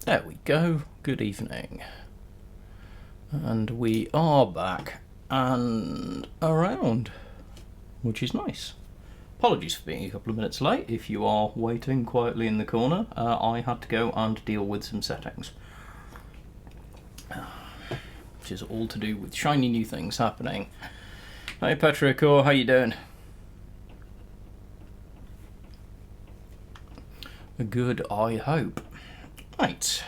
There we go. Good evening. And we are back and around, which is nice. Apologies for being a couple of minutes late. If you are waiting quietly in the corner, I had to go and deal with some settings. Which is all to do with shiny new things happening. Hey Petrichor, how you doing? Good, I hope. Right.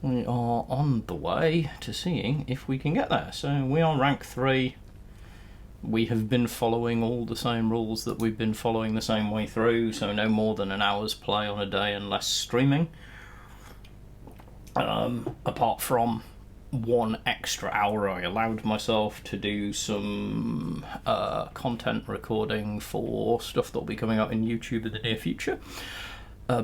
We are on the way to seeing if we can get there. So we are rank 3. We have been following all the same rules that we've been following the same way through, so no more than an hour's play on a day and less streaming. Apart from 1 extra hour I allowed myself to do some content recording for stuff that will be coming out in YouTube in the near future.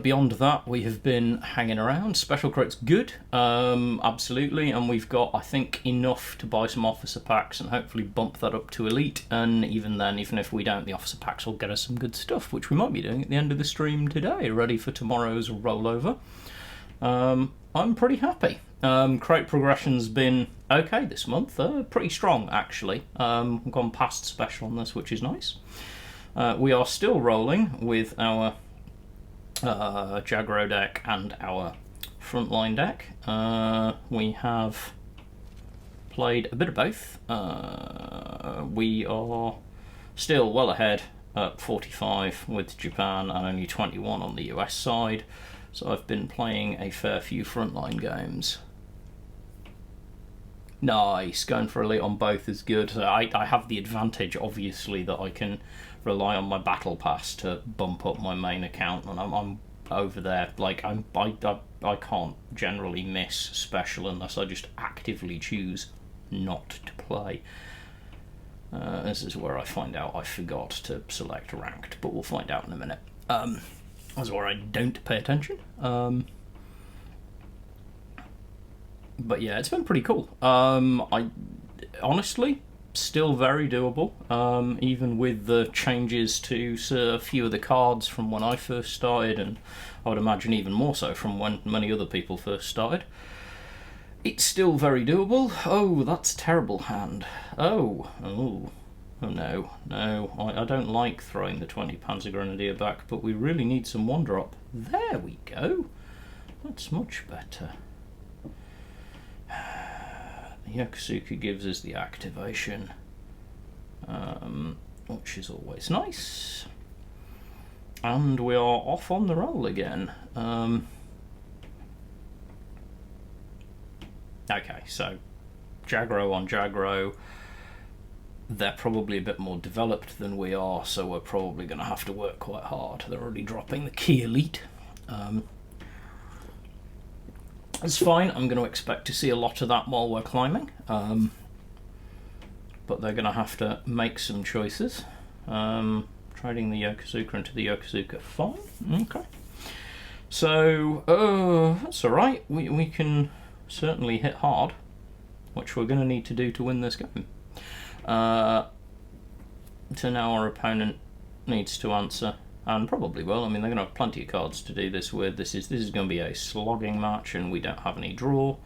Beyond that, we have been hanging around. Special Crate's good, absolutely, and we've got, I think, enough to buy some officer packs and hopefully bump that up to elite, and even then, even if we don't, the officer packs will get us some good stuff, which we might be doing at the end of the stream today, ready for tomorrow's rollover. I'm pretty happy. Crate progression's been okay this month, pretty strong actually. We've gone past special on this, which is nice. We are still rolling with our Jaggro deck and our frontline deck. We have played a bit of both. We are still well ahead at 45 with Japan and only 21 on the US side, so I've been playing a fair few frontline games. Nice, going for elite on both is good. So I have the advantage, obviously, that I can rely on my battle pass to bump up my main account, and I'm over there. Like I can't generally miss special unless I just actively choose not to play. This is where I find out I forgot to select ranked, but we'll find out in a minute. That's where I don't pay attention. But yeah, it's been pretty cool. I honestly still very doable, even with the changes to a few of the cards from when I first started, and I would imagine even more so from when many other people first started. It's still very doable. Oh, that's a terrible hand. Oh no, I don't like throwing the 20 Panzer Grenadier back, but we really need some 1-drop. There we go. That's much better. Yakusuka gives us the activation, which is always nice. And we are off on the roll again. Okay, so Jaggro on Jaggro. They're probably a bit more developed than we are, so we're probably going to have to work quite hard. They're already dropping the key elite. It's fine, I'm going to expect to see a lot of that while we're climbing, but they're going to have to make some choices. Trading the Yokosuka into the Yokosuka, fine, okay. So, that's alright, we can certainly hit hard, which we're going to need to do to win this game. So now our opponent needs to answer. And probably will. I mean, they're going to have plenty of cards to do this with. This is going to be a slogging match, and we don't have any draw.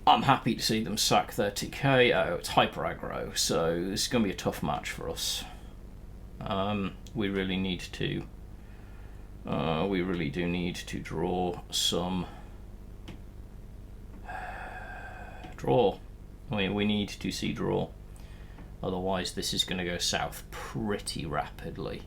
I'm happy to see them sack their TK. Oh, it's hyper aggro, so this is going to be a tough match for us. We really need to. We really do need to draw some. Draw. I mean, we need to see draw. Otherwise, this is going to go south pretty rapidly.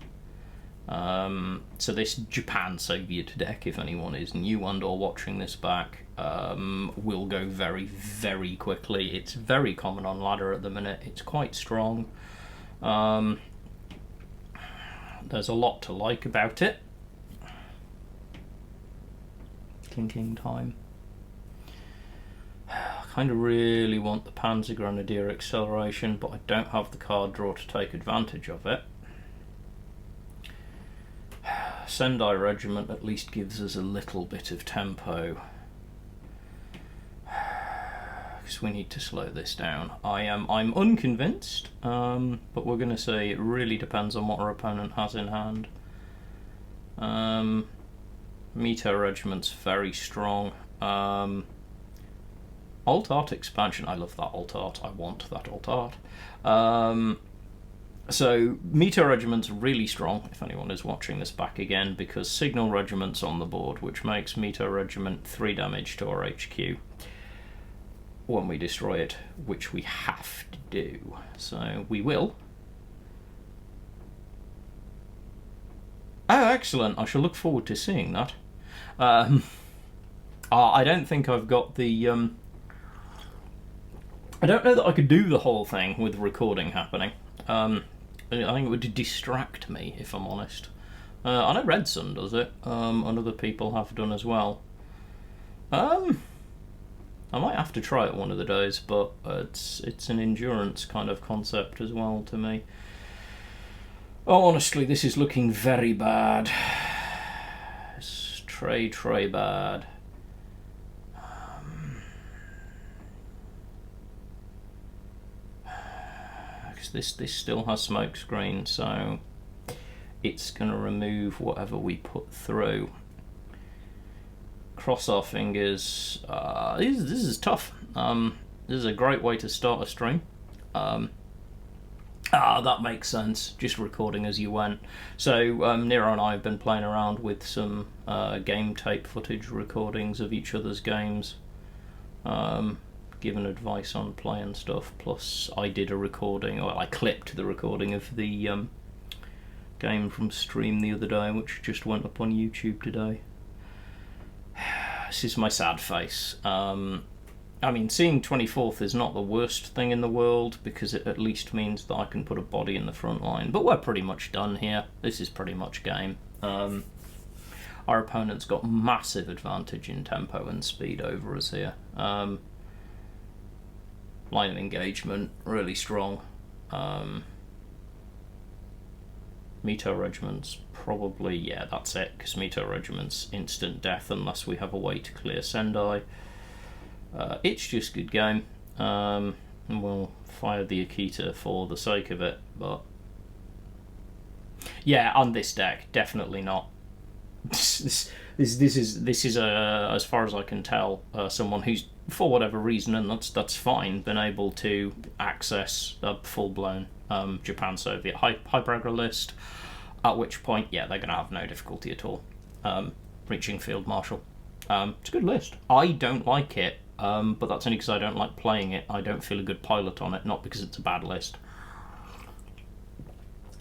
So this Japan Soviet deck, if anyone is new and/or watching this back, will go very, very quickly. It's very common on ladder at the minute. It's quite strong. There's a lot to like about it. Clinking time. I kind of really want the Panzer Grenadier acceleration, but I don't have the card draw to take advantage of it. Sendai Regiment at least gives us a little bit of tempo, because we need to slow this down. I'm unconvinced, but we're going to say it really depends on what our opponent has in hand. Meteor Regiment's very strong. Alt Art expansion. I love that Alt Art. I want that Alt Art. So Meteor Regiment's really strong, if anyone is watching this back again, because Signal Regiment's on the board, which makes Meteor Regiment 3 damage to our HQ when we destroy it, which we have to do. So we will. Oh, excellent. I shall look forward to seeing that. I don't think I've got the... I don't know that I could do the whole thing with recording happening. I think it would distract me, if I'm honest. I know Red Sun does it, and other people have done as well. I might have to try it one of the days, but it's an endurance kind of concept as well to me. Oh, honestly, this is looking very bad. It's très bad. Because this still has smoke screen, so it's going to remove whatever we put through. Cross our fingers. This is tough. This is a great way to start a stream. That makes sense. Just recording as you went. So Nero and I have been playing around with some game tape footage recordings of each other's games, given advice on play and stuff. Plus, I did a recording, or I clipped the recording of the game from stream the other day, which just went up on YouTube today. This is my sad face. I mean, seeing 24th is not the worst thing in the world, because it at least means that I can put a body in the front line. But we're pretty much done here. This is pretty much game. Our opponent's got massive advantage in tempo and speed over us here. Line of engagement, really strong. Meteor Regiment's probably, yeah, that's it, because Meteor Regiment's instant death unless we have a way to clear Sendai. It's just good game. And we'll fire the Akita for the sake of it, but yeah, on this deck, definitely not. This is as far as I can tell, someone who's, for whatever reason, and that's fine, been able to access a full-blown Japan-Soviet hyper aggro list, at which point, yeah, they're going to have no difficulty at all reaching Field Marshal. It's a good list. I don't like it, but that's only because I don't like playing it. I don't feel a good pilot on it, not because it's a bad list.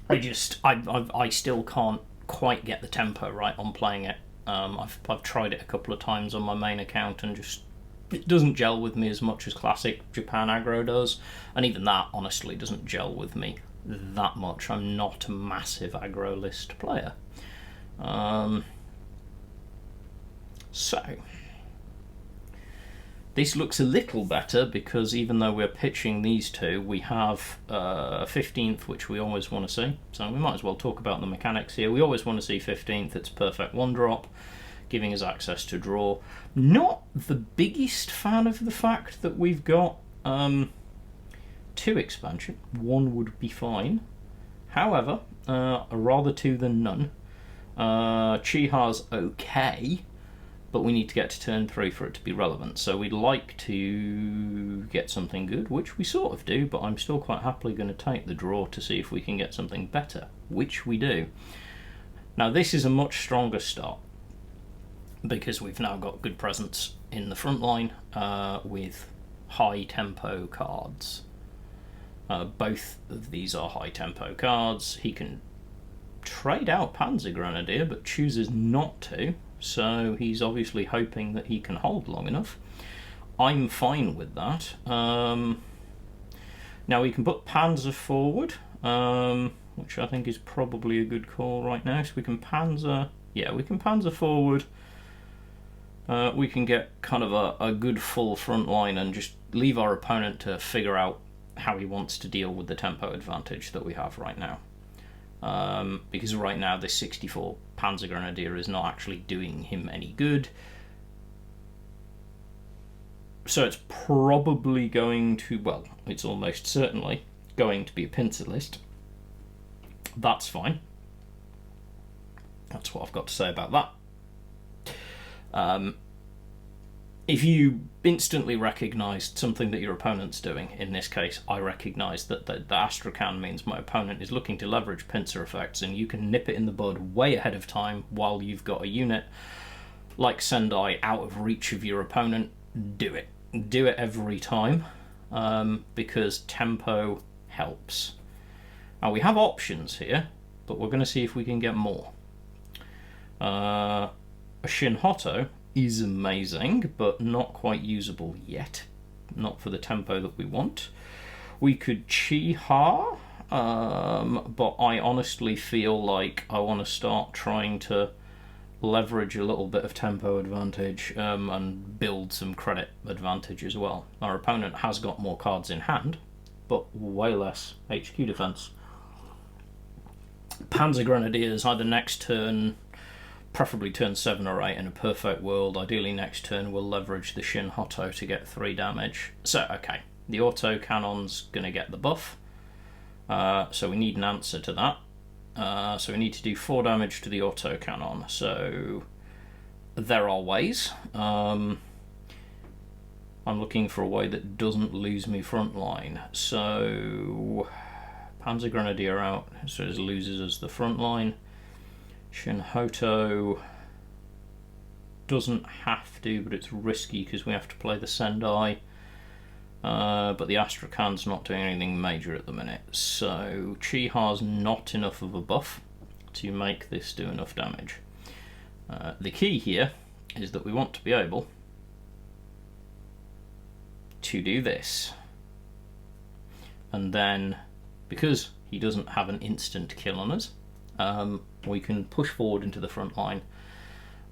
I still can't quite get the tempo right on playing it. I've tried it a couple of times on my main account, and just it doesn't gel with me as much as classic Japan aggro does, and even that honestly doesn't gel with me that much. I'm not a massive aggro list player. So this looks a little better, because even though we're pitching these two, we have 15th, which we always want to see. So we might as well talk about the mechanics here. We always want to see 15th. It's perfect one drop, giving us access to draw. Not the biggest fan of the fact that we've got 2 expansion. 1 would be fine. However, rather 2 than none. Chiha's okay, but we need to get to turn 3 for it to be relevant. So we'd like to get something good, which we sort of do, but I'm still quite happily going to take the draw to see if we can get something better, which we do. Now this is a much stronger start, because we've now got good presence in the front line with high tempo cards. Both of these are high tempo cards. He can trade out Panzer Grenadier, but chooses not to, so he's obviously hoping that he can hold long enough. I'm fine with that. Now we can put Panzer forward, which I think is probably a good call right now. So we can Panzer, yeah, we can Panzer forward. We can get kind of a good full front line and just leave our opponent to figure out how he wants to deal with the tempo advantage that we have right now. Because right now this 64 Panzer Grenadier is not actually doing him any good. So it's probably going to, well, it's almost certainly going to be a pincer list. That's fine. That's what I've got to say about that. If you instantly recognised something that your opponent's doing, in this case, I recognised that the Astrakhan means my opponent is looking to leverage pincer effects, and you can nip it in the bud way ahead of time while you've got a unit like Sendai out of reach of your opponent, do it. Do it every time, because tempo helps. Now, we have options here, but we're going to see if we can get more. A Shinhoto is amazing, but not quite usable yet. Not for the tempo that we want. We could Chi-Ha, but I honestly feel like I want to start trying to leverage a little bit of tempo advantage and build some credit advantage as well. Our opponent has got more cards in hand, but way less HQ defense. Panzer Grenadiers either next turn, preferably turn 7 or 8 in a perfect world. Ideally next turn we'll leverage the Shinhoto to get 3 damage. So, okay, the auto cannon's going to get the buff. So we need an answer to that. So we need to do 4 damage to the auto cannon. So there are ways. I'm looking for a way that doesn't lose me frontline. So Panzer Grenadier out, so it loses us the frontline. Shinhoto doesn't have to, but it's risky because we have to play the Sendai. But the Astrakhan's not doing anything major at the minute, so Chi-Ha's not enough of a buff to make this do enough damage. The key here is that we want to be able to do this. And then, because he doesn't have an instant kill on us, we can push forward into the front line,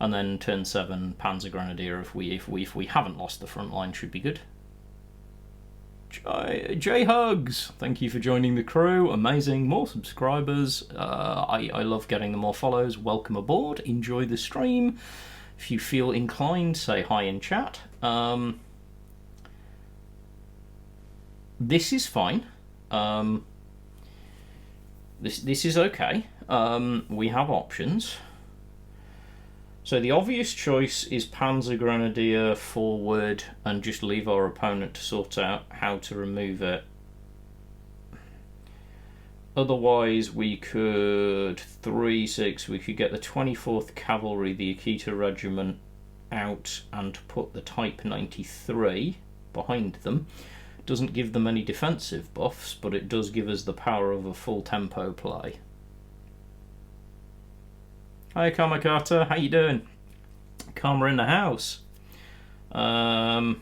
and then turn 7 Panzer Grenadier if we haven't lost the front line should be good. J Hugs, thank you for joining the crew. Amazing, more subscribers. I love getting the more follows. Welcome aboard. Enjoy the stream. If you feel inclined, say hi in chat. This is fine. This is okay. We have options. So the obvious choice is Panzer Grenadier forward and just leave our opponent to sort out how to remove it. Otherwise we could 3-6, we could get the 24th Cavalry, the Akita Regiment out and put the Type 93 behind them. Doesn't give them any defensive buffs, but it does give us the power of a full tempo play. Hi Kamakata, how you doing? Karma in the house. I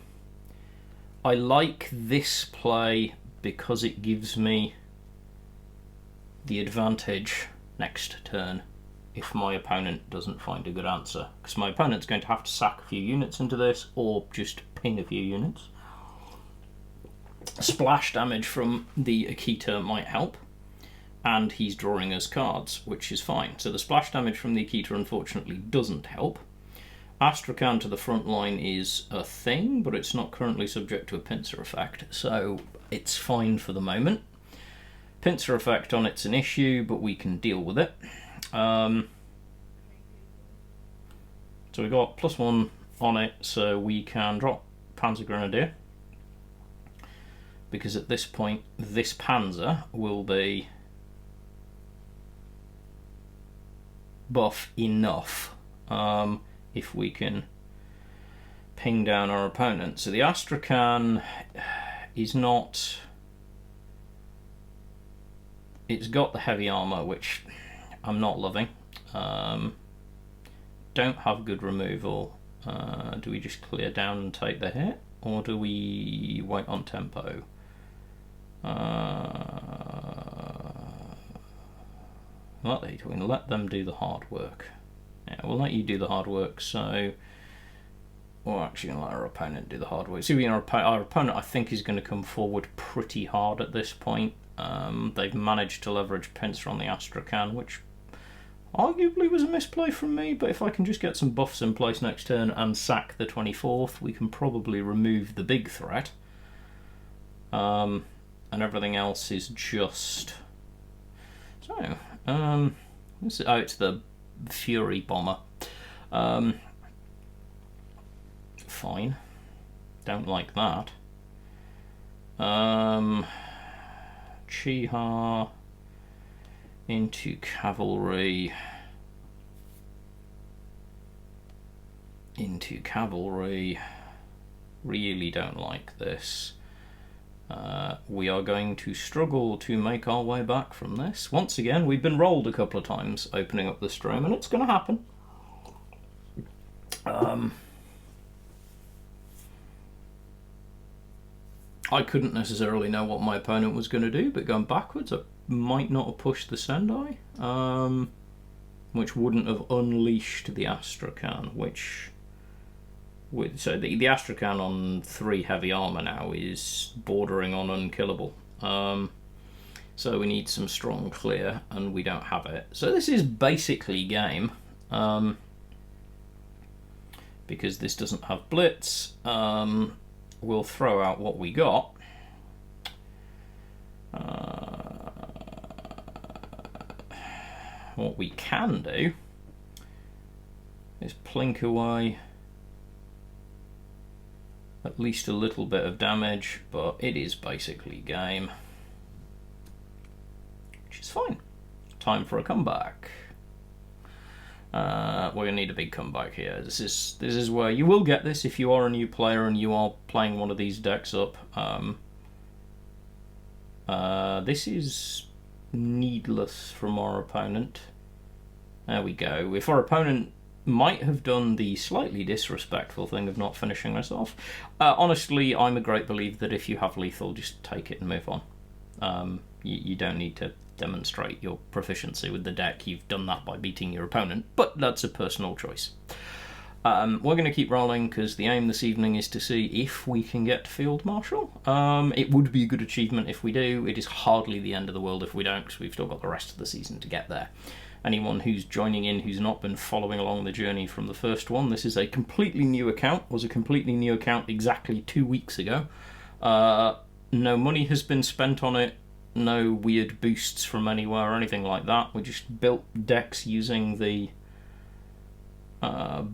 like this play because it gives me the advantage next turn if my opponent doesn't find a good answer. Because my opponent's going to have to sack a few units into this or just ping a few units. Splash damage from the Akita might help. And he's drawing us cards, which is fine. So the splash damage from the Akita unfortunately doesn't help. Astrakhan to the front line is a thing, but it's not currently subject to a pincer effect, so it's fine for the moment. Pincer effect on it's an issue, but we can deal with it. So we got +1 on it, so we can drop Panzer Grenadier. Because at this point, this Panzer will be buff enough if we can ping down our opponent. So the Astrakhan is not... It's got the heavy armour, which I'm not loving. Don't have good removal. Do we just clear down and take the hit? Or do we wait on tempo? We can let them do the hard work. Yeah, we'll let you do the hard work, so we're actually going to let our opponent do the hard work. See, our opponent, I think, is going to come forward pretty hard at this point. They've managed to leverage pincer on the Astrakhan, which arguably was a misplay from me, but if I can just get some buffs in place next turn and sack the 24th, we can probably remove the big threat. And everything else is just... So, it's the Fury Bomber. fine. Don't like that. Chiha into cavalry. Into cavalry. Really don't like this. We are going to struggle to make our way back from this. Once again, we've been rolled a couple of times opening up the stream, and it's going to happen. I couldn't necessarily know what my opponent was going to do, but going backwards, I might not have pushed the Sendai, which wouldn't have unleashed the Astrakhan, so the Astrakhan on 3 heavy armour now is bordering on unkillable. So we need some strong clear, and we don't have it. So this is basically game, because this doesn't have blitz. We'll throw out what we got. What we can do is plink away at least a little bit of damage, but it is basically game, which is fine. Time for a comeback. We're gonna need a big comeback here. This is where you will get this if you are a new player and you are playing one of these decks up. This is needless from our opponent. There we go. If our opponent might have done the slightly disrespectful thing of not finishing us off, honestly, I'm a great believer that if you have lethal, just take it and move on. You don't need to demonstrate your proficiency with the deck. You've done that by beating your opponent, but that's a personal choice. We're going to keep rolling because the aim this evening is to see if we can get Field Marshal. It would be a good achievement if we do. It is hardly the end of the world if we don't, because we've still got the rest of the season to get there. Anyone who's joining in who's not been following along the journey from the first one, this is a completely new account. Was a completely new account exactly 2 weeks ago. No money has been spent on it. No weird boosts from anywhere or anything like that. We just built decks using the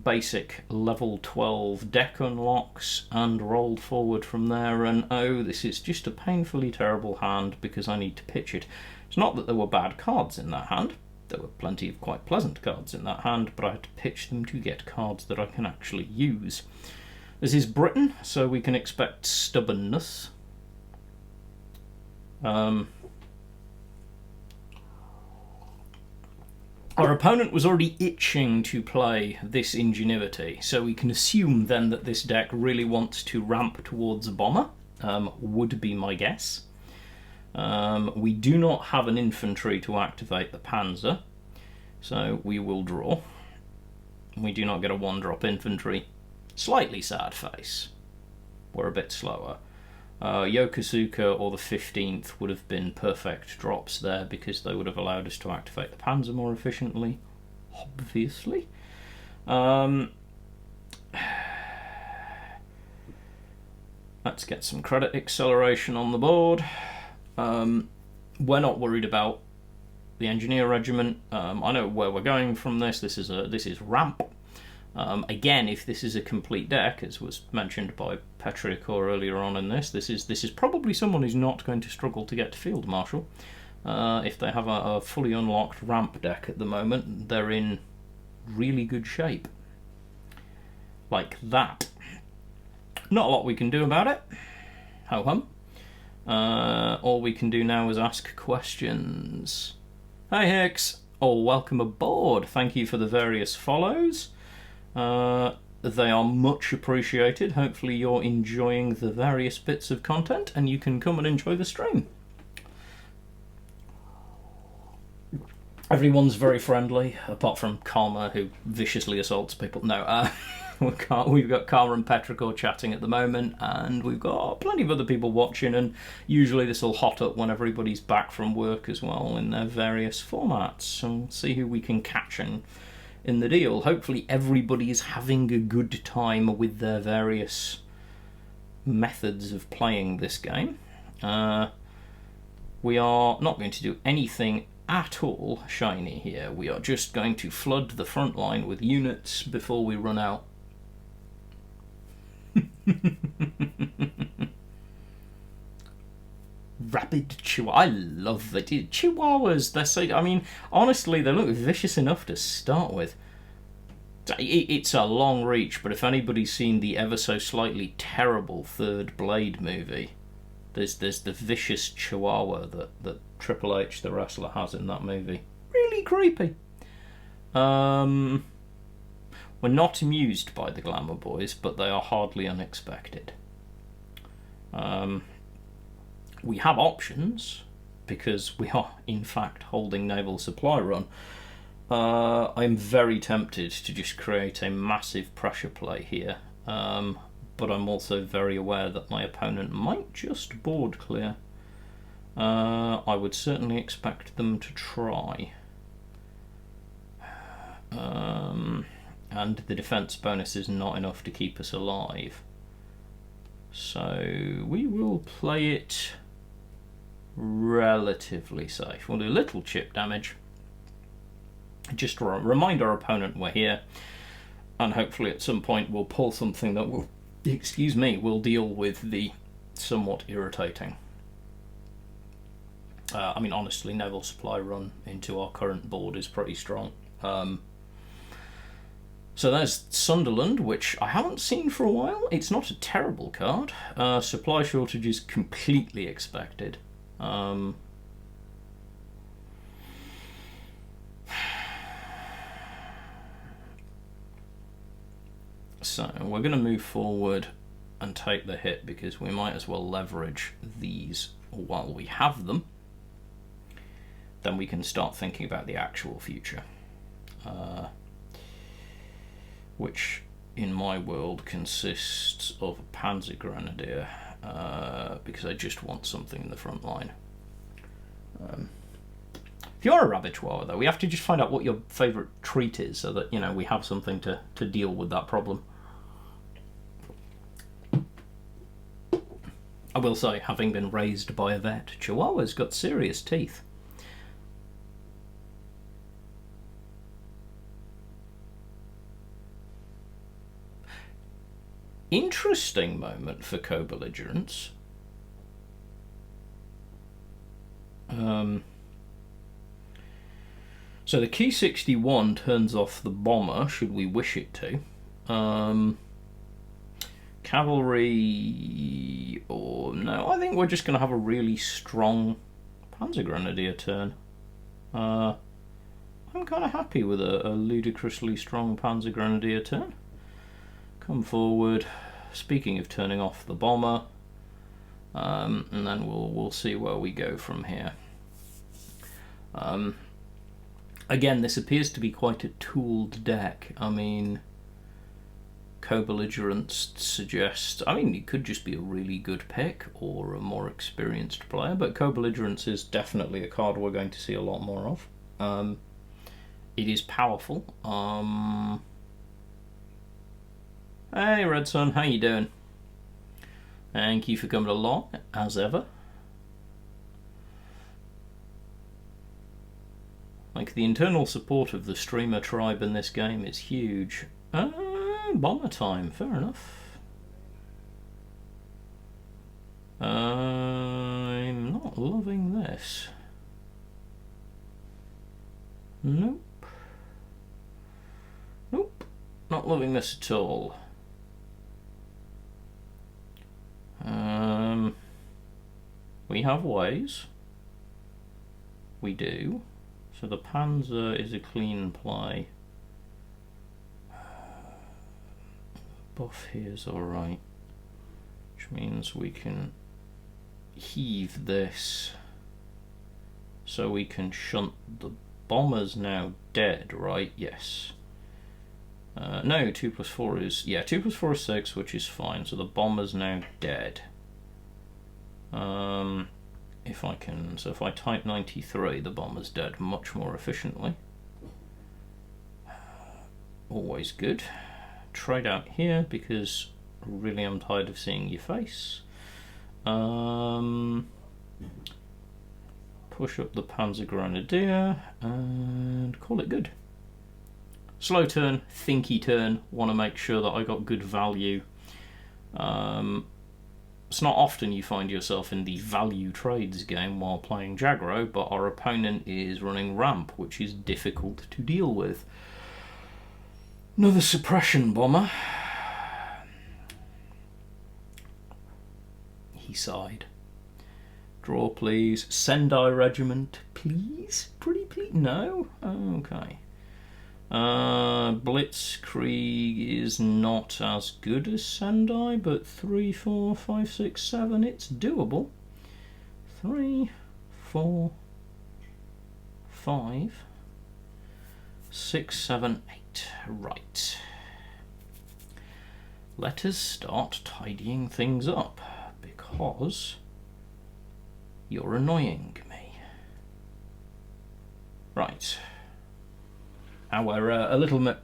basic level 12 deck unlocks and rolled forward from there, and oh, this is just a painfully terrible hand because I need to pitch it. It's not that there were bad cards in that hand. There were plenty of quite pleasant cards in that hand, but I had to pitch them to get cards that I can actually use. This is Britain, so we can expect stubbornness. Our opponent was already itching to play this Ingenuity, so we can assume then that this deck really wants to ramp towards a bomber, would be my guess. We do not have an infantry to activate the Panzer, so we will draw. We do not get a 1-drop infantry. Slightly sad face. We're a bit slower. Yokosuka or the 15th would have been perfect drops there because they would have allowed us to activate the Panzer more efficiently, obviously. Let's get some credit acceleration on the board. We're not worried about the Engineer Regiment. I know where we're going from this. This is ramp. Again, if this is a complete deck, as was mentioned by Petriacor earlier on in this is probably someone who's not going to struggle to get to Field Marshal. If they have a fully unlocked ramp deck at the moment, they're in really good shape. Like that. Not a lot we can do about it. Ho-hum. All we can do now is ask questions. Hey Hicks! Oh, welcome aboard. Thank you for the various follows. They are much appreciated. Hopefully you're enjoying the various bits of content and you can come and enjoy the stream. Everyone's very friendly, apart from Karma, who viciously assaults people. No, we've got Karma and Petrichor chatting at the moment, and we've got plenty of other people watching, and usually this will hot up when everybody's back from work as well in their various formats. So we'll see who we can catch in the deal. Hopefully everybody is having a good time with their various methods of playing this game. We are not going to do anything at all shiny here. We are just going to flood the front line with units before we run out. Rabid Chihuahua. I love the Chihuahuas. They're so. I mean, honestly, they look vicious enough to start with. It's a long reach, but if anybody's seen the ever so slightly terrible Third Blade movie, there's the vicious Chihuahua that Triple H the wrestler has in that movie. Really creepy. We're not amused by the Glamour Boys, but they are hardly unexpected. We have options, because we are, in fact, holding Naval Supply Run. I'm very tempted to just create a massive pressure play here, but I'm also very aware that my opponent might just board clear. I would certainly expect them to try. And the defense bonus is not enough to keep us alive. So we will play it relatively safe. We'll do a little chip damage. Just to remind our opponent we're here, and hopefully at some point we'll pull something that will, will deal with the somewhat irritating. I mean, honestly, Naval Supply Run into our current board is pretty strong. So there's Sunderland, which I haven't seen for a while. It's not a terrible card. Supply shortage is completely expected. So we're going to move forward and take the hit, because we might as well leverage these while we have them. Then we can start thinking about the actual future. Which in my world consists of a Panzer Grenadier, because I just want something in the front line. If you're a Rabbit Chihuahua, though, we have to just find out what your favourite treat is, so that, you know, we have something to deal with that problem. I will say, having been raised by a vet, Chihuahua's got serious teeth. Interesting moment for co-belligerents. So the Key 61 turns off the bomber, should we wish it to. Cavalry, or no, I think we're just going to have a really strong Panzer Grenadier turn. I'm kind of happy with a ludicrously strong Panzer Grenadier turn. Come forward. Speaking of turning off the bomber, and then we'll see where we go from here. Again, this appears to be quite a tooled deck. I mean, co-belligerents suggest, I mean, it could just be a really good pick or a more experienced player, but co-belligerents is definitely a card we're going to see a lot more of. It is powerful. Hey Red Sun, how you doing? Thank you for coming along, as ever. Like, the internal support of the streamer tribe in this game is huge. Bomber time, fair enough. I'm not loving this. Nope. Nope, not loving this at all. We have ways. We do. So the Panzer is a clean play. Buff here is alright. Which means we can heave this so we can shunt. The bomber's now dead, right? Yes. No, 2 + 4 is... yeah, 2 + 4 is 6, which is fine. So the bomber's now dead. If I can... so if I type 93, the bomber's dead much more efficiently. Always good. Trade out here, because really I'm tired of seeing your face. Push up the Panzer Grenadier, and call it good. Slow turn, thinky turn, want to make sure that I got good value. It's not often you find yourself in the value trades game while playing Jaggro, but our opponent is running ramp, which is difficult to deal with. Another suppression bomber. He sighed. Draw, please. Sendai Regiment, please? Pretty please? No? Okay. Blitzkrieg is not as good as Sendai, but 3, 4, 5, 6, 7, it's doable. 3, 4, 5, 6, 7, 8. Right. Let us start tidying things up, because you're annoying me. Right. Now we're a little bit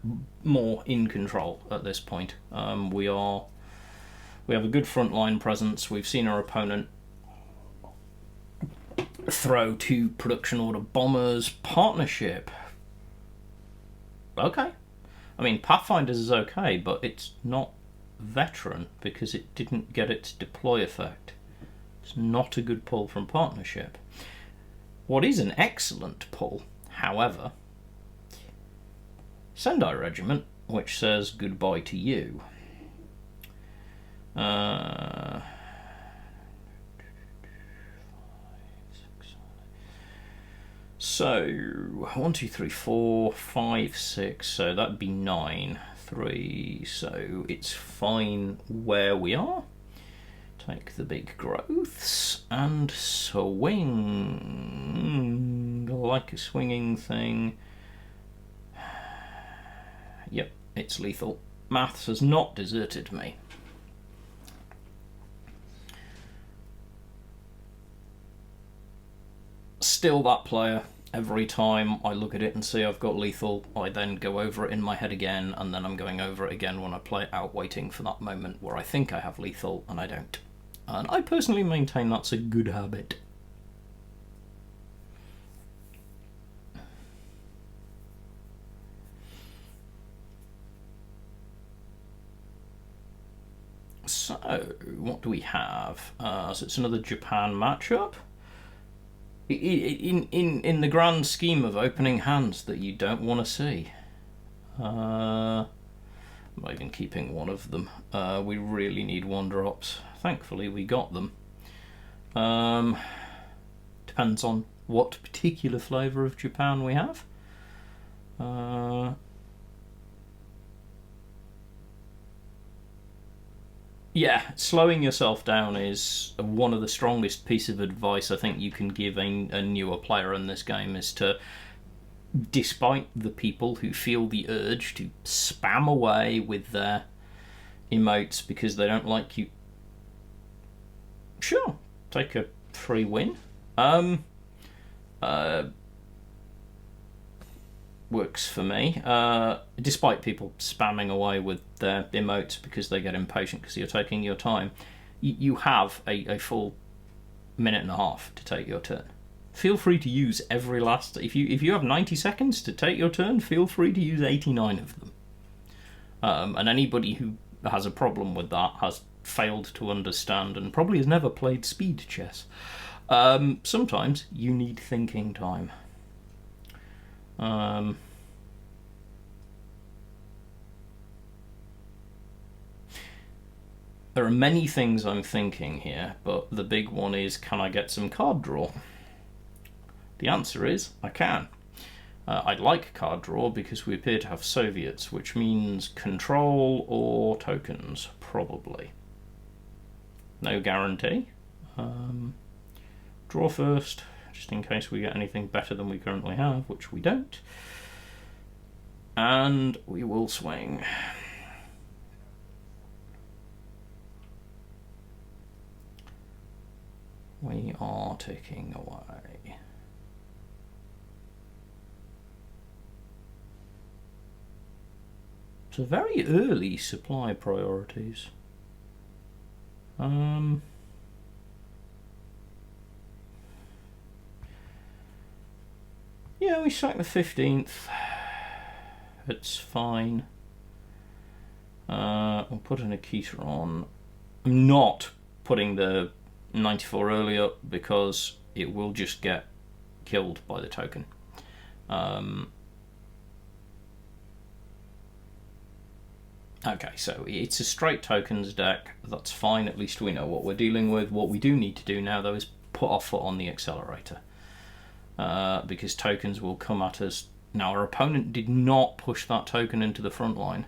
more in control at this point. We have a good frontline presence. We've seen our opponent throw 2 production order bombers. Partnership. Okay. I mean, Pathfinders is okay, but it's not veteran because it didn't get its deploy effect. It's not a good pull from Partnership. What is an excellent pull, however, Sendai Regiment, which says goodbye to you. So 1, 2, 3, 4, 5, 6. So that'd be 9. 3. So it's fine where we are. Take the big growths and swing like a swinging thing. Yep, it's lethal. Maths has not deserted me. Still that player. Every time I look at it and see I've got lethal, I then go over it in my head again, and then I'm going over it again when I play it out, waiting for that moment where I think I have lethal and I don't. And I personally maintain that's a good habit. So, what do we have? So it's another Japan matchup. In the grand scheme of opening hands that you don't want to see. I'm not even keeping one of them. We really need 1-drops. Thankfully we got them. Depends on what particular flavour of Japan we have. Yeah, slowing yourself down is one of the strongest pieces of advice I think you can give a newer player in this game, is to, despite the people who feel the urge to spam away with their emotes because they don't like you, sure, take a free win. Works for me, despite people spamming away with their emotes because they get impatient because you're taking your time. You have a full minute and a half to take your turn. Feel free to use every last... If you have 90 seconds to take your turn, feel free to use 89 of them. And anybody who has a problem with that has failed to understand and probably has never played speed chess. Sometimes you need thinking time. There are many things I'm thinking here, but the big one is, can I get some card draw? The answer is, I can. I'd like card draw because we appear to have Soviets, which means control or tokens, probably. No guarantee. Draw first, just in case we get anything better than we currently have, which we don't. And we will swing. We are ticking away. So very early supply priorities. Yeah, we sack the 15th. It's fine. We'll put an Akita on. I'm not putting the 94 early up because it will just get killed by the token. Okay, so it's a straight tokens deck. That's fine. At least we know what we're dealing with. What we do need to do now, though, is put our foot on the accelerator. Because tokens will come at us. Now, our opponent did not push that token into the front line,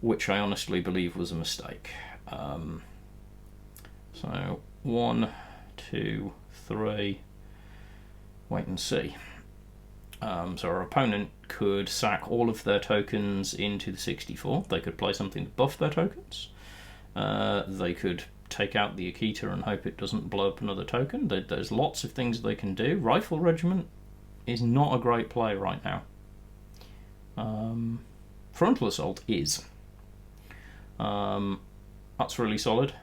which I honestly believe was a mistake. So, 1, 2, 3. Wait and see. So our opponent could sack all of their tokens into the 64. They could play something to buff their tokens. They could take out the Akita and hope it doesn't blow up another token. There's lots of things they can do. Rifle Regiment is not a great play right now. Frontal Assault is. That's really solid.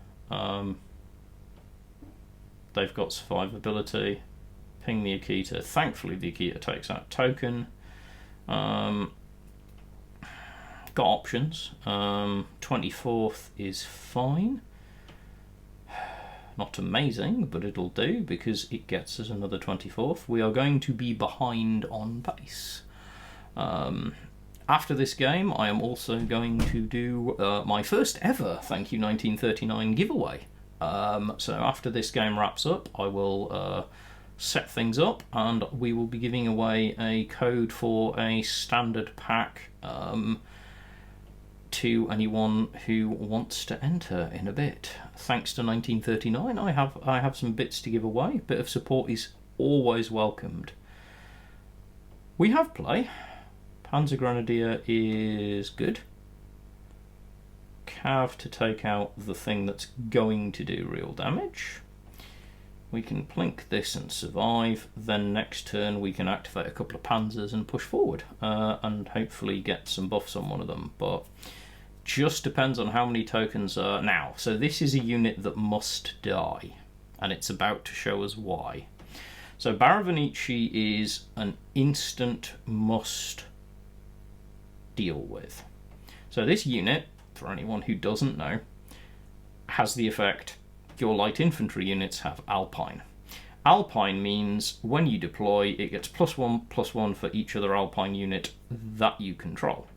They've got survivability. Ping the Akita. Thankfully, the Akita takes out token. Got options. 24th is fine. Not amazing, but it'll do because it gets us another 24th. We are going to be behind on pace. After this game, I am also going to do my first ever Thank You 1939 giveaway. So after this game wraps up, I will set things up and we will be giving away a code for a standard pack to anyone who wants to enter in a bit. Thanks to 1939, I have some bits to give away. A bit of support is always welcomed. We have play. Panzer Grenadier is good. Cav to take out the thing that's going to do real damage. We can plink this and survive, then next turn we can activate a couple of panzers and push forward, and hopefully get some buffs on one of them, but just depends on how many tokens are now. So this is a unit that must die, and it's about to show us why. So Baravanici is an instant must deal with. So this unit, for anyone who doesn't know, has the effect your light infantry units have Alpine. Alpine means when you deploy, it gets +1/+1 for each other Alpine unit that you control.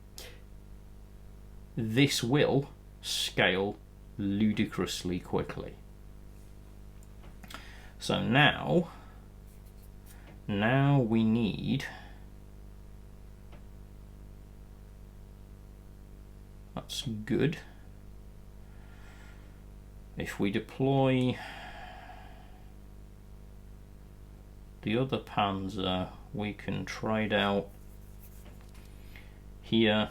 This will scale ludicrously quickly. So now we need... That's good. If we deploy the other panzer, we can trade out here,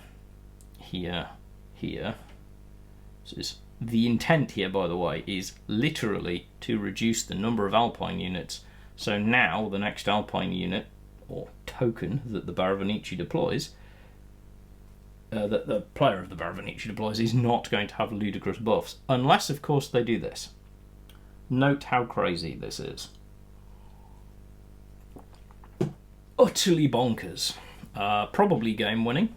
here, here. So the intent here, by the way, is literally to reduce the number of Alpine units. So now the next Alpine unit, or token, that the Baravanici deploys, that the player of the Baravanici deploys, is not going to have ludicrous buffs, unless of course they do this. Note how crazy this is. Utterly bonkers. Probably game winning.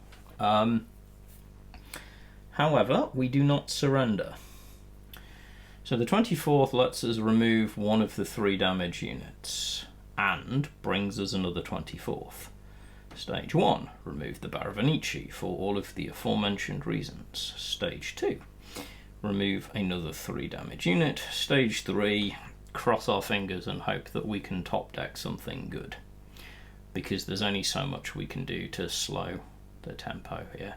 However, we do not surrender. So the 24th lets us remove one of the 3 damage units and brings us another 24th. Stage 1, remove the Baravanici for all of the aforementioned reasons. Stage 2, remove another 3 damage unit. Stage 3, cross our fingers and hope that we can top deck something good, because there's only so much we can do to slow the tempo here.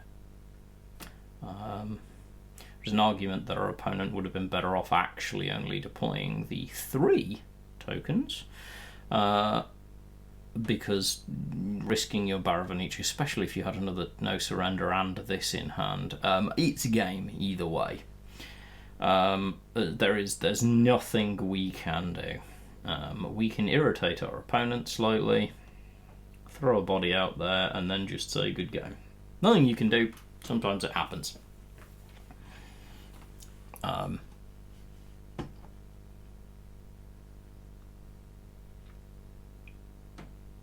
There's an argument that our opponent would have been better off actually only deploying the 3 tokens, because risking your Baravanici, especially if you had another no surrender and this in hand, it's a game either way. There's nothing we can do. We can irritate our opponent slightly, throw a body out there, and then just say good game. Nothing you can do. Sometimes it happens.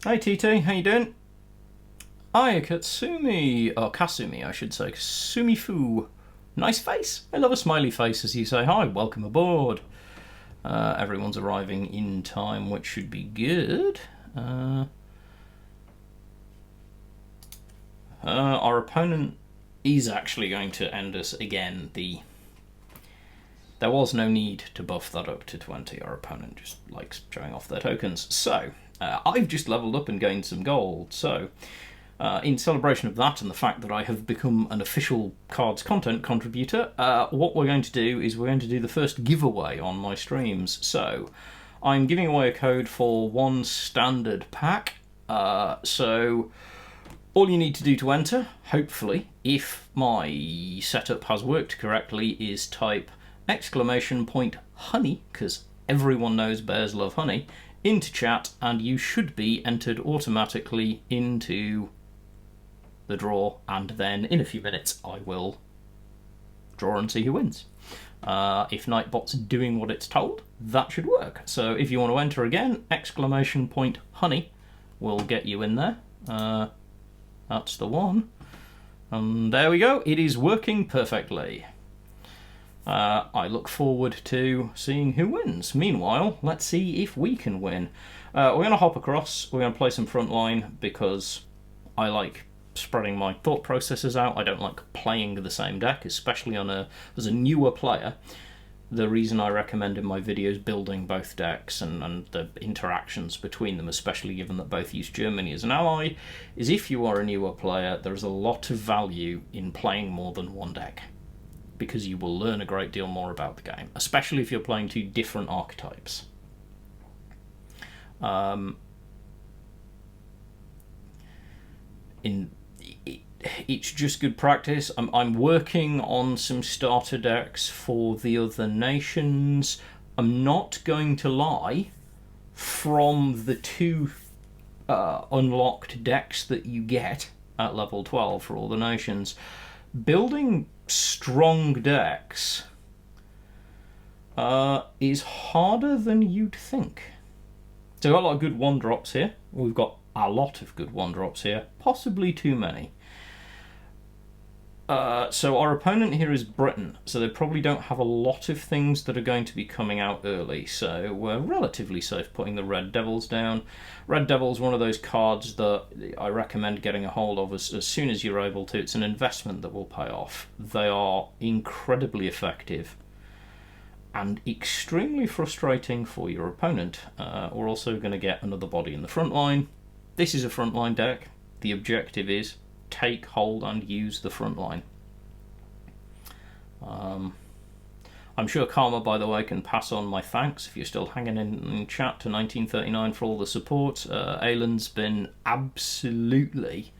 Hey TT, how you doing? Hi Katsumi, or Kasumi I should say, Sumifu Nice face. I love a smiley face as you say hi, welcome aboard. Everyone's arriving in time, which should be good. Our opponent is actually going to end us again. There was no need to buff that up to 20. Our opponent just likes showing off their tokens. So, I've just leveled up and gained some gold. So, in celebration of that and the fact that I have become an official Cards content contributor, what we're going to do is we're going to do the first giveaway on my streams. So, I'm giving away a code for one standard pack. So, all you need to do to enter, hopefully, if my setup has worked correctly, is type !honey, because everyone knows bears love honey, into chat, and you should be entered automatically into the draw, and then in a few minutes I will draw and see who wins. If Nightbot's doing what it's told, that should work. So if you want to enter again, !honey will get you in there. That's the one. And there we go, it is working perfectly. I look forward to seeing who wins. Meanwhile, let's see if we can win. We're going to hop across, we're going to play some frontline, because I like spreading my thought processes out. I don't like playing the same deck, especially as a newer player. The reason I recommend in my videos building both decks and the interactions between them, especially given that both use Germany as an ally, is if you are a newer player, there is a lot of value in playing more than one deck, because you will learn a great deal more about the game, especially if you're playing two different archetypes. It's just good practice. I'm working on some starter decks for the other nations. I'm not going to lie, from the two unlocked decks that you get at level 12 for all the nations, building strong decks is harder than you'd think. So we've got a lot of good one-drops here. We've got a lot of good one-drops here, possibly too many. So our opponent here is Britain, so they probably don't have a lot of things that are going to be coming out early, so we're relatively safe putting the Red Devils down. Red Devil's one of those cards that I recommend getting a hold of as soon as you're able to. It's an investment that will pay off. They are incredibly effective and extremely frustrating for your opponent. We're also going to get another body in the front line. This is a frontline deck. The objective is take hold and use the front line. I'm sure Karma, by the way, can pass on my thanks if you're still hanging in chat to 1939 for all the support. Aylan's been absolutely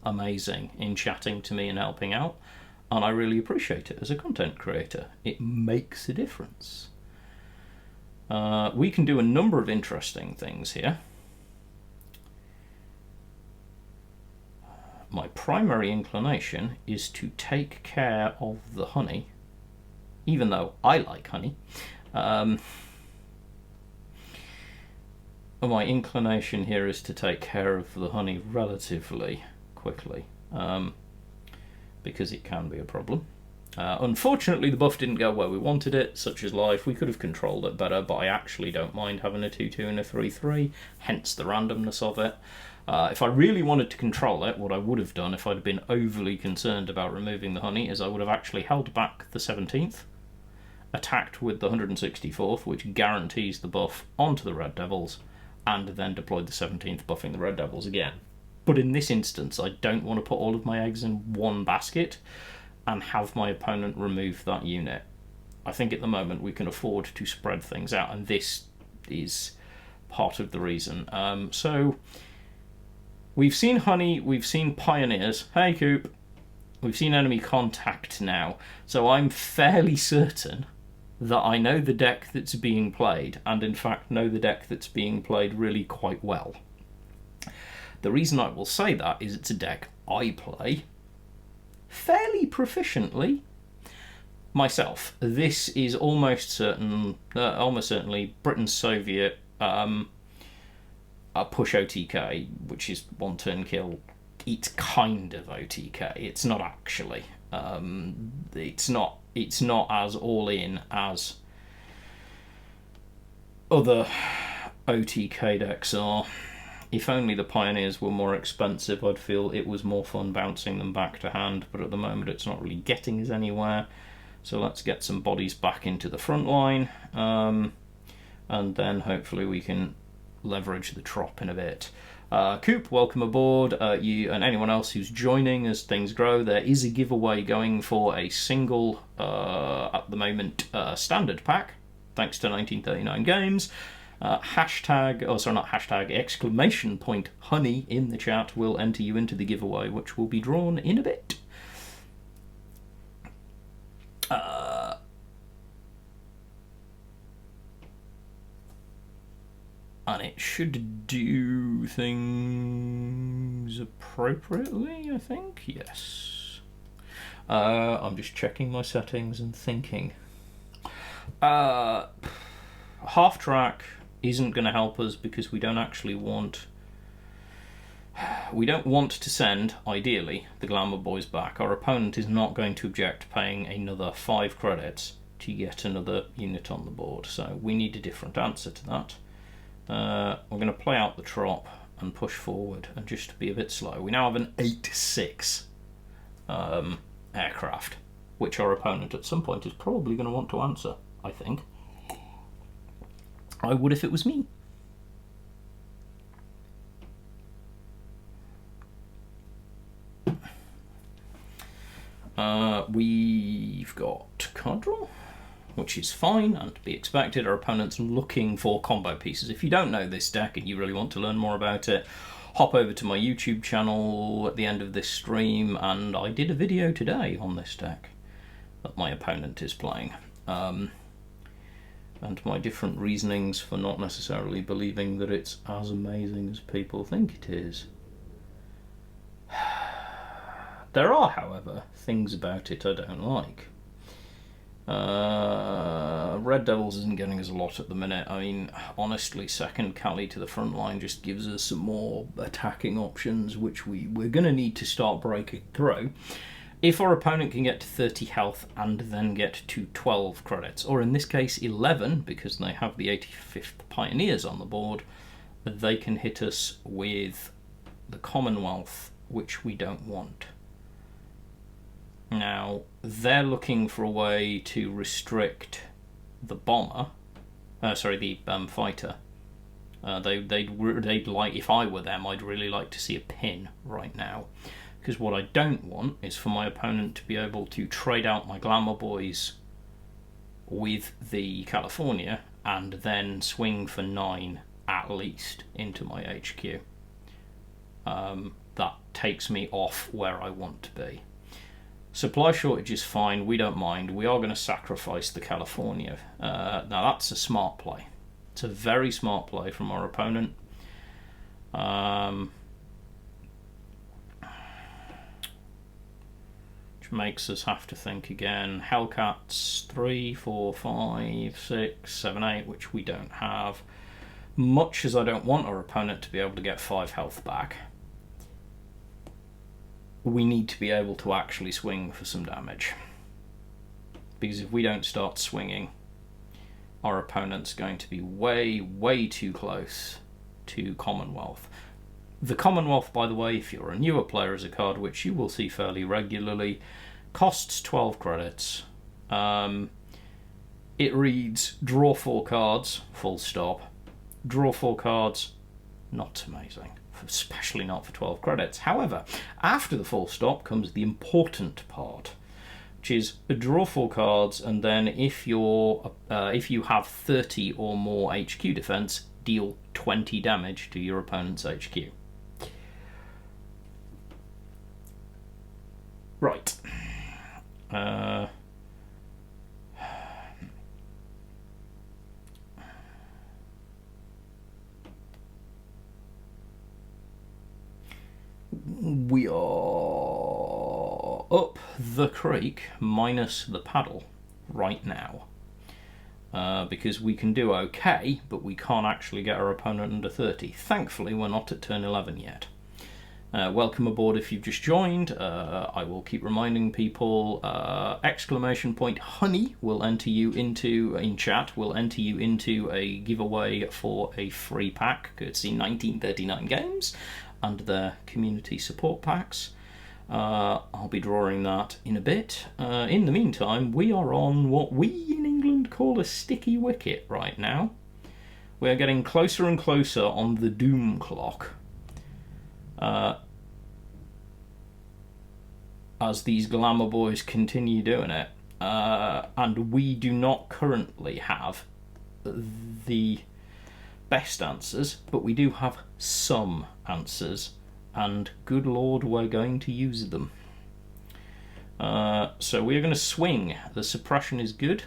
amazing in chatting to me and helping out, and I really appreciate it as a content creator. It makes a difference. We can do a number of interesting things here. My primary inclination is to take care of the honey, even though I like honey. My inclination here is to take care of the honey relatively quickly, because it can be a problem. Unfortunately, the buff didn't go where we wanted it, such as life. We could have controlled it better, but I actually don't mind having a 2-2 and a 3-3, hence the randomness of it. If I really wanted to control it, what I would have done if I'd been overly concerned about removing the honey is I would have actually held back the 17th, attacked with the 164th, which guarantees the buff onto the Red Devils, and then deployed the 17th, buffing the Red Devils again. But in this instance, I don't want to put all of my eggs in one basket and have my opponent remove that unit. I think at the moment we can afford to spread things out, and this is part of the reason. So we've seen honey, we've seen pioneers. Hey, Coop. We've seen enemy contact now. So I'm fairly certain that I know the deck that's being played, and in fact know the deck that's being played really quite well. The reason I will say that is it's a deck I play fairly proficiently myself. This is almost certainly Britain's Soviet a push OTK, which is one turn kill. It's kind of OTK. It's not actually. It's not as all in as other OTK decks are. If only the Pioneers were more expensive, I'd feel it was more fun bouncing them back to hand, but at the moment it's not really getting us anywhere. So let's get some bodies back into the front line, and then hopefully we can leverage the trop in a bit. Coop, welcome aboard. You and anyone else who's joining as things grow, there is a giveaway going for a single, at the moment, standard pack, thanks to 1939 Games. Exclamation point honey in the chat will enter you into the giveaway, which will be drawn in a bit. And it should do things appropriately, I think. Yes. I'm just checking my settings and thinking. Half track isn't going to help us because we don't actually want... We don't want to send, ideally, the Glamour Boys back. Our opponent is not going to object to paying another 5 credits to get another unit on the board, so we need a different answer to that. We're going to play out the trop and push forward and just be a bit slow. We now have an 8-6 aircraft, which our opponent at some point is probably going to want to answer, I think. I would if it was me. We've got card draw, which is fine and to be expected. Our opponent's looking for combo pieces. If you don't know this deck and you really want to learn more about it, hop over to my YouTube channel at the end of this stream, and I did a video today on this deck that my opponent is playing. And my different reasonings for not necessarily believing that it's as amazing as people think it is. There are, however, things about it I don't like. Red Devils isn't getting us a lot at the minute. I mean, honestly, second Cali to the front line just gives us some more attacking options, which we're going to need to start breaking through. If our opponent can get to 30 health and then get to 12 credits, or in this case 11, because they have the 85th Pioneers on the board, they can hit us with the Commonwealth, which we don't want. Now, they're looking for a way to restrict the bomber, the fighter. They'd like, if I were them, I'd really like to see a pin right now. Because what I don't want is for my opponent to be able to trade out my Glamour Boys with the California and then swing for 9 at least into my HQ. That takes me off where I want to be. Supply shortage is fine, we don't mind. We are going to sacrifice the California. Now that's a smart play. It's a very smart play from our opponent. Which makes us have to think again. Hellcats 3, 4, 5, 6, 7, 8, which we don't have. Much as I don't want our opponent to be able to get 5 health back, we need to be able to actually swing for some damage. Because if we don't start swinging, our opponent's going to be way, way too close to Commonwealth. The Commonwealth, by the way, if you're a newer player, is a card which you will see fairly regularly, costs 12 credits. It reads, draw 4 cards, full stop. Draw 4 cards, not amazing. Especially not for 12 credits. However, after the full stop comes the important part, which is draw 4 cards, and then if you have 30 or more HQ defense, deal 20 damage to your opponent's HQ. Right. We are up the creek minus the paddle right now. Because we can do okay, but we can't actually get our opponent under 30. Thankfully, we're not at turn 11 yet. Welcome aboard if you've just joined. I will keep reminding people, !honey will enter you into, in chat, will enter you into a giveaway for a free pack, courtesy 1939 Games, and their community support packs. I'll be drawing that in a bit. In the meantime, we are on what we in England call a sticky wicket right now. We're getting closer and closer on the doom clock. As these glamour boys continue doing it. And we do not currently have the best answers, but we do have some answers, and good lord, we're going to use them. So we're going to swing. The suppression is good.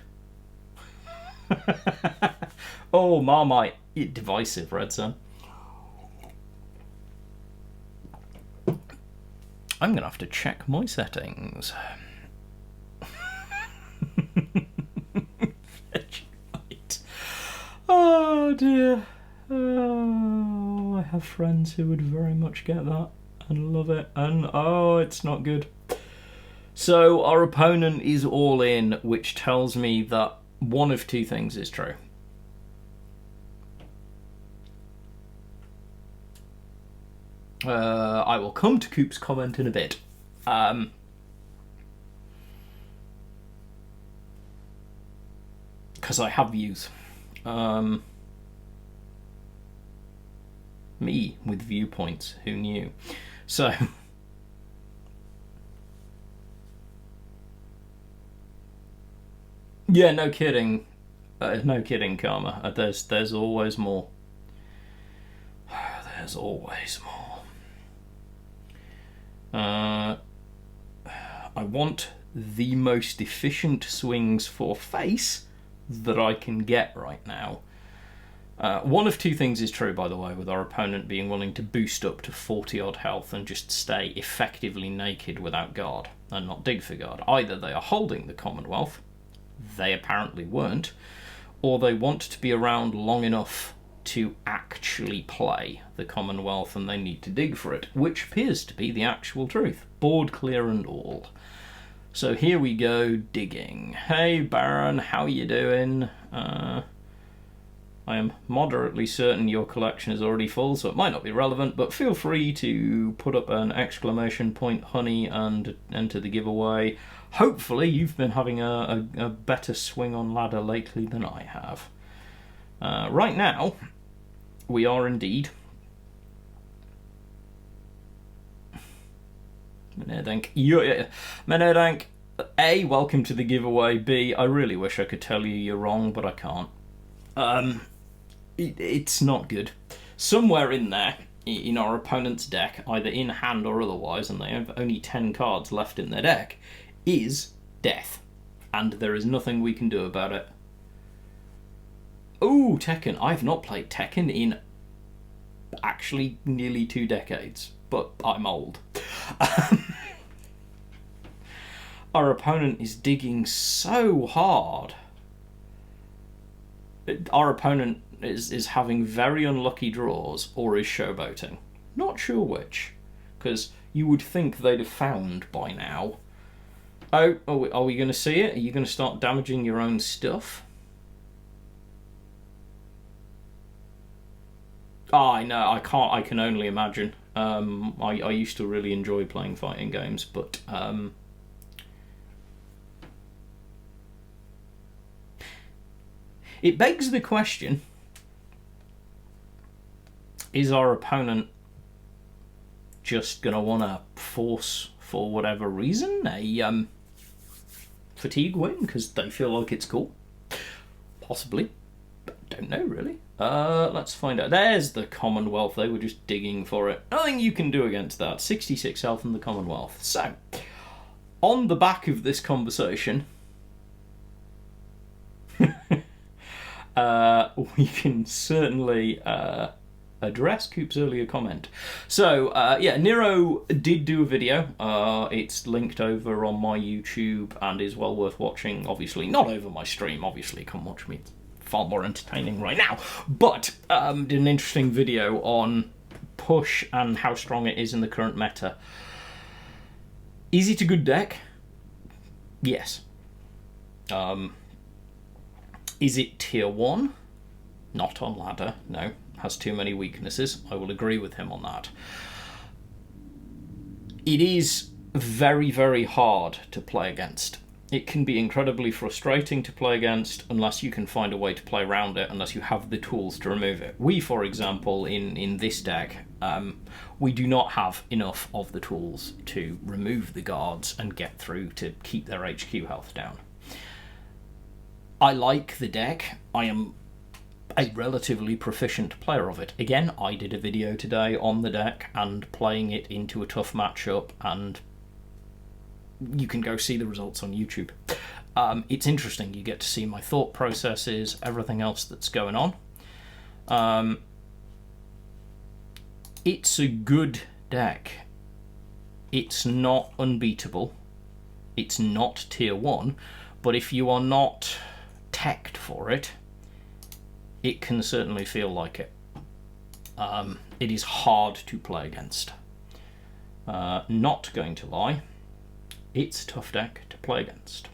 Oh, Marmite. Divisive, Red Sun. I'm going to have to check my settings. Oh dear. Oh, I have friends who would very much get that and love it, and oh, it's not good. So our opponent is all in, which tells me that one of two things is true. I will come to Coop's comment in a bit. Because I have views. Me with viewpoints, who knew? So, yeah, no kidding. No kidding, Karma. There's always more. There's always more. I want the most efficient swings for face that I can get right now. One of two things is true, by the way, with our opponent being willing to boost up to 40 odd health and just stay effectively naked without guard and not dig for guard. Either they are holding the Commonwealth, they apparently weren't, or they want to be around long enough to actually play the Commonwealth and they need to dig for it, which appears to be the actual truth. Board clear and all. So here we go, digging. Hey Baron, how you doing? I am moderately certain your collection is already full, so it might not be relevant, but feel free to put up an ! honey and enter the giveaway. Hopefully you've been having a better swing on ladder lately than I have. Right now, we are indeed. Menedank, A, welcome to the giveaway. B, I really wish I could tell you you're wrong, but I can't. It's not good. Somewhere in there, in our opponent's deck, either in hand or otherwise, and they have only 10 cards left in their deck, is death. And there is nothing we can do about it. Ooh, Tekken. I've not played Tekken in actually nearly 2 decades, but I'm old. Our opponent is digging so hard. Our opponent is having very unlucky draws or is showboating. Not sure which, because you would think they'd have found by now. Oh, are we going to see it? Are you going to start damaging your own stuff? I know, I can't. I can only imagine. I used to really enjoy playing fighting games, but it begs the question: is our opponent just gonna want to force, for whatever reason, a fatigue win because they feel like it's cool? Possibly, but don't know really. Let's find out. There's the Commonwealth. They were just digging for it. Nothing you can do against that. 66 health in the Commonwealth. So, on the back of this conversation, we can certainly address Coop's earlier comment. So, yeah, Nero did do a video. It's linked over on my YouTube and is well worth watching. Obviously, not over my stream. Obviously, come watch me. It's far more entertaining right now. But did an interesting video on push and how strong it is in the current meta. Is it a good deck? Yes. Is it tier 1? Not on ladder, no. Has too many weaknesses. I will agree with him on that. It is very, very hard to play against. It can be incredibly frustrating to play against unless you can find a way to play around it, unless you have the tools to remove it. We, for example, in this deck, we do not have enough of the tools to remove the guards and get through to keep their HQ health down. I like the deck. I am a relatively proficient player of it. Again, I did a video today on the deck and playing it into a tough matchup, and you can go see the results on YouTube. It's interesting. You get to see my thought processes, everything else that's going on. It's a good deck. It's not unbeatable. It's not tier 1, but if you are not teched for it, it can certainly feel like it. It is hard to play against. Not going to lie, it's a tough deck to play against.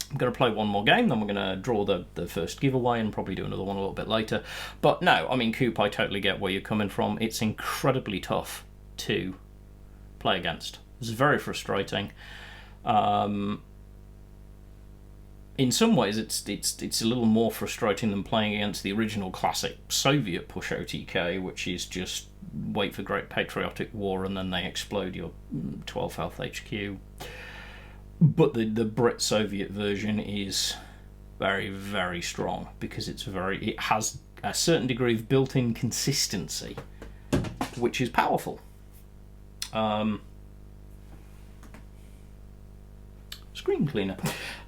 I'm going to play one more game, then we're going to draw the first giveaway and probably do another one a little bit later. But no, I mean, Coop, I totally get where you're coming from. It's incredibly tough to play against. It's very frustrating. In some ways, it's a little more frustrating than playing against the original classic Soviet push OTK, which is just wait for Great Patriotic War and then they explode your 12 health HQ. But the Brit-Soviet version is very, very strong because it has a certain degree of built-in consistency, which is powerful. Screen cleaner.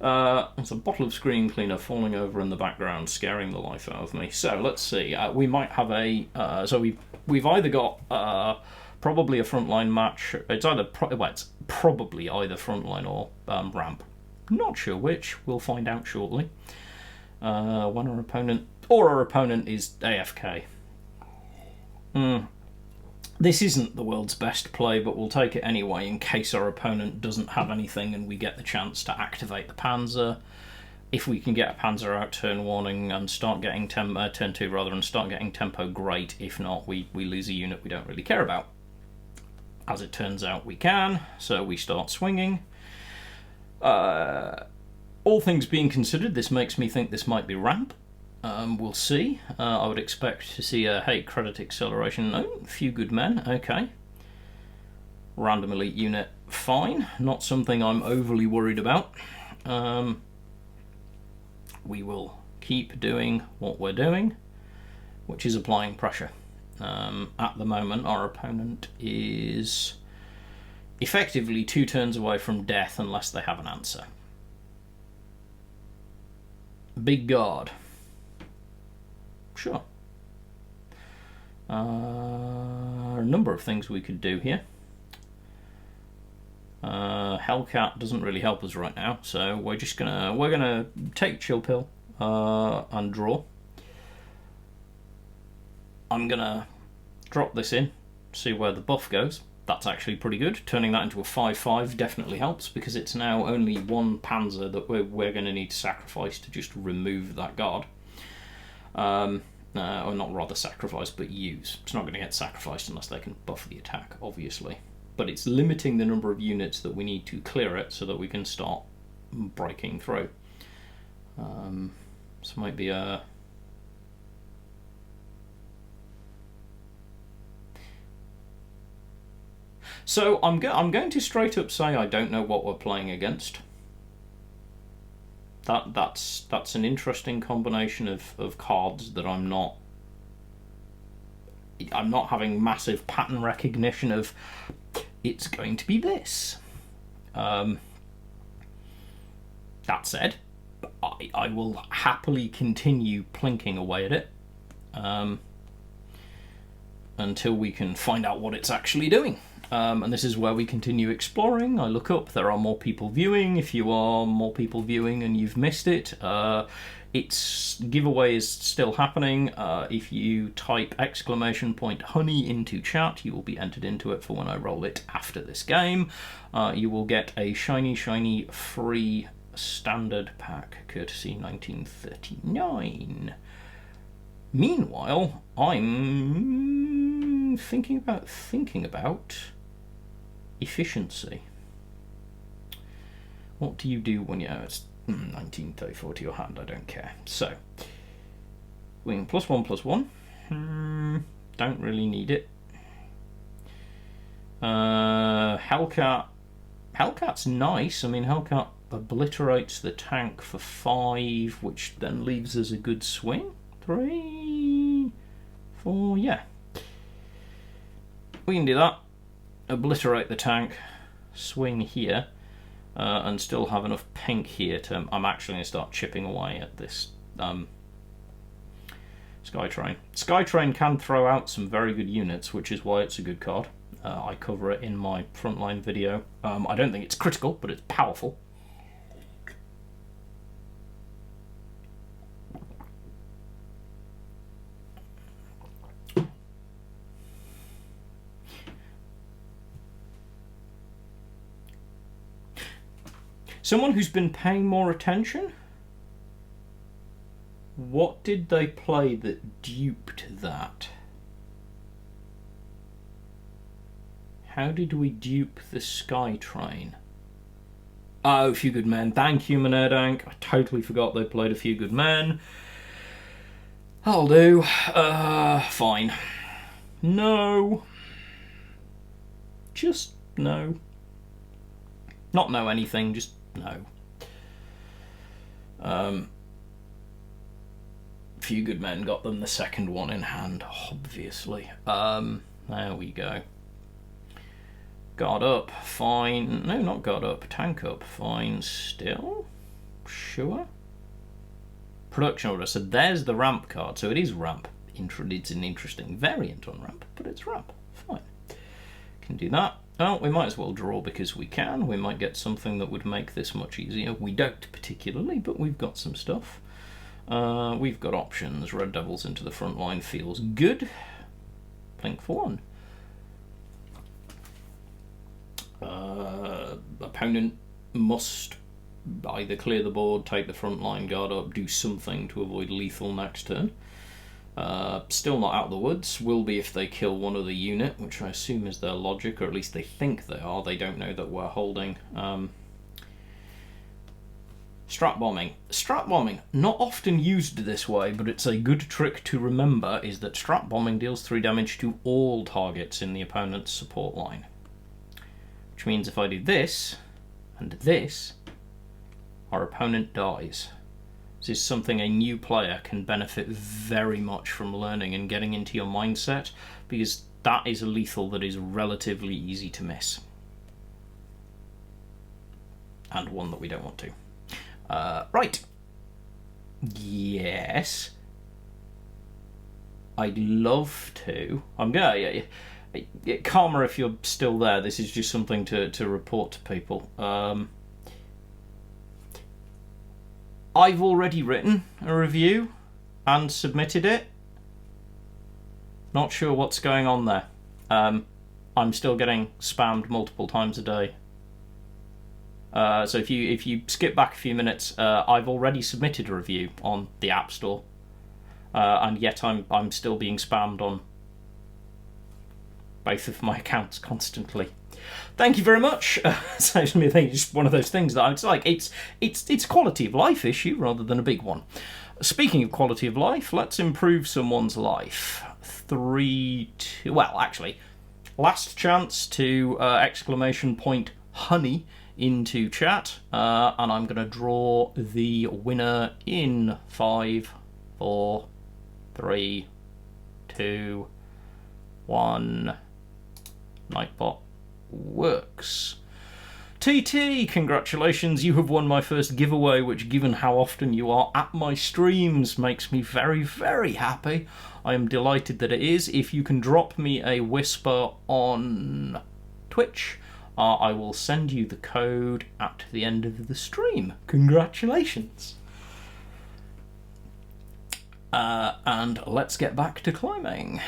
There's a bottle of screen cleaner falling over in the background, scaring the life out of me. So let's see. We might have a. So we've either got probably a frontline match. It's probably either frontline or ramp. Not sure which. We'll find out shortly. When our opponent is AFK. This isn't the world's best play, but we'll take it anyway in case our opponent doesn't have anything and we get the chance to activate the Panzer. If we can get a Panzer out turn 1 and start getting turn 2 rather, and start getting tempo, great. If not, we lose a unit we don't really care about. As it turns out, we can, so we start swinging. All things being considered, this makes me think this might be ramp. We'll see. I would expect to see a hate credit acceleration. Oh, a few good men. Okay. Random elite unit, fine. Not something I'm overly worried about. We will keep doing what we're doing, which is applying pressure. At the moment, our opponent is effectively 2 turns away from death unless they have an answer. Big guard. Sure. A number of things we could do here. Hellcat doesn't really help us right now, so we're gonna take chill pill and draw. I'm gonna drop this in, see where the buff goes. That's actually pretty good. Turning that into a 5/5 definitely helps because it's now only 1 Panzer that we're going to need to sacrifice to just remove that guard. Or not rather sacrifice, but use. It's not going to get sacrificed unless they can buff the attack, obviously. But it's limiting the number of units that we need to clear it so that we can start breaking through. So might be a... So I'm going to straight up say I don't know what we're playing against. That's an interesting combination of cards that I'm not having massive pattern recognition of. It's going to be this. That said, I will happily continue plinking away at it until we can find out what it's actually doing. And this is where we continue exploring. I look up, there are more people viewing. If you are more people viewing and you've missed it, Its giveaway is still happening. If you type !honey into chat, you will be entered into it for when I roll it after this game. You will get a shiny free standard pack, courtesy 1939. Meanwhile, I'm thinking about efficiency. What do you do when it's 1934 to your hand? I don't care. So, wing +1/+1. Don't really need it. Hellcat. Hellcat's nice. I mean, Hellcat obliterates the tank for 5, which then leaves us a good swing. 3, 4, yeah. We can do that. Obliterate the tank, swing here, and still have enough pink here to... I'm actually going to start chipping away at this Skytrain. Skytrain can throw out some very good units, which is why it's a good card. I cover it in my frontline video. I don't think it's critical, but it's powerful. Someone who's been paying more attention? What did they play that duped that? How did we dupe the Skytrain? Oh, A Few Good Men. Thank you, Manerdank. I totally forgot they played A Few Good Men. I'll do. Fine. No. Just no. Not know anything, just no. Few Good Men got them the second one in hand, obviously. There we go. Guard up, fine. No, not guard up, tank up, fine still. Sure. Production order, so there's the ramp card, so it is ramp. It's an interesting variant on ramp, but it's ramp, fine. Can do that. Well, we might as well draw because we can. We might get something that would make this much easier. We don't particularly, but we've got some stuff. We've got options. Red Devils into the front line feels good. Blink for 1. Opponent must either clear the board, take the front line, guard up, do something to avoid lethal next turn. Still not out of the woods. Will be if they kill one other unit, which I assume is their logic, or at least they think they are. They don't know that we're holding. Strat bombing. Strat bombing, not often used this way, but it's a good trick to remember, is that strat bombing deals 3 damage to all targets in the opponent's support line. Which means if I do this, and this, our opponent dies. This is something a new player can benefit very much from learning and getting into your mindset, because that is a lethal that is relatively easy to miss. And one that we don't want to. Right. Yes. I'd love to. I'm gonna... Karma, if you're still there, this is just something to report to people. I've already written a review and submitted it. Not sure what's going on there. I'm still getting spammed multiple times a day. So if you skip back a few minutes, I've already submitted a review on the App Store, and yet I'm still being spammed on both of my accounts constantly. Thank you very much. So I think it's just one of those things that it's like it's quality of life issue rather than a big one. Speaking of quality of life, let's improve someone's life. 3, 2. Well, actually, last chance to ! Honey into chat, and I'm going to draw the winner in 5, 4, 3, 2, 1. Nightbot works. TT, congratulations, you have won my first giveaway, which, given how often you are at my streams, makes me very, very happy. I am delighted that it is. If you can drop me a whisper on Twitch, I will send you the code at the end of the stream. Congratulations. And let's get back to climbing.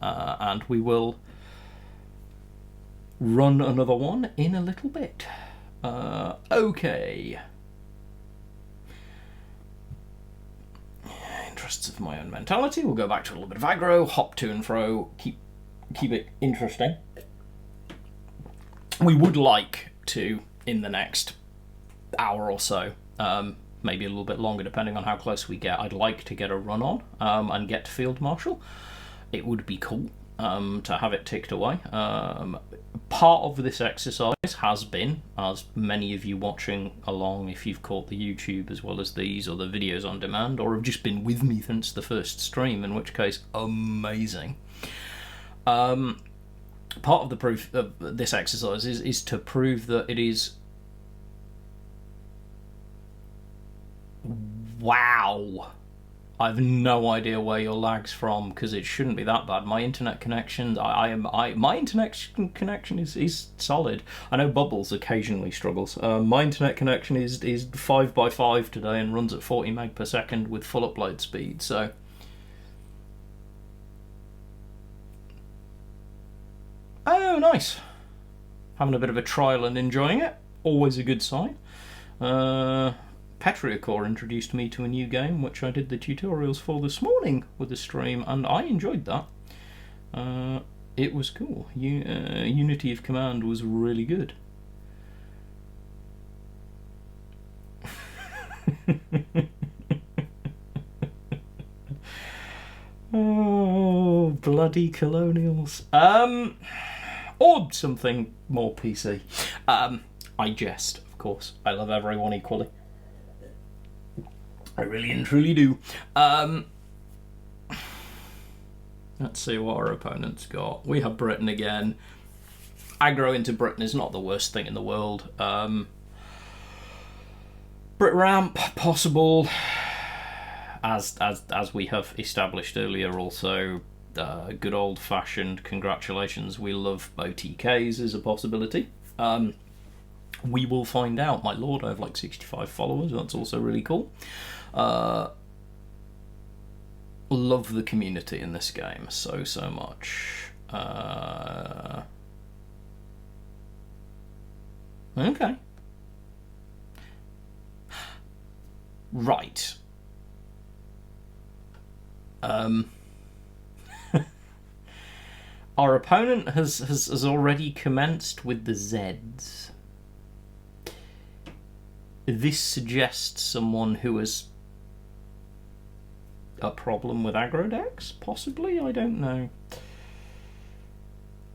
And we will run another one in a little bit. Okay. Interests of my own mentality, we'll go back to a little bit of aggro, hop to and fro, keep it interesting. We would like to, in the next hour or so, maybe a little bit longer depending on how close we get, I'd like to get a run on and get to Field Marshal. It would be cool to have it ticked away. Part of this exercise has been, as many of you watching along, if you've caught the YouTube as well as these or the videos on demand, or have just been with me since the first stream, in which case, amazing. Part of the proof of this exercise is to prove that it is... Wow! I've no idea where your lag's from, because it shouldn't be that bad. My internet connection, my internet connection is solid. I know Bubbles occasionally struggles. My internet connection is 5x5 today and runs at 40 meg per second with full upload speed. So, oh, nice. Having a bit of a trial and enjoying it. Always a good sign. Petriacore introduced me to a new game, which I did the tutorials for this morning with a stream, and I enjoyed that. It was cool. Unity of Command was really good. Oh, bloody colonials. Or something more PC. I jest, of course. I love everyone equally. I really and truly do. Let's see what our opponent's got. We have Britain again. Aggro into Britain is not the worst thing in the world. Brit ramp, possible. As we have established earlier also, good old-fashioned congratulations, we love OTKs is a possibility. We will find out. My lord, I have like 65 followers, that's also really cool. Love the community in this game so much. Okay. Right. Our opponent has already commenced with the Zs. This suggests someone who has a problem with aggro decks, possibly? I don't know.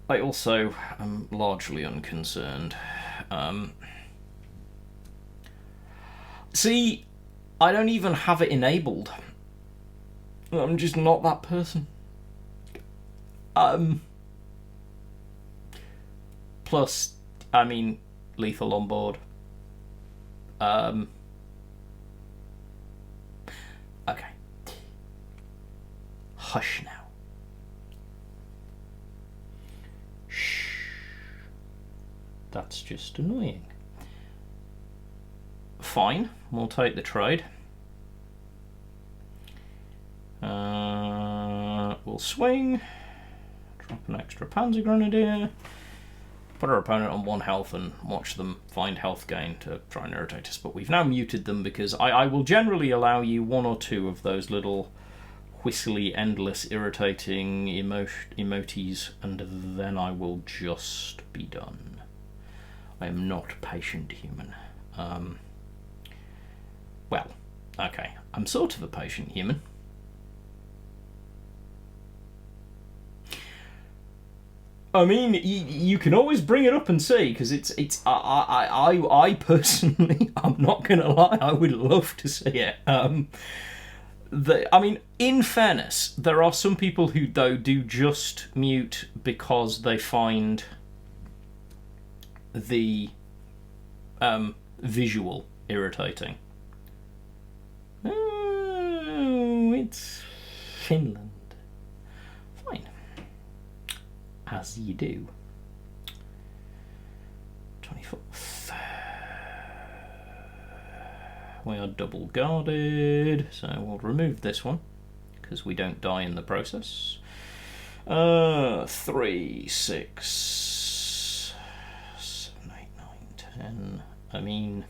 I also am largely unconcerned. See, I don't even have it enabled. I'm just not that person. Plus, I mean, lethal on board. Okay. Hush now. Shh. That's just annoying. Fine, we'll take the trade. We'll swing. Drop an extra Panzer Grenadier. Put our opponent on 1 health and watch them find health gain to try and irritate us. But we've now muted them because I will generally allow you 1 or 2 of those little whistly, endless, irritating emotes, and then I will just be done. I am not patient human. Well, okay, I'm sort of a patient human. I mean, you can always bring it up and see, because I personally, I'm not gonna lie, I would love to see it. I mean, in fairness, there are some people who though do just mute because they find the visual irritating. Oh, it's Finland. Fine. As you do. 24th. We are double guarded, so we'll remove this one. because we don't die in the process. 3, 6, 7, 8, 9, 10. I mean,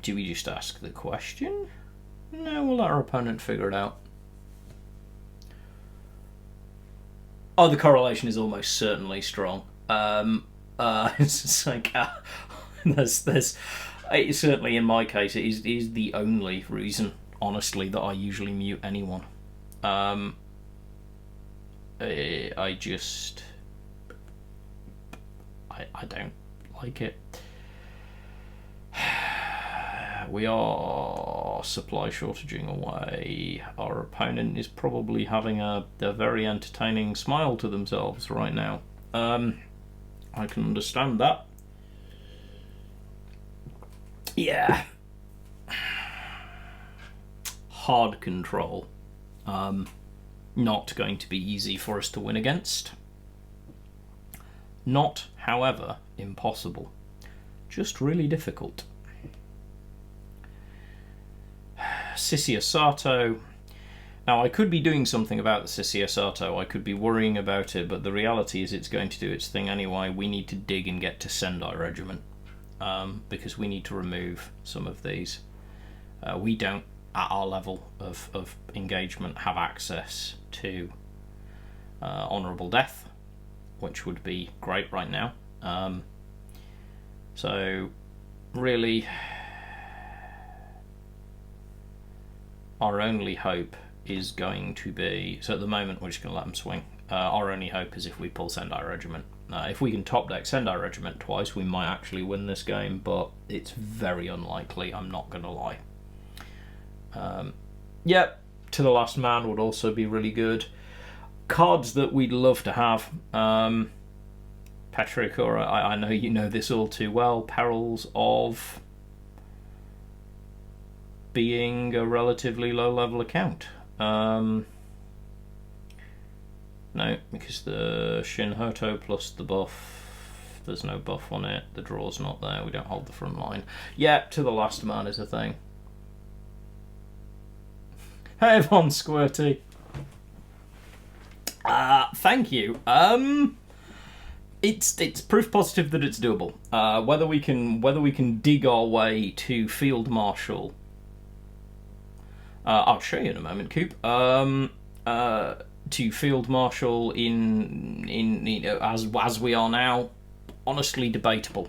do we just ask the question? No, we'll let our opponent figure it out. Oh, the correlation is almost certainly strong. It's like there's certainly in my case it is the only reason, honestly, that I usually mute anyone. I don't like it. We are supply shortaging away. Our opponent is probably having a very entertaining smile to themselves right now. I can understand that. Yeah. Hard control. Not going to be easy for us to win against. Not, however, impossible. Just really difficult. Sissia Sato. Now, I could be doing something about the Sissia Sato. I could be worrying about it, but the reality is it's going to do its thing anyway. We need to dig and get to Sendai Regiment, because we need to remove some of these. We don't, at our level of engagement, have access to honourable death, which would be great right now. So, really, our only hope is going to be... So at the moment, we're just going to let them swing. Our only hope is if we pull Sendai Regiment. If we can top deck Sendai Regiment twice, we might actually win this game, but it's very unlikely, I'm not going to lie. Yep, To the Last Man would also be really good. Cards that we'd love to have. Patrick, or I know you know this all too well. Perils of being a relatively low-level account. No, because the Shinhoto plus the buff, there's no buff on it. The draw's not there. We don't hold the front line. Yeah, To the Last Man is a thing. Hey, Von Squirty. Thank you. It's proof positive that it's doable. Whether we can dig our way to Field Marshal. I'll show you in a moment, Coop. To Field Marshal in as we are now, honestly debatable.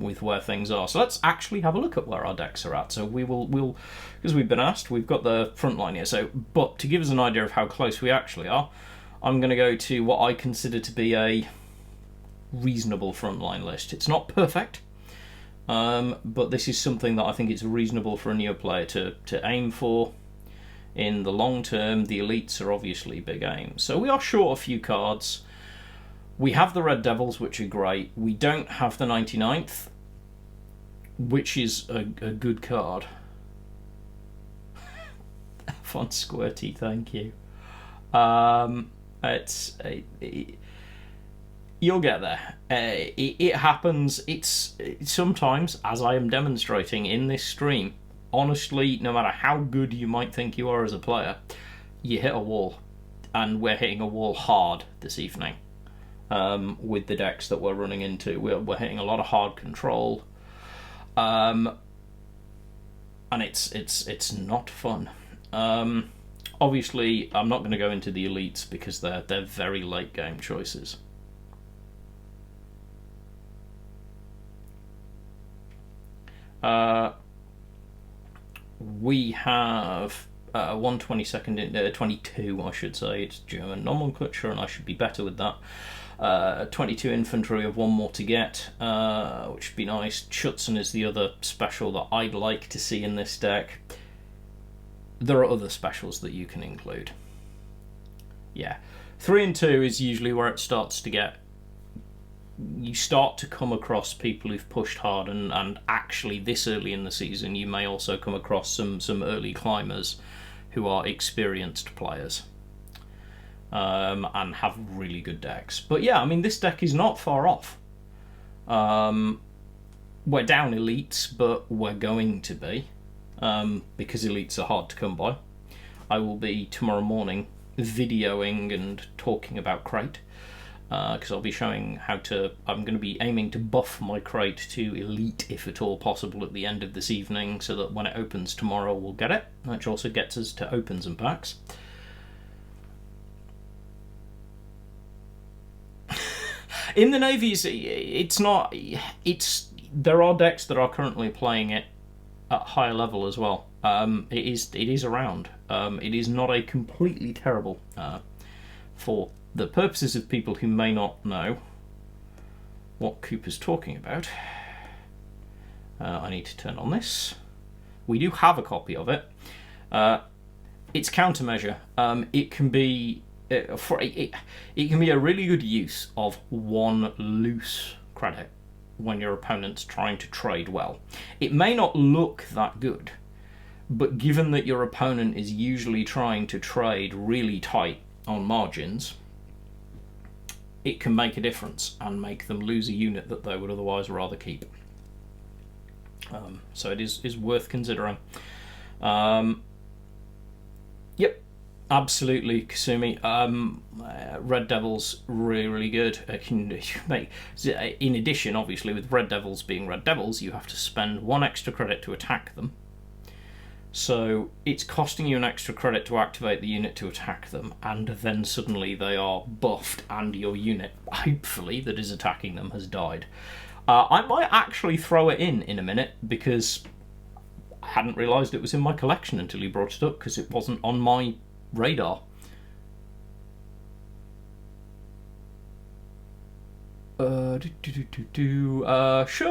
With where things are. So let's actually have a look at where our decks are at. So we'll because we've been asked, we've got the front line here. So, but to give us an idea of how close we actually are, I'm going to go to what I consider to be a reasonable front line list. It's not perfect, but this is something that I think it's reasonable for a new player to aim for. In the long term, the elites are obviously big aims. So we are short a few cards. We have the Red Devils, which are great. We don't have the 99th, which is a good card. Fun Squirty, thank you. You'll get there. It happens. It's sometimes, as I am demonstrating in this stream, honestly, no matter how good you might think you are as a player, you hit a wall. And we're hitting a wall hard this evening. With the decks that we're running into, we're hitting a lot of hard control, and it's not fun. Obviously, I'm not going to go into the elites because they're very late game choices. We have 1/22, 22, I should say. It's German nomenclature, and I should be better with that. 22 infantry of one more to get, which would be nice. Schutzen is the other special that I'd like to see in this deck. There are other specials that you can include. Yeah. 3 and 2 is usually where it starts to get... You start to come across people who've pushed hard, and actually this early in the season you may also come across some early climbers who are experienced players. And have really good decks. But yeah, I mean, this deck is not far off. We're down elites, but we're going to be. because elites are hard to come by. I will be tomorrow morning videoing and talking about crate, because I'll be showing how to. I'm going to be aiming to buff my crate to elite, if at all possible, at the end of this evening, so that when it opens tomorrow we'll get it, which also gets us to opens and packs. In the navies, it's not. There are decks that are currently playing it at higher level as well. It is around. It is not a completely terrible. For the purposes of people who may not know what Cooper's talking about, I need to turn on this. We do have a copy of it. It's countermeasure. It can be. It can be a really good use of one loose credit when your opponent's trying to trade well. It may not look that good, but given that your opponent is usually trying to trade really tight on margins, it can make a difference and make them lose a unit that they would otherwise rather keep. So it is worth considering. Yep. Absolutely, Kasumi. Red Devils really good. In addition, obviously, with Red Devils being Red Devils, you have to spend 1 extra credit to attack them. So it's costing you an extra credit to activate the unit to attack them, and then suddenly they are buffed, and your unit, hopefully, that is attacking them has died. I might actually throw it in a minute, because I hadn't realised it was in my collection until you brought it up, because it wasn't on my radar. Sure,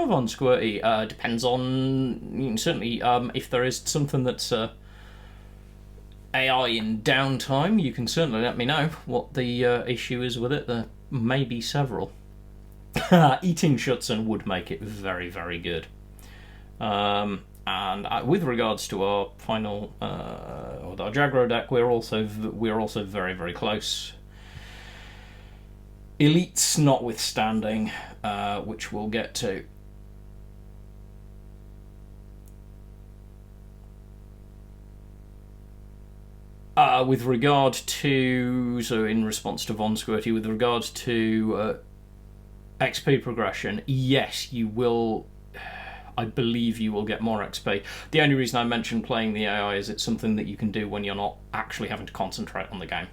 Von Squirty. Depends on, certainly, if there is something that's AI in downtime, you can certainly let me know what the issue is with it. There may be several. Eating Schutzen would make it very, very good. And with regards to our final, with our Jaggro deck, we're also very, very close. Elites notwithstanding, which we'll get to. With regard to, so in response to Von Squirty, with regards to XP progression, yes, you will. I believe you will get more XP. The only reason I mentioned playing the AI is it's something that you can do when you're not actually having to concentrate on the game.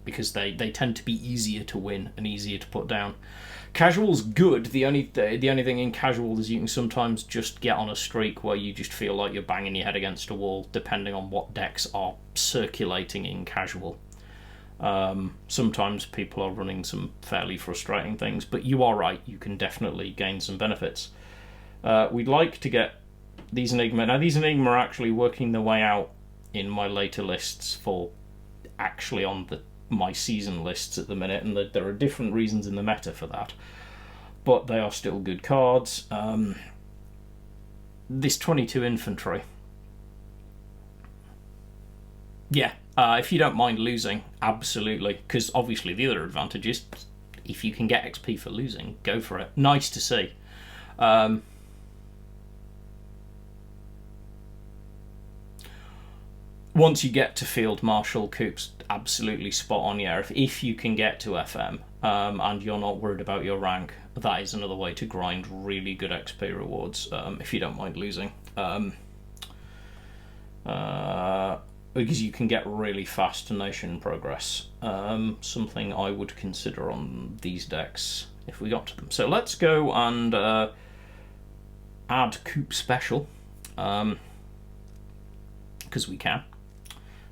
Because they tend to be easier to win and easier to put down. Casual's good. The only thing in casual is you can sometimes just get on a streak where you just feel like you're banging your head against a wall, depending on what decks are circulating in casual. Sometimes people are running some fairly frustrating things, but you are right, you can definitely gain some benefits. We'd like to get these Enigma. Now, these Enigma are actually working their way out in my later lists for actually on my season lists at the minute, and there are different reasons in the meta for that, but they are still good cards. This 22 infantry, yeah, if you don't mind losing, absolutely, because obviously the other advantage is if you can get XP for losing, go for it. Nice to see. Once you get to Field Marshal, Coop's absolutely spot on, yeah. If you can get to FM and you're not worried about your rank, that is another way to grind really good XP rewards, if you don't mind losing. Because you can get really fast nation progress. Something I would consider on these decks if we got to them. So let's go and add Coop Special, because we can.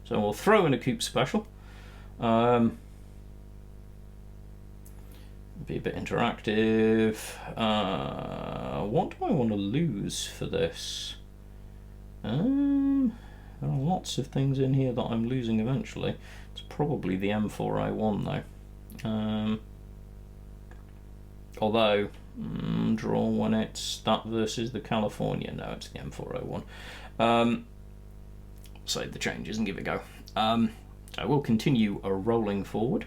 So we'll throw in a Coop Special. Be a bit interactive. What do I want to lose for this? There are lots of things in here that I'm losing eventually. It's probably the M4A1 though. Although, draw when it's that versus the California. No, it's the M4A1. Save the changes and give it a go. So we'll continue rolling forward.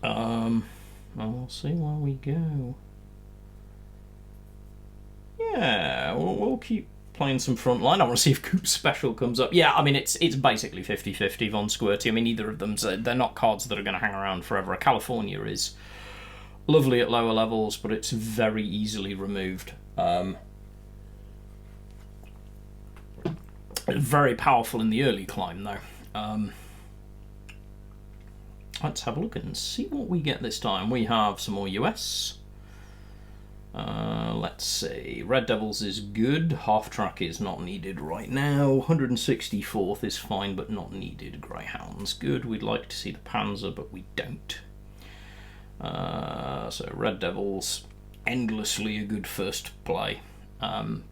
And we'll see where we go. Yeah, we'll keep playing some Frontline. I want to see if Coop Special comes up. Yeah, I mean, it's basically 50-50 Von Squirty. I mean, either of them, they're not cards that are going to hang around forever. California is lovely at lower levels, but it's very easily removed. Very powerful in the early climb, though. Let's have a look and see what we get this time. We have some more US. Let's see. Red Devils is good. Half track is not needed right now. 164th is fine, but not needed. Greyhounds good. We'd like to see the Panzer, but we don't. So Red Devils, endlessly a good first play.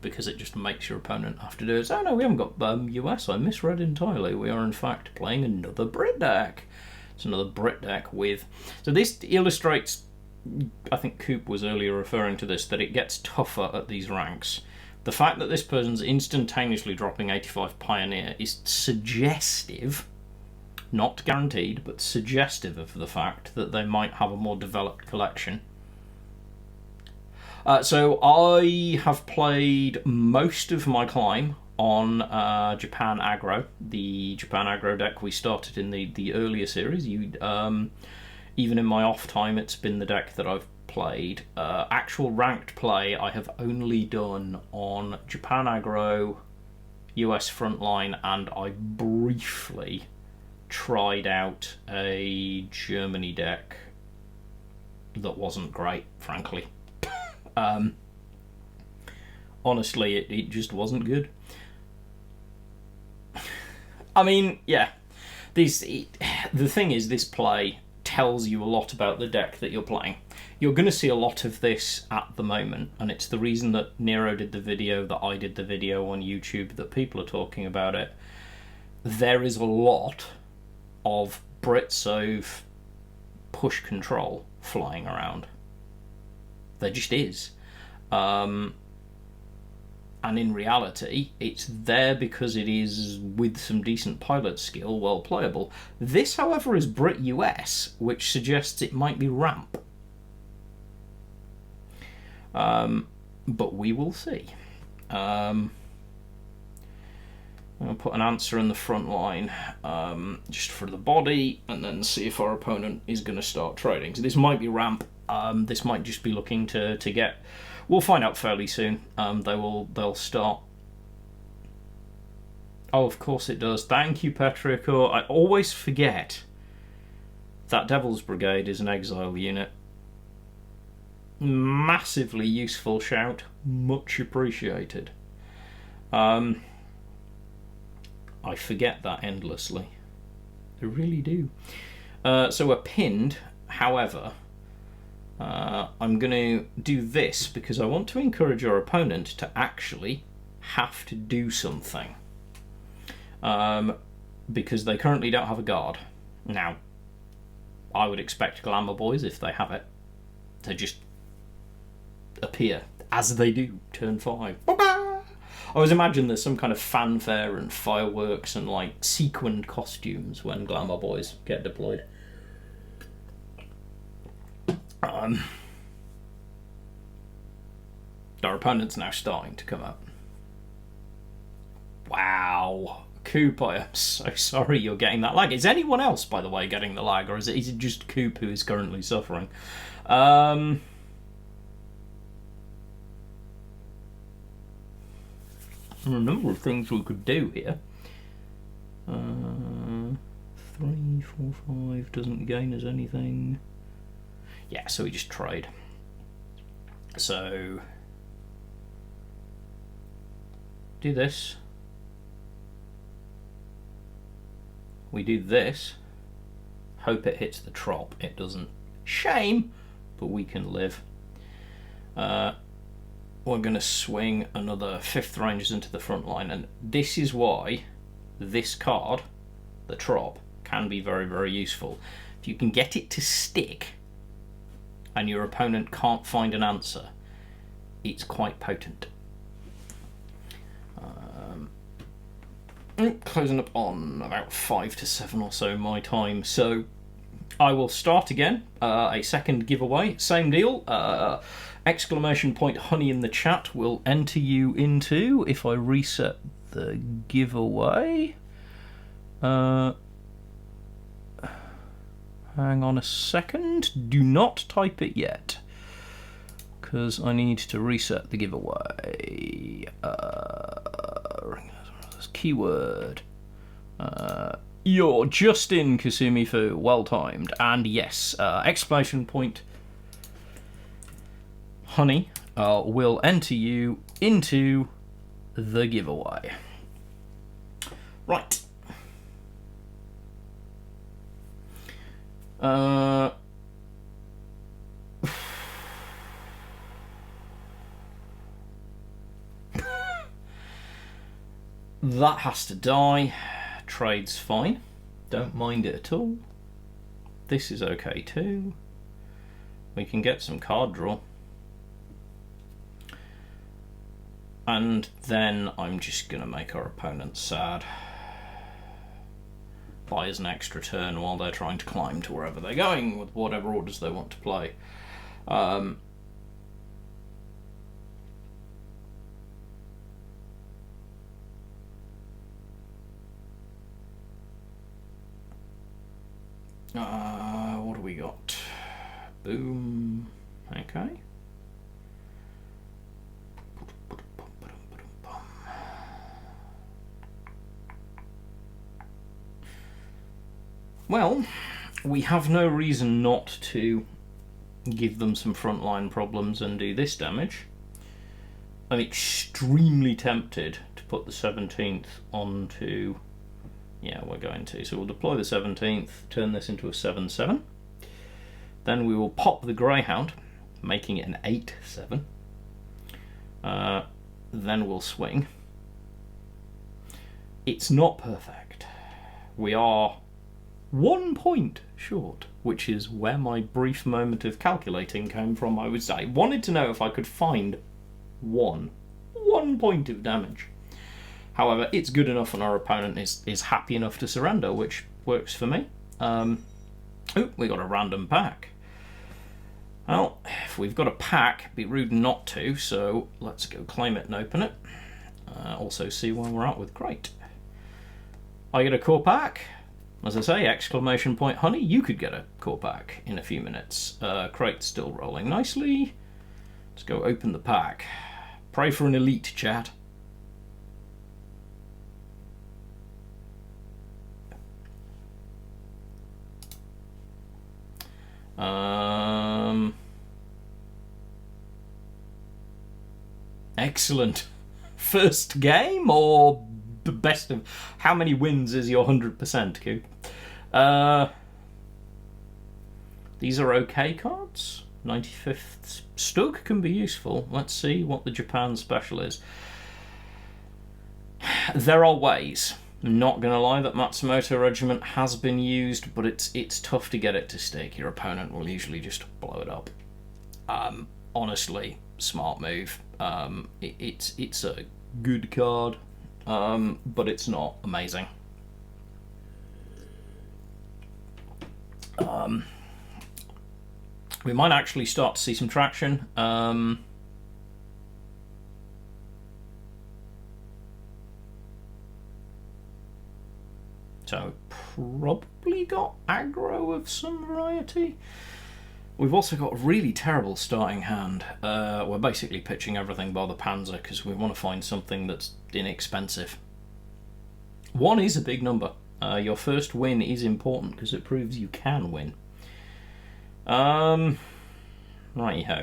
Because it just makes your opponent have to do it. Oh no, we haven't got US. I misread entirely. We are in fact playing another Brit deck. It's another Brit deck with... So this illustrates, I think Coop was earlier referring to this, that it gets tougher at these ranks. The fact that this person's instantaneously dropping 85 Pioneer is suggestive, not guaranteed, but suggestive of the fact that they might have a more developed collection. So I have played most of my climb on Japan Aggro, the Japan Aggro deck we started in the earlier series. Even in my off time, it's been the deck that I've played. Actual ranked play I have only done on Japan Aggro, US Frontline, and I briefly tried out a Germany deck that wasn't great, frankly. Honestly, it just wasn't good. I mean, yeah, the thing is, this play tells you a lot about the deck that you're playing. You're going to see a lot of this at the moment, and it's the reason that Nero did the video, that I did the video on YouTube, that people are talking about it. There is a lot of Britsov push control flying around. There just is. And in reality, it's there because it is, with some decent pilot skill, well playable. This, however, is Brit US, which suggests it might be ramp. But we will see. I'm going to put an answer in the front line, just for the body, and then see if our opponent is going to start trading. So this might be ramp. This might just be looking to get... We'll find out fairly soon. They'll start. Oh, of course it does. Thank you, Petrichor. I always forget that Devil's Brigade is an exile unit. Massively useful shout. Much appreciated. I forget that endlessly. I really do. So we're pinned, however... I'm going to do this because I want to encourage our opponent to actually have to do something. Because they currently don't have a guard. Now, I would expect Glamour Boys, if they have it, to just appear, as they do, turn 5. I always imagine there's some kind of fanfare and fireworks and like sequined costumes when Glamour Boys get deployed. Our opponent's now starting to come up. Wow. Coop, I am so sorry you're getting that lag. Is anyone else, by the way, getting the lag, or is it just Coop who is currently suffering? There are a number of things we could do here. 3, 4, 5 doesn't gain us anything. Yeah, so we just trade. So do this. We do this. Hope it hits the trop. It doesn't. Shame, but we can live. We're going to swing another 5th Rangers into the front line, and this is why this card, the trop, can be very, very useful. If you can get it to stick and your opponent can't find an answer, it's quite potent. Closing up on about 5 to 7 or so my time, so I will start again, a second giveaway, same deal. Exclamation point honey in the chat will enter you into, if I reset the giveaway. Hang on a second, do not type it yet, because I need to reset the giveaway. Keyword. You're just in, Kasumifu. Well timed. And yes, exclamation point honey will enter you into the giveaway. Right. That has to die. Trade's fine. Don't mind it at all. This is okay too. We can get some card draw. And then I'm just going to make our opponent sad. Buys an extra turn while they're trying to climb to wherever they're going with whatever orders they want to play. What do we got? Boom. Okay. Well, we have no reason not to give them some frontline problems and do this damage. I'm extremely tempted to put the 17th onto... Yeah, we're going to. So we'll deploy the 17th, turn this into a 7-7. Then we will pop the Greyhound, making it an 8-7. Then we'll swing. It's not perfect. We are 1 point short, which is where my brief moment of calculating came from, I would say. Wanted to know if I could find one point of damage. However, it's good enough and our opponent is happy enough to surrender, which works for me. Oh, we got a random pack. Well, if we've got a pack, it'd be rude not to, so let's go claim it and open it. Also see where we're at with Crate. I get a core pack. As I say, exclamation point honey, you could get a core pack in a few minutes. Crate's still rolling nicely. Let's go open the pack. Pray for an elite, chat. Excellent. First game or best of... How many wins is your 100%, Q? These are okay cards. 95th Stug can be useful. Let's see what the Japan special is. There are ways. I'm not going to lie that Matsumoto Regiment has been used, but it's tough to get it to stick. Your opponent will usually just blow it up. Honestly, smart move. It's a good card, but it's not amazing. We might actually start to see some traction. So probably got aggro of some variety. We've also got a really terrible starting hand. We're basically pitching everything by the Panzer because we want to find something that's inexpensive. 1 is a big number. Your first win is important because it proves you can win. Righty-ho,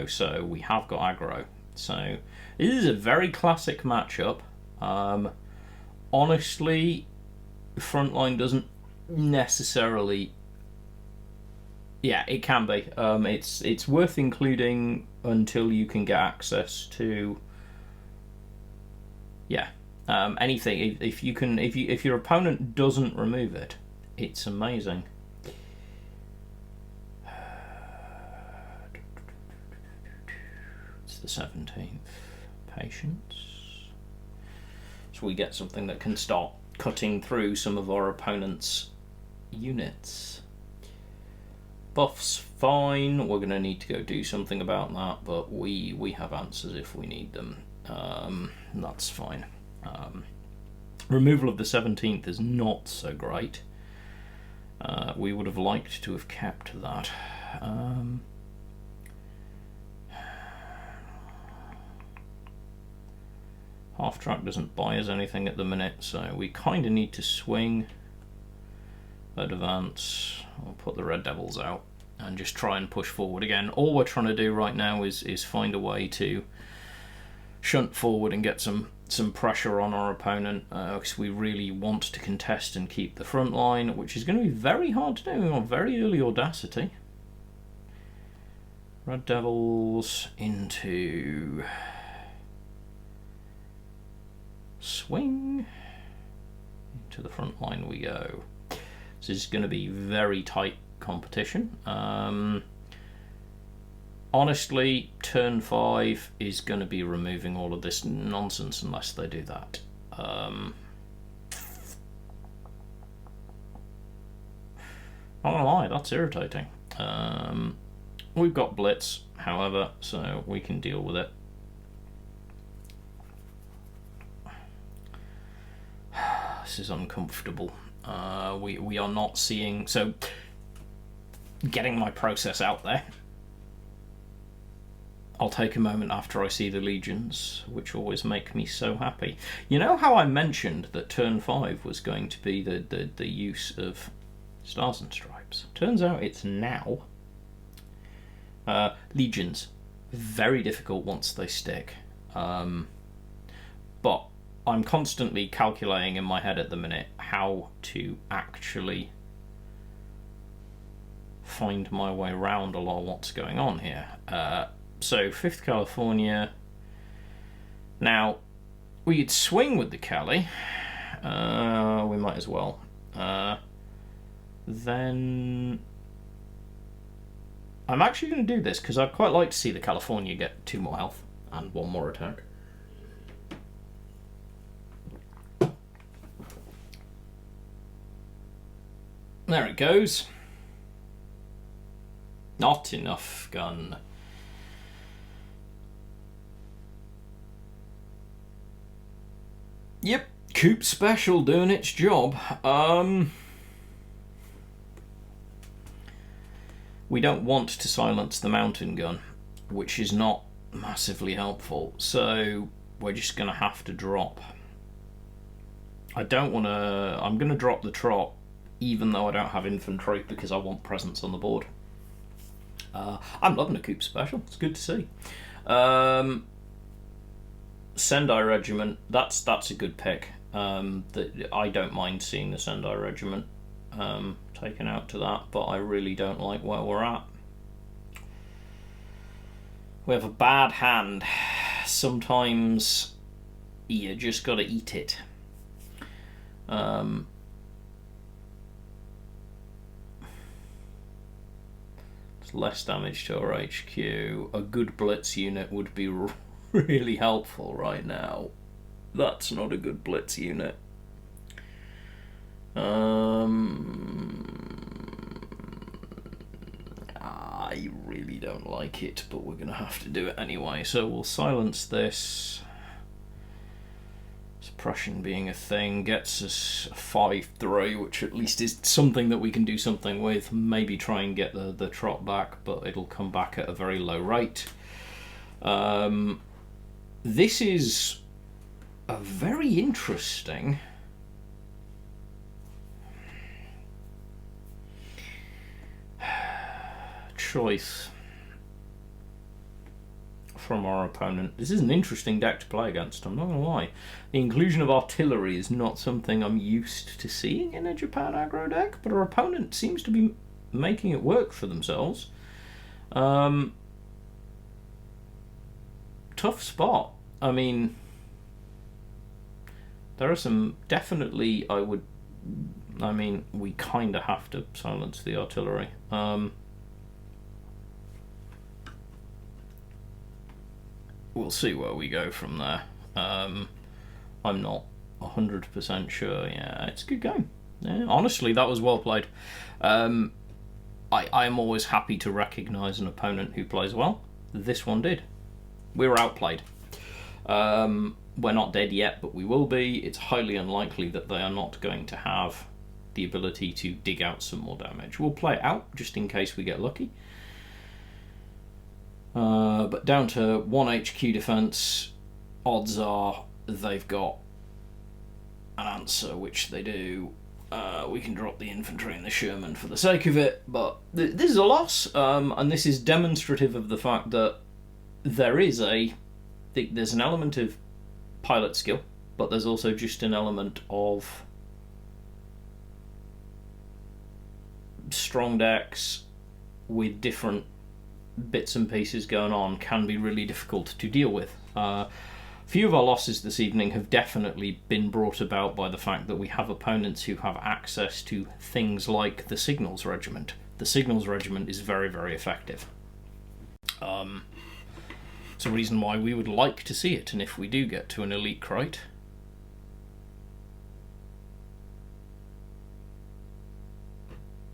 so we have got aggro. So this is a very classic matchup. Honestly, frontline doesn't necessarily... Yeah, it can be. It's worth including until you can get access to... Yeah, anything. If your opponent doesn't remove it, it's amazing. It's the 17th. Patience. So we get something that can start cutting through some of our opponent's units. buff's fine. We're going to need to go do something about that, but we have answers if we need them. That's fine. Removal of the 17th is not so great. We would have liked to have kept that. Half track doesn't buy us anything at the minute, so we kind of need to swing, advance. I'll put the Red Devils out and just try and push forward again. All we're trying to do right now is find a way to shunt forward and get some pressure on our opponent, because we really want to contest and keep the front line, which is going to be very hard to do on very early audacity. Red Devils into swing. To the front line we go. This is going to be very tight competition. Honestly, turn 5 is going to be removing all of this nonsense unless they do that. Not gonna lie, that's irritating. We've got Blitz, however, so we can deal with it. This is uncomfortable. We are not seeing... So, getting my process out there. I'll take a moment after I see the legions, which always make me so happy. You know how I mentioned that turn 5 was going to be the use of Stars and Stripes? Turns out it's now. Legions, very difficult once they stick. But I'm constantly calculating in my head at the minute how to actually find my way around a lot of what's going on here. So 5th California. Now, we could swing with the Cali. We might as well. Then I'm actually going to do this because I'd quite like to see the California get 2 more health and 1 more attack. There it goes. Not enough gun. Yep, Coop Special doing its job. We don't want to silence the mountain gun, which is not massively helpful, so we're just going to have to drop. I don't want to... I'm going to drop the trot, even though I don't have infantry, because I want presence on the board. I'm loving a Coop Special, it's good to see. Sendai Regiment, that's a good pick. I don't mind seeing the Sendai Regiment taken out to that, but I really don't like where we're at. We have a bad hand. Sometimes you just gotta eat it. It's less damage to our HQ. A good blitz unit would be really helpful right now. That's not a good blitz unit. I really don't like it, but we're going to have to do it anyway. So we'll silence this. Suppression being a thing gets us a 5-3, which at least is something that we can do something with. Maybe try and get the trot back, but it'll come back at a very low rate. This is a very interesting choice from our opponent. This is an interesting deck to play against, I'm not going to lie. The inclusion of artillery is not something I'm used to seeing in a Japan aggro deck, but our opponent seems to be making it work for themselves. Tough spot. I mean, there are some definitely, we kind of have to silence the artillery. We'll see where we go from there. I'm not 100% sure. Yeah, it's a good game. Yeah, honestly, that was well played. I'm always happy to recognise an opponent who plays well. This one did. We were outplayed. We're not dead yet, but we will be. It's highly unlikely that they are not going to have the ability to dig out some more damage. We'll play it out just in case we get lucky. But down to 1 HQ defense, odds are they've got an answer, which they do. We can drop the infantry and the Sherman for the sake of it, but this is a loss, and this is demonstrative of the fact that there's an element of pilot skill, but there's also just an element of strong decks with different bits and pieces going on can be really difficult to deal with. A few of our losses this evening have definitely been brought about by the fact that we have opponents who have access to things like the Signals Regiment. The Signals Regiment is very, very effective. It's a reason why we would like to see it, and if we do get to an elite crate,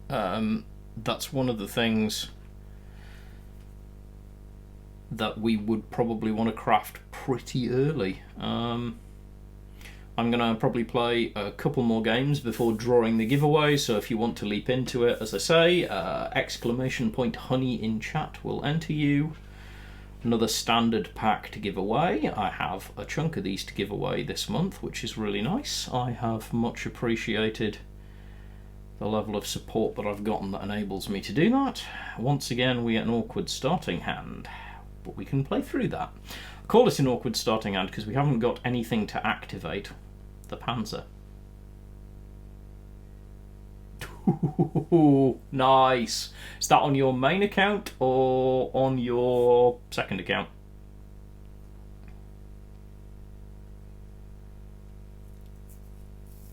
that's one of the things that we would probably want to craft pretty early. I'm going to probably play a couple more games before drawing the giveaway, so if you want to leap into it, as I say, !honey in chat will enter you. Another standard pack to give away. I have a chunk of these to give away this month, which is really nice. I have much appreciated the level of support that I've gotten that enables me to do that. Once again, we get an awkward starting hand, but we can play through that. I call it an awkward starting hand because we haven't got anything to activate the Panzer. Ooh, nice. Is that on your main account or on your second account?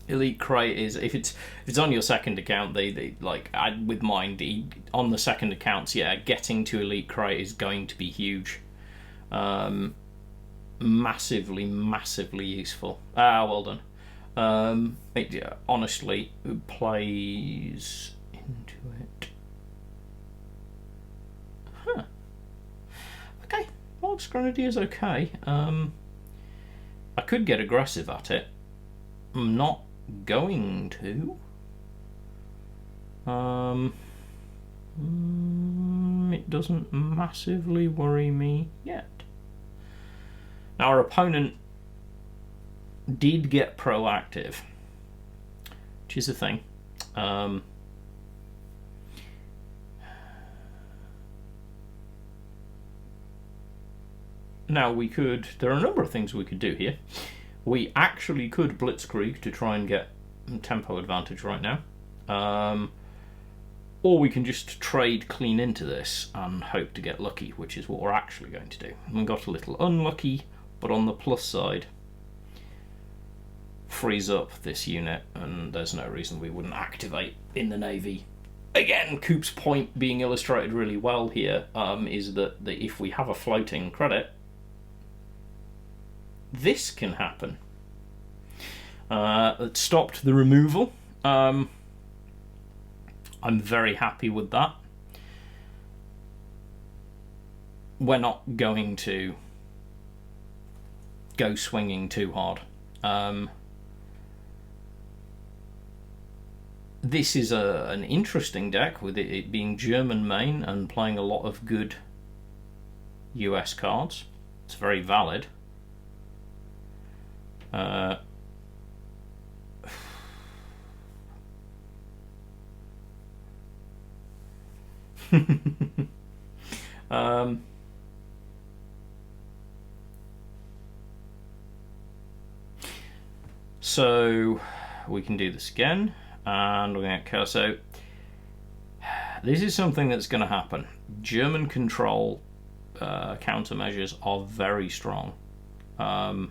Elite crate is, if it's on your second account, they like, with mine, on the second accounts, yeah, getting to elite crate is going to be huge. Massively useful. Well done. It honestly plays into it. Huh. Okay, Volks Grenadier's okay. I could get aggressive at it. I'm not going to. It doesn't massively worry me yet. Now, our opponent did get proactive, which is a thing. Now we could, there are a number of things we could do here. We actually could blitzkrieg to try and get tempo advantage right now. Or we can just trade clean into this and hope to get lucky, which is what we're actually going to do. We got a little unlucky, but on the plus side, frees up this unit, and there's no reason we wouldn't activate in the Navy. Again, Coop's point being illustrated really well here is that if we have a floating credit, this can happen. It stopped the removal. I'm very happy with that. We're not going to go swinging too hard. This is an interesting deck, with it being German main and playing a lot of good US cards. It's very valid. So we can do this again, and we're going to go. So this is something that's going to happen. German control countermeasures are very strong. However,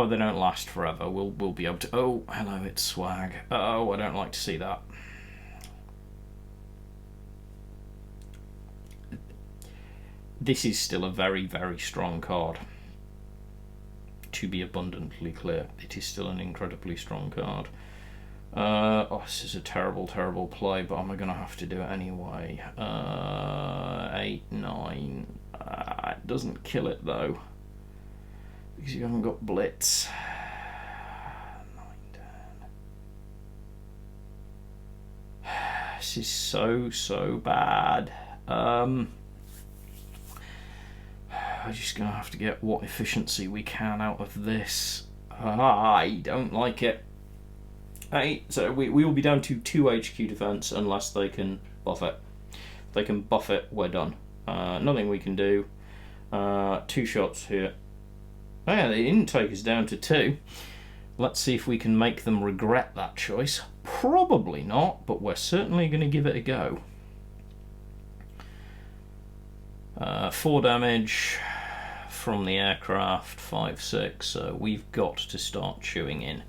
they don't last forever. We'll be able to. Oh, hello, it's swag. Oh, I don't like to see that. This is still a very, very strong card. To be abundantly clear, it is still an incredibly strong card. Oh, this is a terrible, terrible play, but I'm going to have to do it anyway. 8, 9. It doesn't kill it, though, because you haven't got blitz. 9, 10. This is so bad. I'm just going to have to get what efficiency we can out of this. I don't like it. So we will be down to 2 HQ defense unless they can buff it. If they can buff it, we're done. Nothing we can do. 2 shots here. Oh yeah, they didn't take us down to 2. Let's see if we can make them regret that choice. Probably not, but we're certainly going to give it a go. 4 damage from the aircraft, 5, 6. So we've got to start chewing in.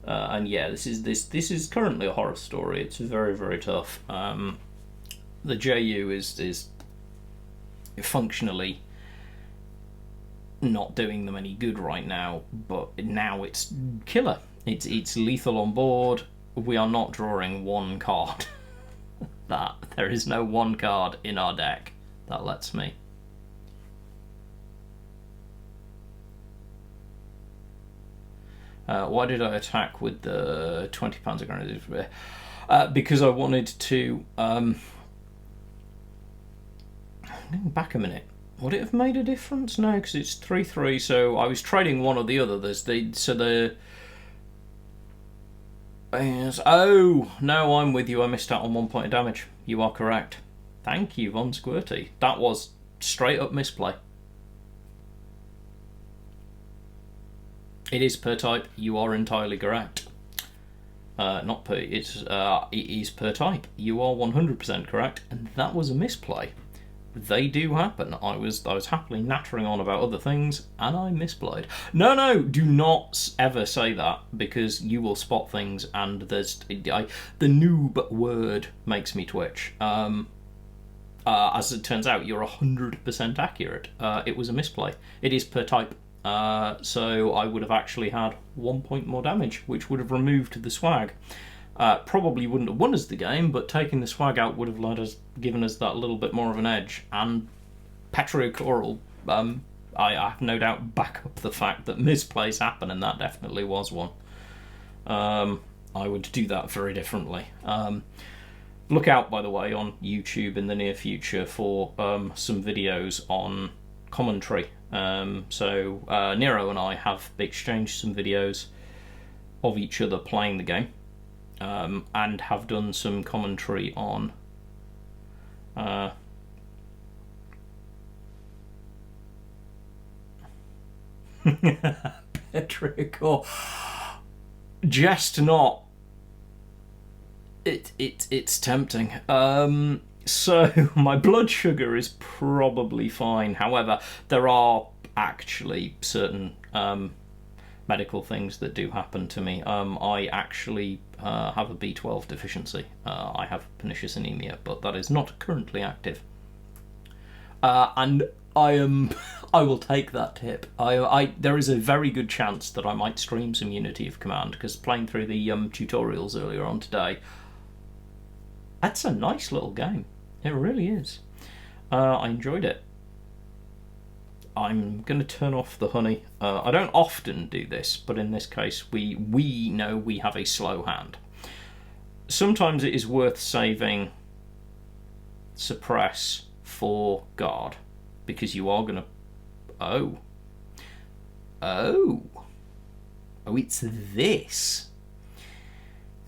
And yeah, this is currently a horror story. It's very, very tough. The JU is functionally not doing them any good right now, but now it's killer. It's lethal on board. We are not drawing 1 card. There is no 1 card in our deck that lets me. Why did I attack with the 20 pounds of grenades? Because I wanted to. Back a minute. Would it have made a difference? No, because it's 3-3. So I was trading one or the other. Oh no, I'm with you. I missed out on 1 point of damage. You are correct. Thank you, Von Squirty. That was straight up misplay. It is per type. You are entirely correct. Not per. It is per type. You are 100% correct, and that was a misplay. They do happen. I was happily nattering on about other things, and I misplayed. No, do not ever say that, because you will spot things, and the noob word makes me twitch. As it turns out, you're 100% accurate. It was a misplay. It is per type. So I would have actually had 1 point more damage, which would have removed the swag. Probably wouldn't have won us the game, but taking the swag out would have given us that little bit more of an edge. And Petriochoral, I have no doubt back up the fact that misplays happen, and that definitely was one. I would do that very differently. Look out, by the way, on YouTube in the near future for some videos on commentary. So Nero and I have exchanged some videos of each other playing the game, and have done some commentary on Petrichor. Jest not. It's tempting. So my blood sugar is probably fine. However, there are actually certain medical things that do happen to me. I actually have a B12 deficiency. I have pernicious anemia, but that is not currently active. And I will take that tip. There is a very good chance that I might stream some Unity of Command, because playing through the tutorials earlier on today, that's a nice little game. It really is. I enjoyed it. I'm going to turn off the honey. I don't often do this, but in this case we know we have a slow hand. Sometimes it is worth saving suppress for guard, because you are going to... Oh, it's this.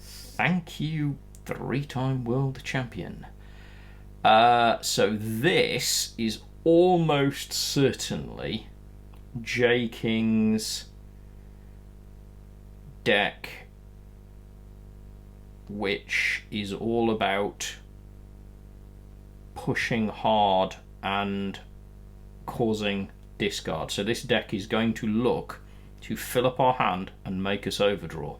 Thank you, 3-time world champion. So this is almost certainly J King's deck, which is all about pushing hard and causing discard. So this deck is going to look to fill up our hand and make us overdraw,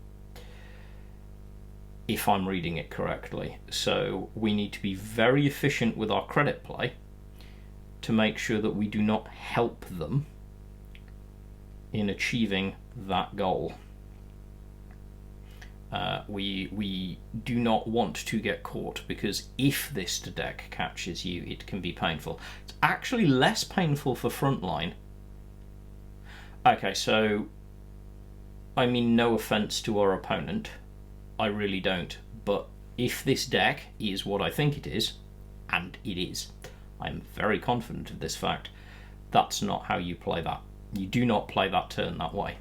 if I'm reading it correctly. So we need to be very efficient with our credit play to make sure that we do not help them in achieving that goal. We do not want to get caught, because if this deck catches you, it can be painful. It's actually less painful for frontline. Okay, so I mean no offense to our opponent, I really don't, but if this deck is what I think it is, and it is, I'm very confident of this fact, that's not how you play that. You do not play that turn that way.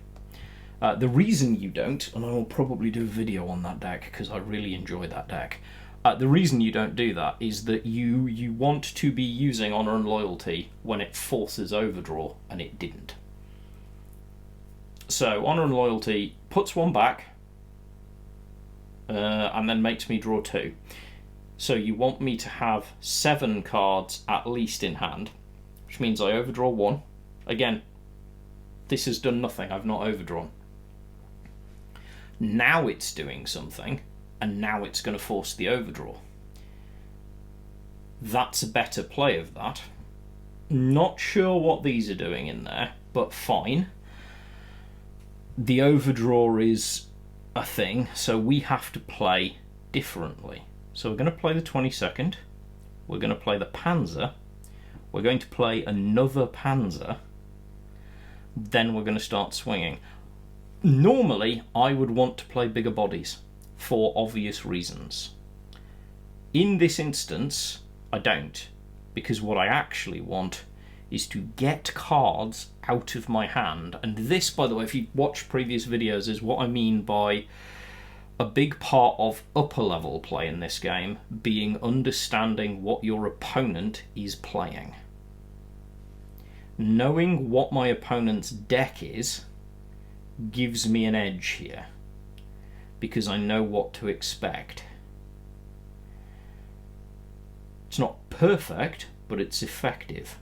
The reason you don't, and I will probably do a video on that deck because I really enjoy that deck, the reason you don't do that is that you want to be using Honour and Loyalty when it forces overdraw, and it didn't. So Honour and Loyalty puts one back, and then makes me draw 2. So you want me to have 7 cards at least in hand, which means I overdraw 1. Again, this has done nothing, I've not overdrawn. Now it's doing something, and now it's going to force the overdraw. That's a better play of that. Not sure what these are doing in there, but fine. The overdraw is a thing, so we have to play differently. So we're going to play the 22nd, we're going to play the Panzer, we're going to play another Panzer, then we're going to start swinging. Normally, I would want to play bigger bodies, for obvious reasons. In this instance, I don't, because what I actually want is to get cards out of my hand. And this, by the way, if you watch previous videos, is what I mean by a big part of upper level play in this game being understanding what your opponent is playing. Knowing what my opponent's deck is gives me an edge here, because I know what to expect. It's not perfect, but it's effective.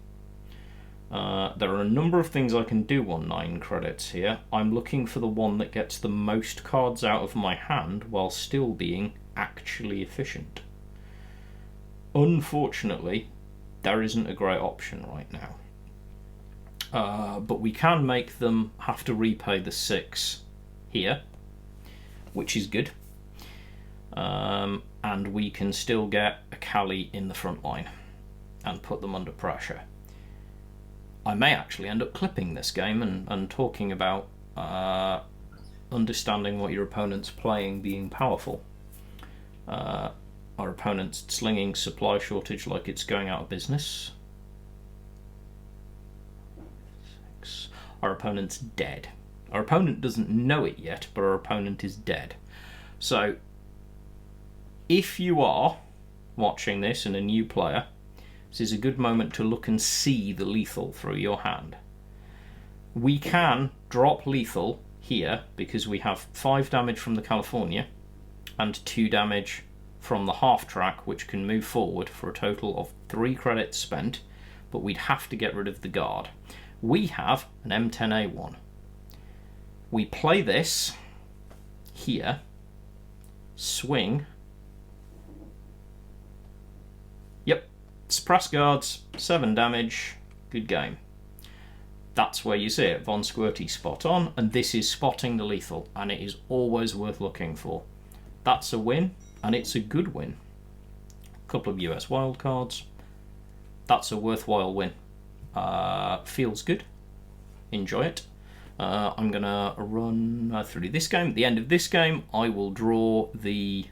There are a number of things I can do on 9 credits here. I'm looking for the one that gets the most cards out of my hand while still being actually efficient. Unfortunately, there isn't a great option right now. But we can make them have to repay the 6 here, which is good. And we can still get a Cali in the front line and put them under pressure. I may actually end up clipping this game and talking about understanding what your opponent's playing being powerful. Our opponent's slinging supply shortage like it's going out of business. Our opponent's dead. Our opponent doesn't know it yet, but our opponent is dead. So, if you are watching this and a new player, this is a good moment to look and see the lethal through your hand. We can drop lethal here because we have 5 damage from the California and 2 damage from the half track, which can move forward for a total of 3 credits spent, but we'd have to get rid of the guard. We have an M10A1. We play this here, swing. Yep, suppress guards, 7 damage, good game. That's where you see it, Von Squirty spot on, and this is spotting the lethal, and it is always worth looking for. That's a win, and it's a good win. A couple of US wildcards. That's a worthwhile win. Feels good. Enjoy it. I'm going to run through this game. At the end of this game, I will draw the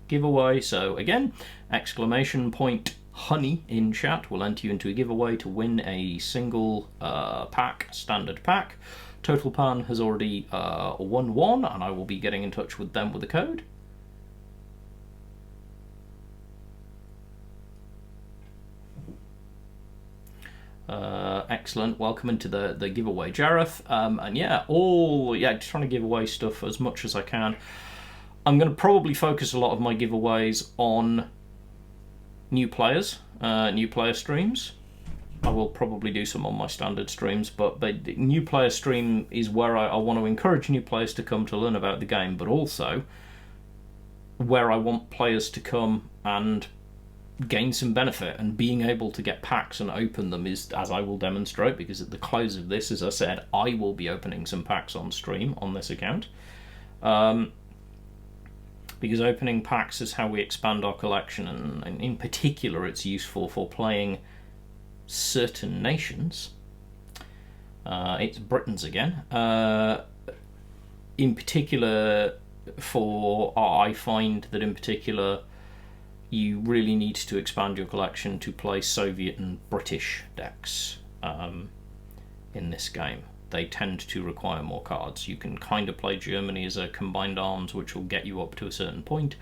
giveaway. So again, exclamation point honey in chat will enter you into a giveaway to win a single pack, standard pack. Total Pan has already won one, and I will be getting in touch with them with a code. Excellent, welcome into the giveaway, Jareth. And yeah, just trying to give away stuff as much as I can. I'm going to probably focus a lot of my giveaways on new players, new player streams. I will probably do some on my standard streams, but the new player stream is where I want to encourage new players to come to learn about the game, but also where I want players to come and gain some benefit, and being able to get packs and open them is, as I will demonstrate, because at the close of this, as I said, I will be opening some packs on stream on this account. Because opening packs is how we expand our collection, and in particular it's useful for playing certain nations. It's Britons again. In particular, I find that in particular you really need to expand your collection to play Soviet and British decks in this game. They tend to require more cards. You can kind of play Germany as a combined arms, which will get you up to a certain point.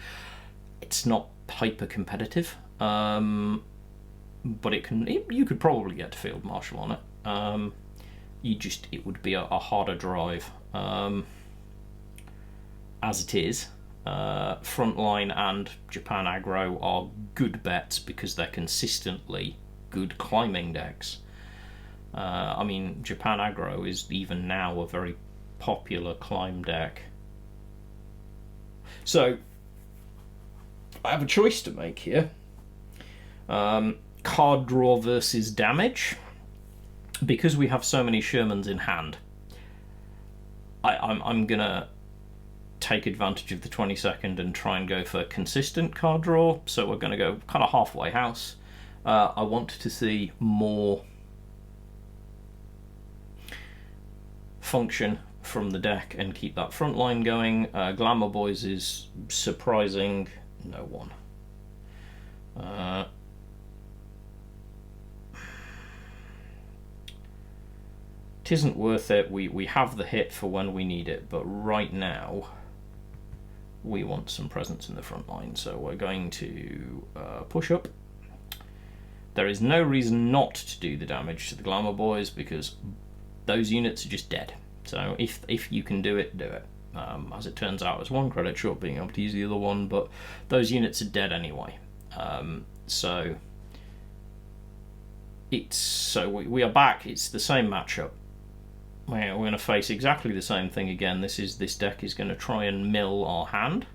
It's not hyper competitive, but you could probably get to Field Marshal on it. It would be a harder drive. As it is, Frontline and Japan Aggro are good bets because they're consistently good climbing decks. I mean, Japan Aggro is even now a very popular climb deck. So, I have a choice to make here. Card draw versus damage. Because we have so many Shermans in hand, I'm going to take advantage of the 22nd and try and go for consistent card draw. So we're going to go kind of halfway house. I want to see more function from the deck and keep that front line going. Glamour Boys is surprising no one. It isn't worth it. We have the hit for when we need it, but right now we want some presence in the front line, so we're going to push up. There is no reason not to do the damage to the Glamour Boys because those units are just dead. So if you can do it, do it. As it turns out, it's one credit short being able to use the other one, but those units are dead anyway. So we are back. It's the same matchup. We're going to face exactly the same thing again. This deck is going to try and mill our hand.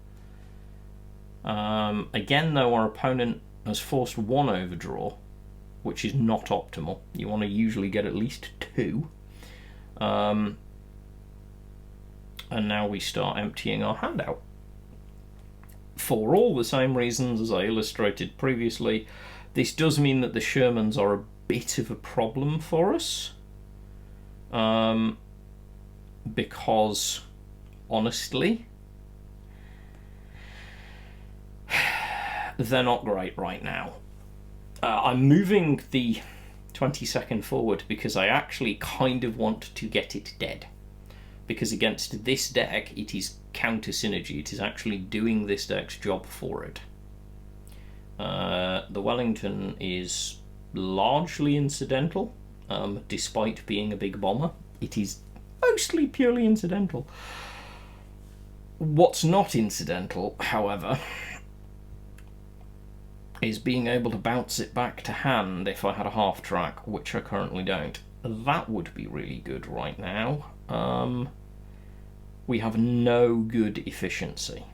Again, though, our opponent has forced one overdraw, which is not optimal. You want to usually get at least two. And now we start emptying our hand out. For all the same reasons as I illustrated previously, this does mean that the Shermans are a bit of a problem for us. Because, honestly, they're not great right now. I'm moving the 22nd forward because I actually kind of want to get it dead. Because against this deck, it is counter synergy. It is actually doing this deck's job for it. The Wellington is largely incidental, despite being a big bomber. It is mostly purely incidental. What's not incidental, however, is being able to bounce it back to hand if I had a half track, which I currently don't. That would be really good right now. We have no good efficiency.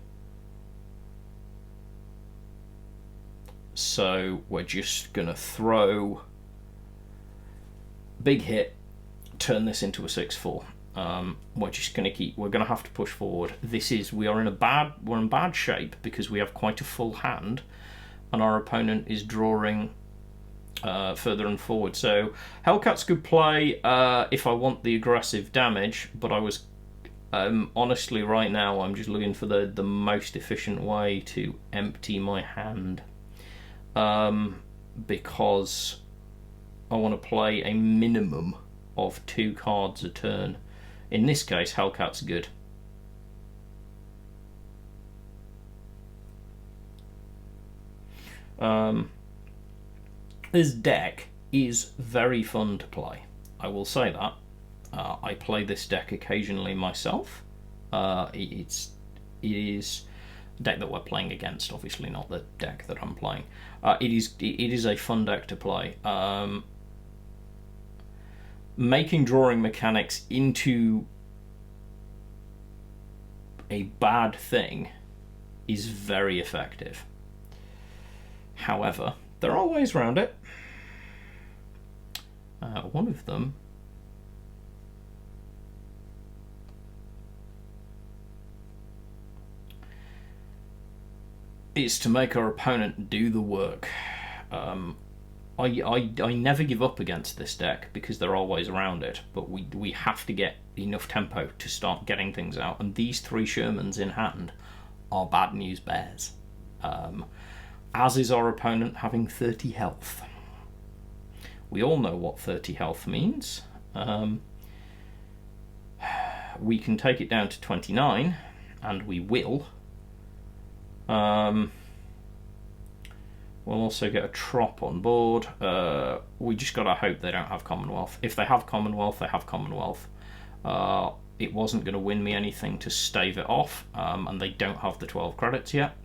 So we're just going to throw big hit, turn this into a 6-4. We're just going to we're going to have to push forward. We're in bad shape because we have quite a full hand and our opponent is drawing further and forward. So Hellcat's good play if I want the aggressive damage, but I was honestly right now I'm just looking for the most efficient way to empty my hand, because I want to play a minimum of 2 cards a turn. In this case, Hellcat's good. This deck is very fun to play. I will say that. I play this deck occasionally myself. It is a deck that we're playing against, obviously not the deck that I'm playing. It is a fun deck to play. Making drawing mechanics into a bad thing is very effective. However, there are ways around it. One of them is to make our opponent do the work. I never give up against this deck because there are ways around it, but we have to get enough tempo to start getting things out, and these 3 Shermans in hand are bad news bears. As is our opponent having 30 health. We all know what 30 health means. We can take it down to 29, and we will. We'll also get a trop on board. We just gotta hope they don't have Commonwealth. If they have Commonwealth, they have Commonwealth. It wasn't going to win me anything to stave it off, and they don't have the 12 credits yet.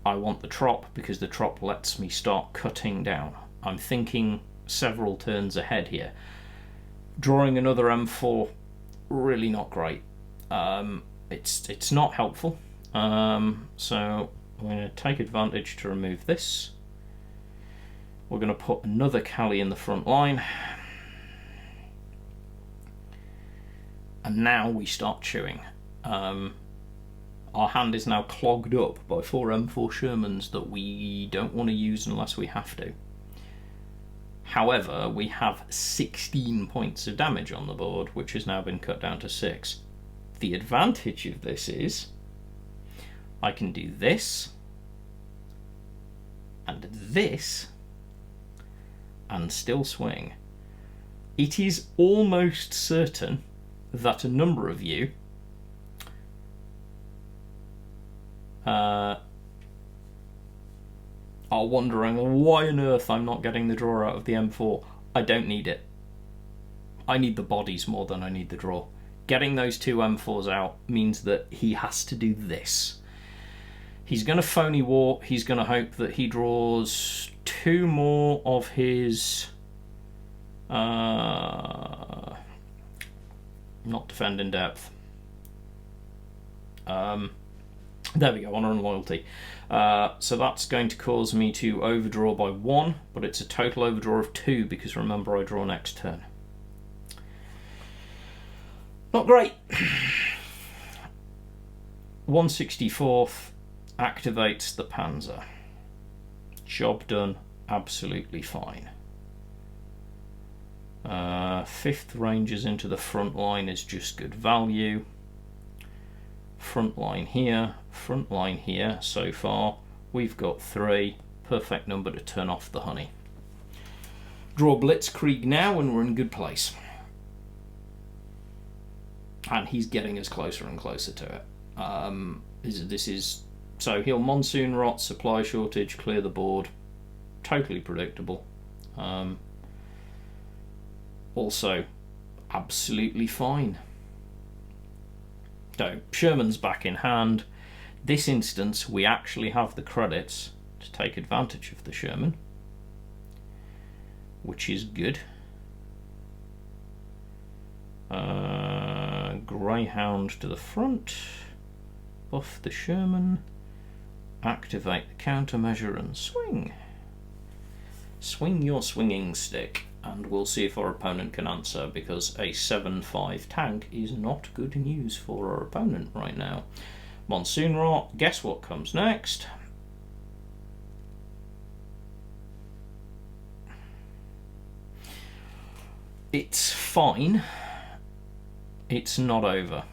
I want the trop because the trop lets me start cutting down. I'm thinking several turns ahead here. Drawing another M4, really not great. It's not helpful. So I'm going to take advantage to remove this. We're going to put another Cali in the front line. And now we start chewing. Our hand is now clogged up by 4 M4 Shermans that we don't want to use unless we have to. However, we have 16 points of damage on the board, which has now been cut down to 6. The advantage of this is I can do this and this and still swing. It is almost certain that a number of you are wondering why on earth I'm not getting the draw out of the M4. I don't need it. I need the bodies more than I need the draw. Getting those 2 M4s out means that he has to do this. He's going to phony war. He's going to hope that he draws 2 more of his not defend in depth. There we go, honor and loyalty. So that's going to cause me to overdraw by 1, but it's a total overdraw of 2 because remember I draw next turn. Not great. 164th activates the Panzer. Job done, absolutely fine. 5th Rangers into the front line is just good value. Front line here, so far we've got 3, perfect number to turn off the honey. Draw Blitzkrieg now and we're in good place. And he's getting us closer and closer to it. So he'll Monsoon Rot, supply shortage, clear the board. Totally predictable. Also, absolutely fine. So, Sherman's back in hand. This instance, we actually have the credits to take advantage of the Sherman, which is good. Greyhound to the front. Buff the Sherman. Activate the countermeasure and swing. Swing your swinging stick. And we'll see if our opponent can answer, because a 7-5 tank is not good news for our opponent right now. Monsoon Rot, guess what comes next? It's fine. It's not over.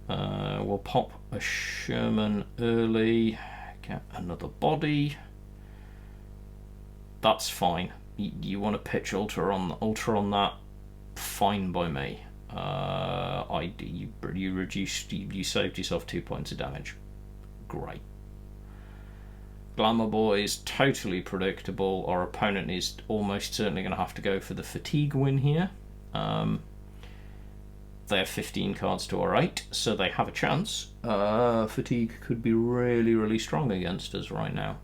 We'll pop a Sherman early, get another body. That's fine. You want to pitch ultra on that? Fine by me. You saved yourself 2 points of damage. Great. Glamour Boys, totally predictable. Our opponent is almost certainly going to have to go for the fatigue win here. They have 15 cards to our 8, so they have a chance. Fatigue could be really, really strong against us right now.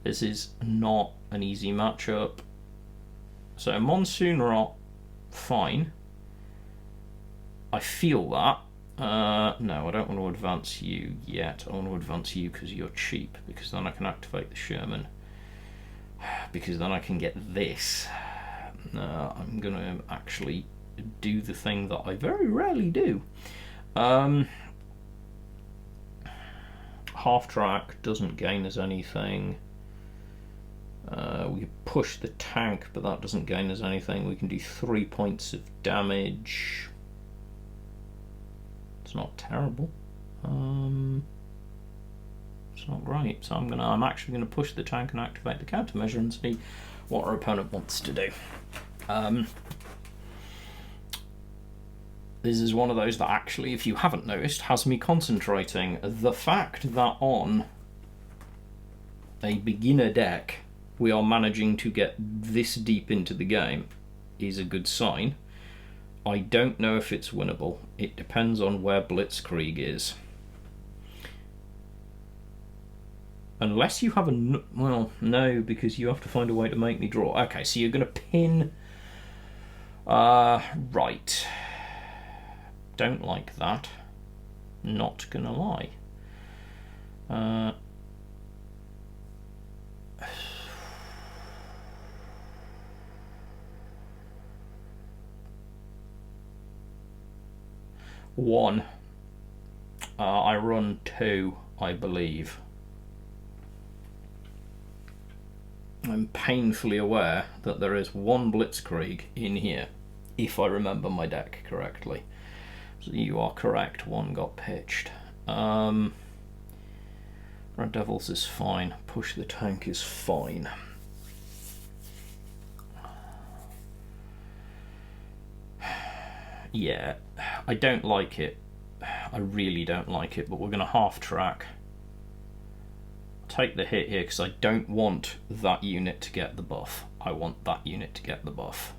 This is not an easy matchup. So Monsoon Rot, fine. I feel that. No, I don't want to advance you yet. I want to advance you because you're cheap, because then I can activate the Sherman. Because then I can get this. I'm going to actually do the thing that I very rarely do. Half track doesn't gain us anything. We can push the tank, but that doesn't gain us anything. We can do 3 points of damage. It's not terrible. It's not great. So I'm actually gonna push the tank and activate the countermeasure and see what our opponent wants to do. This is one of those that actually, if you haven't noticed, has me concentrating. The fact that on a beginner deck we are managing to get this deep into the game is a good sign. I don't know if it's winnable. It depends on where Blitzkrieg is. Unless you have a... well, no, because you have to find a way to make me draw. Okay, so you're going to pin... right. Don't like that. Not gonna lie. One. I run 2, I believe. I'm painfully aware that there is 1 Blitzkrieg in here, if I remember my deck correctly. So you are correct, 1 got pitched. Red Devils is fine. Push the tank is fine. Yeah, I don't like it. I really don't like it, but we're going to half track. Take the hit here because I don't want that unit to get the buff. I want that unit to get the buff.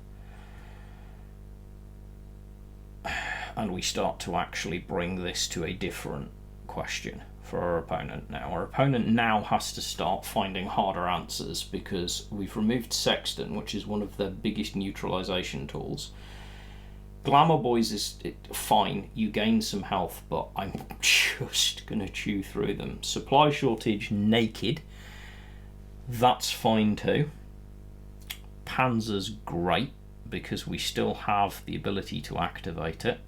And we start to actually bring this to a different question for our opponent now. Our opponent now has to start finding harder answers because we've removed Sexton, which is one of their biggest neutralization tools. Glamour Boys is fine, you gain some health, but I'm just going to chew through them. Supply shortage naked, that's fine too. Panzer's great because we still have the ability to activate it.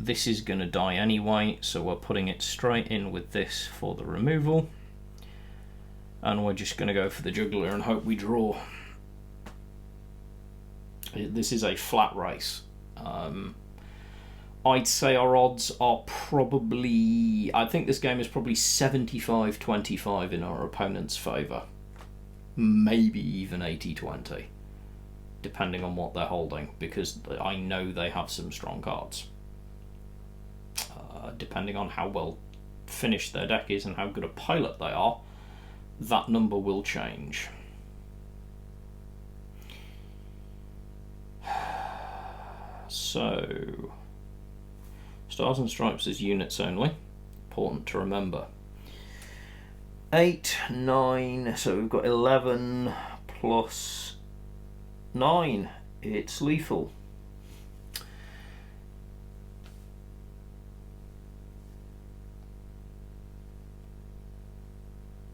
This is going to die anyway, so we're putting it straight in with this for the removal. And we're just going to go for the juggler and hope we draw. This is a flat race. I'd say our odds are probably... I think this game is probably 75-25 in our opponent's favour. Maybe even 80-20. Depending on what they're holding, because I know they have some strong cards. Depending on how well finished their deck is and how good a pilot they are, that number will change. So, Stars and Stripes is units only. Important to remember. 8, 9, so we've got 11 plus 9. It's lethal.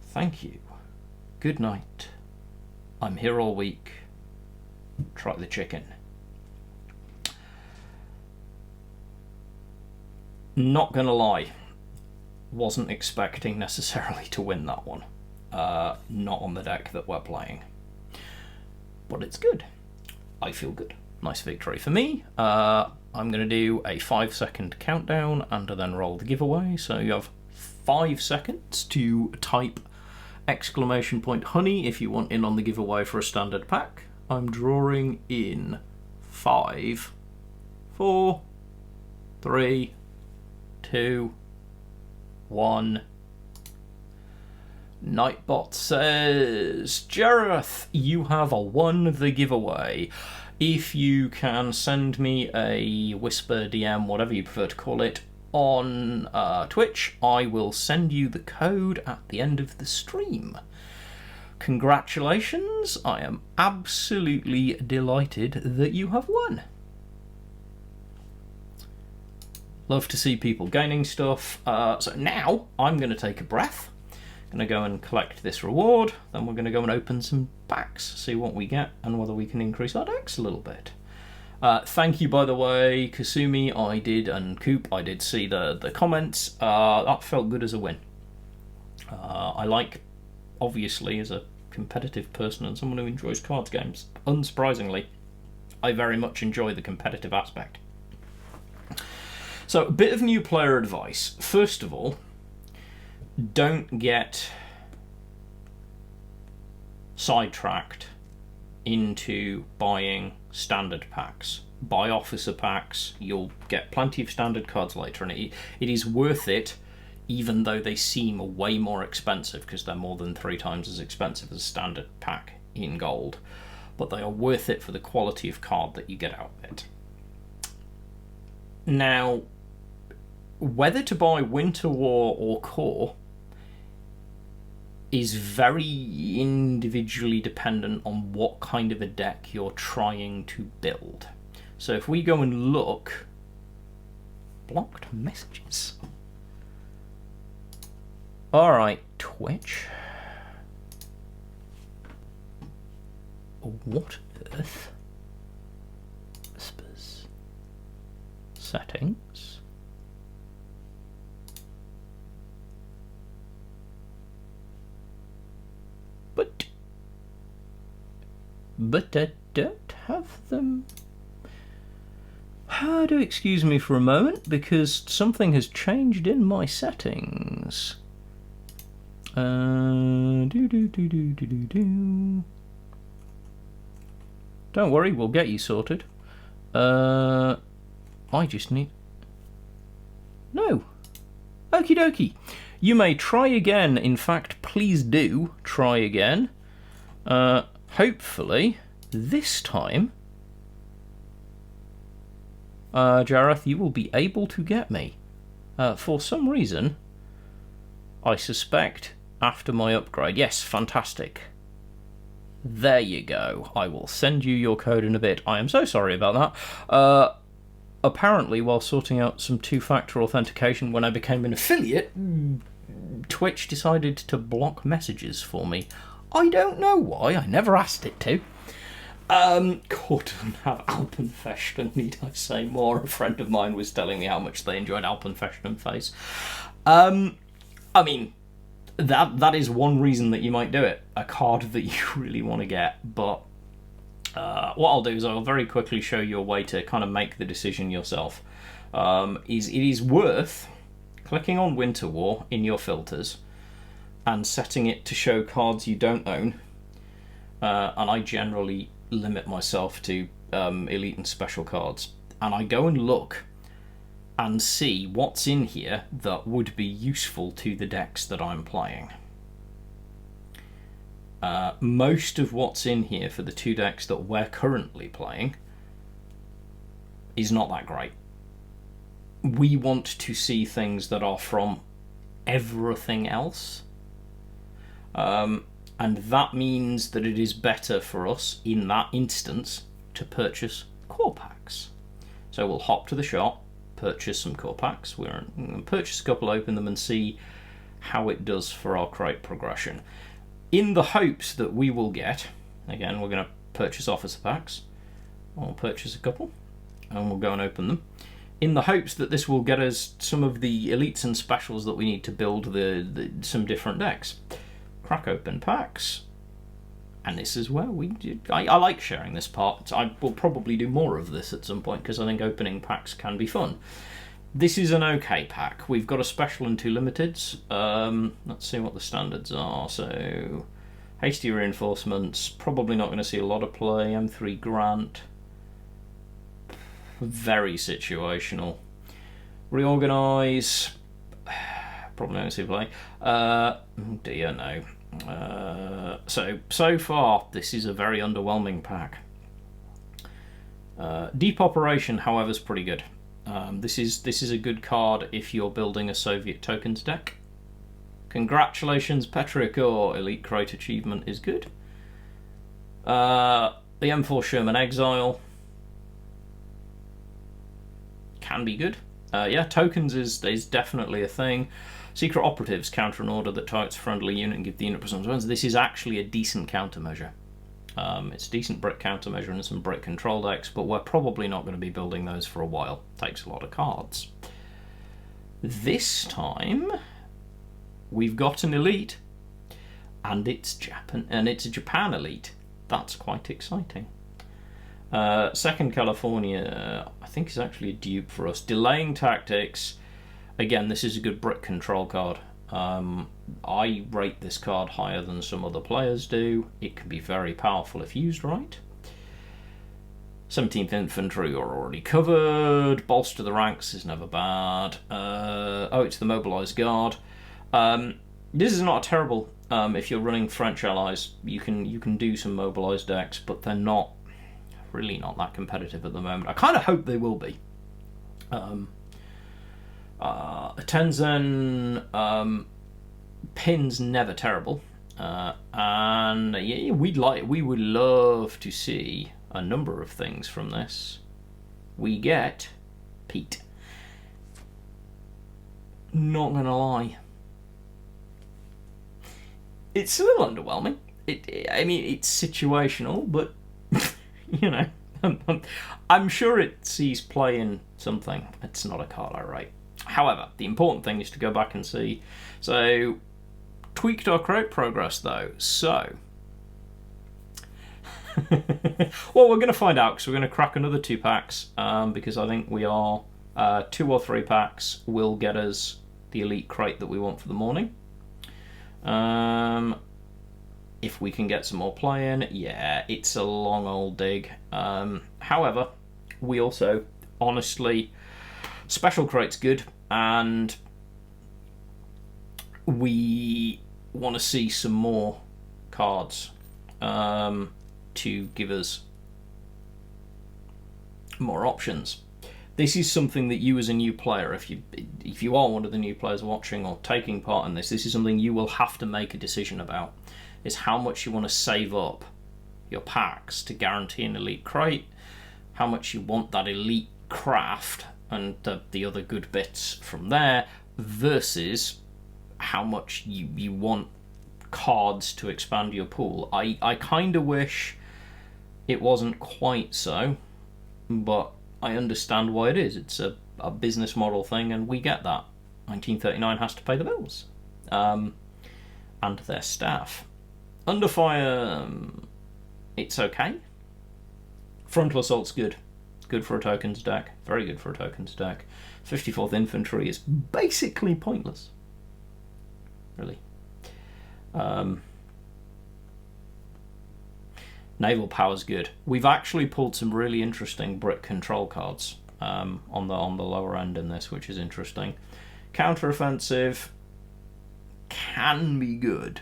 Thank you. Good night. I'm here all week. Try the chicken. Not gonna lie, wasn't expecting necessarily to win that one. Not on the deck that we're playing. But it's good. I feel good. Nice victory for me. I'm gonna do a 5-second countdown and then roll the giveaway. So you have 5 seconds to type !honey if you want in on the giveaway for a standard pack. I'm drawing in 5, 4, 3, 2, 1. Nightbot says, Jareth, you have won the giveaway. If you can send me a whisper, DM, whatever you prefer to call it, on Twitch, I will send you the code at the end of the stream. congratulations. I am absolutely delighted that you have won. Love to see people gaining stuff. So now I'm going to take a breath. I'm going to go and collect this reward. Then we're going to go and open some packs, see what we get and whether we can increase our decks a little bit. Thank you, by the way, Kasumi, and Coop, I did see the comments. That felt good as a win. I like, obviously, as a competitive person and someone who enjoys cards games, unsurprisingly, I very much enjoy the competitive aspect. So, a bit of new player advice. First of all, don't get sidetracked into buying standard packs. Buy officer packs. You'll get plenty of standard cards later, and it is worth it, even though they seem way more expensive, because they're more than 3 times as expensive as a standard pack in gold. But they are worth it for the quality of card that you get out of it. Now, whether to buy Winter War or Core is very individually dependent on what kind of a deck you're trying to build. So if we go and look... Blocked messages. Alright, Twitch. What earth? Whispers. Settings. But I don't have them. Do excuse me for a moment, because something has changed in my settings. Don't worry, we'll get you sorted. I just need... No. Okie dokie. You may try again. In fact, please do try again. Hopefully, this time, Jareth, you will be able to get me. For some reason, I suspect after my upgrade. Yes, fantastic. There you go. I will send you your code in a bit. I am so sorry about that. Apparently, while sorting out some 2-factor authentication when I became an affiliate, Twitch decided to block messages for me. I don't know why, I never asked it to. Core doesn't have Alpenfesten, need I say more? A friend of mine was telling me how much they enjoyed Alpenfesten face. I mean, that is one reason that you might do it. A card that you really want to get, but what I'll do is I'll very quickly show you a way to kind of make the decision yourself. It is worth clicking on Winter War in your filters and setting it to show cards you don't own. And I generally limit myself to elite and special cards. And I go and look and see what's in here that would be useful to the decks that I'm playing. Most of what's in here for the 2 decks that we're currently playing is not that great. We want to see things that are from everything else. And that means that it is better for us, in that instance, to purchase core packs. So we'll hop to the shop, purchase some core packs. We're going to purchase a couple, open them, and see how it does for our crate progression. In the hopes that we will get, again, we're going to purchase officer packs. I'll purchase a couple, and we'll go and open them. In the hopes that this will get us some of the elites and specials that we need to build some different decks. Crack open packs, and this is where I like sharing this part. I will probably do more of this at some point because I think opening packs can be fun. This is an okay pack. We've got a special and 2 limiteds. Let's see what the standards are. So hasty reinforcements, probably not going to see a lot of play. M3 Grant, very situational. Reorganize, probably not going to see play. Dear no. So far, this is a very underwhelming pack. Deep Operation, however, is pretty good. This is a good card if you're building a Soviet tokens deck, Congratulations, Petrichor. Elite Crate achievement is good. The M4 Sherman Exile can be good. Yeah, tokens is definitely a thing. Secret Operatives counter an order that targets a friendly unit and give the unit +1/+1. This is actually a decent countermeasure. It's a decent brick countermeasure and some brick control decks, but we're probably not going to be building those for a while. Takes a lot of cards. This time, we've got an elite, and it's a Japan elite. That's quite exciting. Second California, I think, is actually a dupe for us. Delaying Tactics. Again, this is a good brick control card. I rate this card higher than some other players do. It can be very powerful if used right. 17th Infantry are already covered. Bolster the ranks is never bad. It's the Mobilised Guard. This is not terrible. If you're running French allies, you can do some mobilised decks, but they're really not that competitive at the moment. I kind of hope they will be. Tenzen Pin's never terrible, and yeah, we would love to see a number of things from this. We get Pete. Not gonna lie, it's a little underwhelming. I mean, it's situational, but you know, I'm sure it sees play in something. It's not a card I rate. However, the important thing is to go back and see. So, tweaked our crate progress though. So, well, we're going to find out because we're going to crack another 2 packs because I think we are 2 or 3 packs will get us the elite crate that we want for the morning. If we can get some more play in, yeah, it's a long old dig. However, we also, honestly, special crate's good, and we want to see some more cards to give us more options. This is something that you as a new player, if you are one of the new players watching or taking part in this is something you will have to make a decision about, is how much you want to save up your packs to guarantee an elite crate, how much you want that elite craft and the other good bits from there, versus how much you want cards to expand your pool. I kind of wish it wasn't quite so, but I understand why it is. It's a business model thing, and we get that. 1939 has to pay the bills. And their staff. Under Fire, it's okay. Frontal Assault's good. Good for a tokens deck. Very good for a tokens deck. 54th Infantry is basically pointless. Really. Naval Power's good. We've actually pulled some really interesting brick control cards on the lower end in this, which is interesting. Counteroffensive can be good.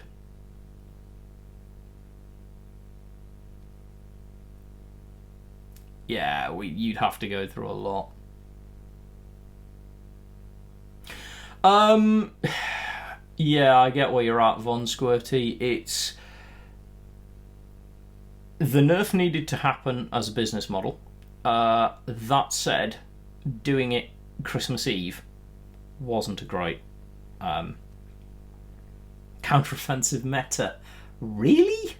Yeah, you'd have to go through a lot. Yeah, I get where you're at, Von Squirty. It's the nerf needed to happen as a business model. That said, doing it Christmas Eve wasn't a great counteroffensive meta. Really?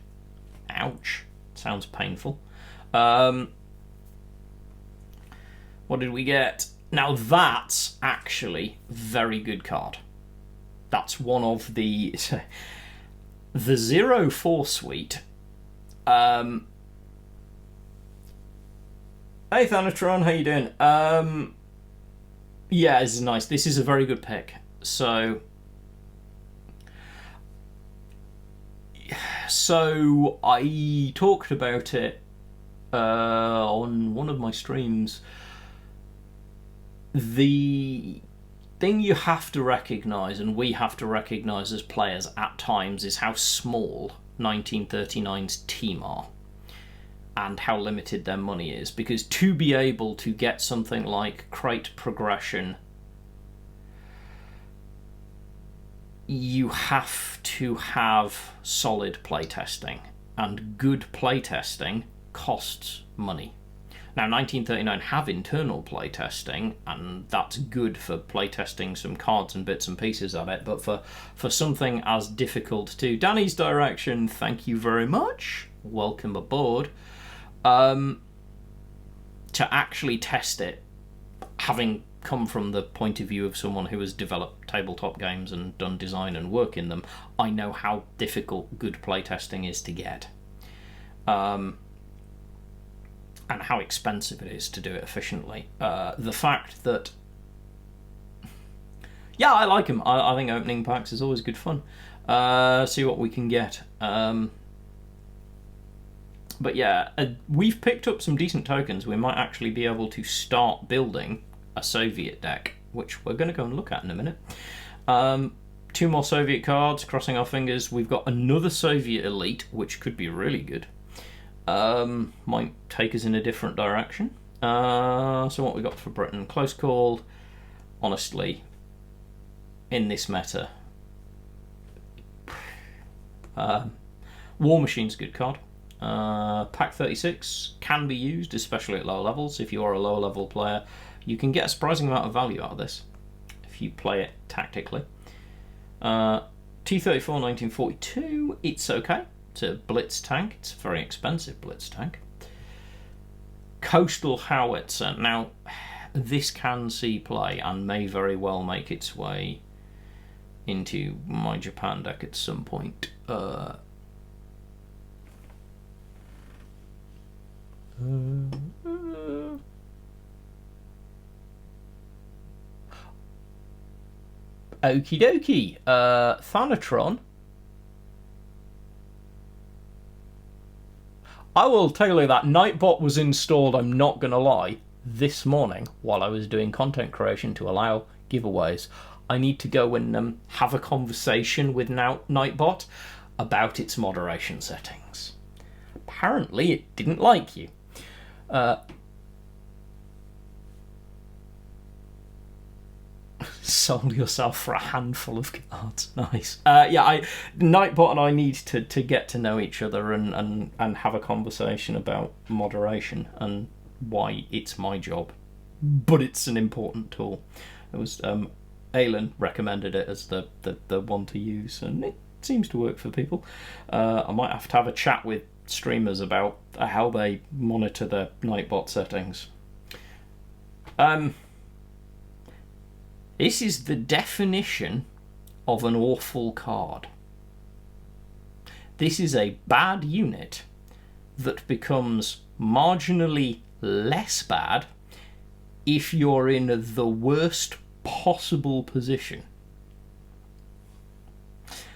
Ouch. Sounds painful. What did we get? Now that's actually a very good card. That's one of the 0-4 suite. Hey Thanatron, how you doing? Yeah, this is nice. This is a very good pick. So I talked about it on one of my streams. The thing you have to recognise, and we have to recognise as players at times, is how small 1939's team are and how limited their money is. Because to be able to get something like crate progression, you have to have solid playtesting, and good playtesting costs money. Now, 1939 have internal playtesting, and that's good for playtesting some cards and bits and pieces of it, but for something as difficult to... Danny's direction, thank you very much. Welcome aboard. To actually test it, having come from the point of view of someone who has developed tabletop games and done design and work in them, I know how difficult good playtesting is to get. And how expensive it is to do it efficiently. The fact that... Yeah, I like them. I think opening packs is always good fun. See what we can get. But yeah, we've picked up some decent tokens. We might actually be able to start building a Soviet deck, which we're going to go and look at in a minute. 2 more Soviet cards, crossing our fingers. We've got another Soviet Elite, which could be really good. Might take us in a different direction. So what we got for Britain? Close call. Honestly, in this meta, War Machine's a good card. Pack 36 can be used, especially at lower levels. If you are a lower level player, you can get a surprising amount of value out of this if you play it tactically. T-34 1942, it's okay. It's a Blitz tank. It's a very expensive Blitz tank. Coastal Howitzer. Now, this can see play and may very well make its way into my Japan deck at some point. Okie dokie. Thanatron. I will tell you that Nightbot was installed, I'm not going to lie, this morning while I was doing content creation to allow giveaways. I need to go and have a conversation with Nightbot about its moderation settings. Apparently it didn't like you. Sold yourself for a handful of cards. Nice. Nightbot and I need to get to know each other and have a conversation about moderation and why it's my job. But it's an important tool. It was Alan recommended it as the one to use, and it seems to work for people. I might have to have a chat with streamers about how they monitor their Nightbot settings. This is the definition of an awful card. This is a bad unit that becomes marginally less bad if you're in the worst possible position.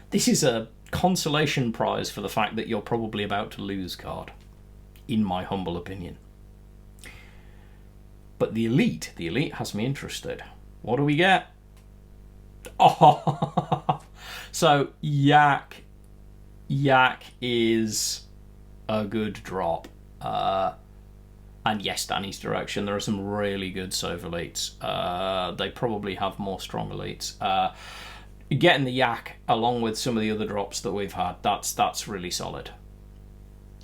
This is a consolation prize for the fact that you're probably about to lose card, in my humble opinion. But the Elite has me interested. What do we get? Oh, so Yak is a good drop. And yes, Danny's direction, there are some really good Sov Elites. They probably have more strong Elites. Getting the Yak along with some of the other drops that we've had, that's really solid.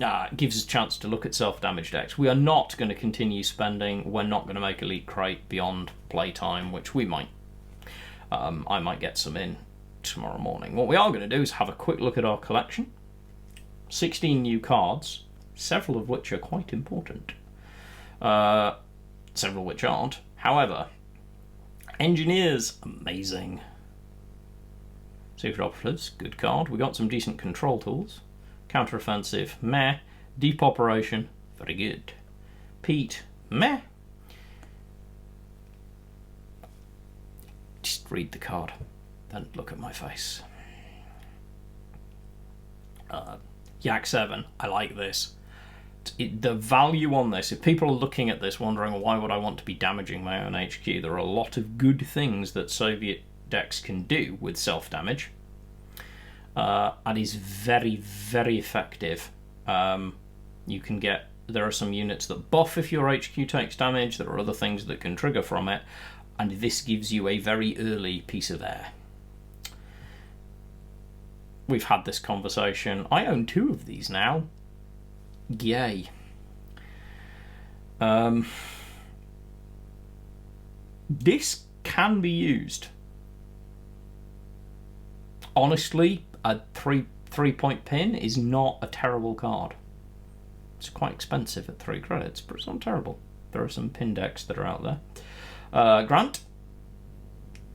It gives us a chance to look at self-damage decks. We are not going to continue spending. We're not going to make Elite Crate beyond playtime, which we might. I might get some in tomorrow morning. What we are going to do is have a quick look at our collection. 16 new cards, several of which are quite important. Several which aren't. However, Engineers, amazing. Secret Operatives, good card. We got some decent control tools. Counteroffensive, meh. Deep Operation, very good. Pete, meh. Just read the card, then look at my face. Yak 7, I like this. The value on this, if people are looking at this wondering why would I want to be damaging my own HQ, there are a lot of good things that Soviet decks can do with self-damage. And is very, very effective. You can get, there are some units that buff if your HQ takes damage, there are other things that can trigger from it, and this gives you a very early piece of air. we've had this conversation. I own 2 of these now. Yay. This can be used. Honestly, a 3-point pin is not a terrible card. It's quite expensive at 3 credits, but it's not terrible. There are some pin decks that are out there. Grant,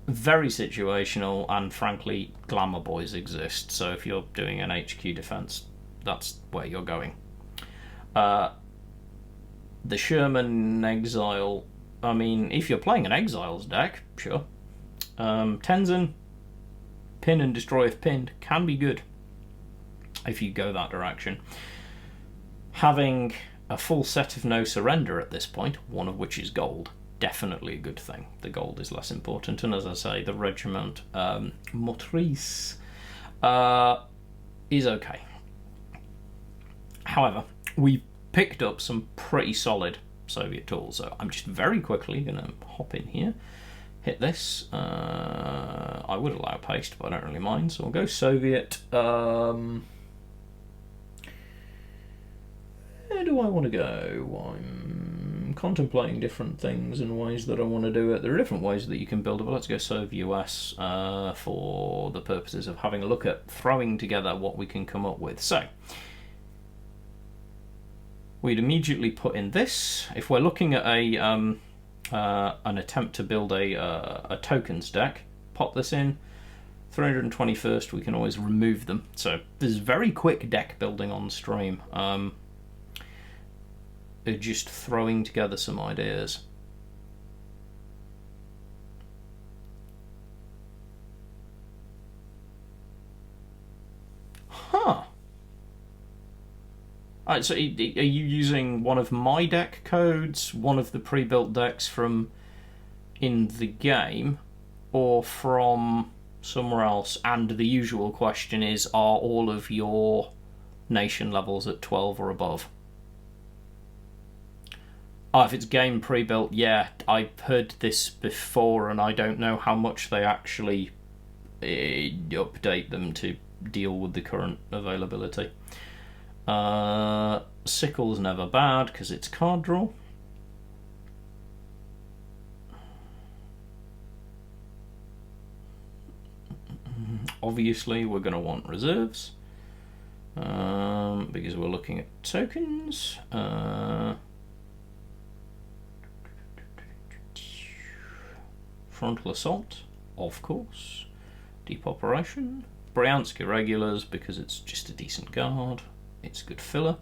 very situational, and frankly, Glamour Boys exist, so if you're doing an HQ defense, that's where you're going. The Sherman Exile, I mean, if you're playing an Exiles deck, sure. Tenzin, pin and destroy if pinned, can be good if you go that direction. Having a full set of no surrender at this point, one of which is gold, definitely a good thing. The gold is less important, and as I say, the regiment Motrice is okay. However, we picked up some pretty solid Soviet tools, so I'm just very quickly going to hop in here, hit this. I would allow paste, but I don't really mind, so I'll go Soviet. Where do I want to go? I'm contemplating different things and ways that I want to do it. There are different ways that you can build it, but let's go Soviet US for the purposes of having a look at throwing together what we can come up with. So, we'd immediately put in this. If we're looking at an attempt to build a tokens deck, pop this in. 321st, we can always remove them. So there's very quick deck building on stream. Just throwing together some ideas. Huh. Alright, so are you using one of my deck codes, one of the pre-built decks from in the game, or from somewhere else? And the usual question is, are all of your nation levels at 12 or above? Oh, if it's game pre-built, yeah, I've heard this before, and I don't know how much they actually update them to deal with the current availability. Sickle's never bad because it's card draw. Obviously, we're going to want reserves because we're looking at tokens. Frontal Assault, of course. Deep Operation. Bryansk Irregulars because it's just a decent guard. It's good filler.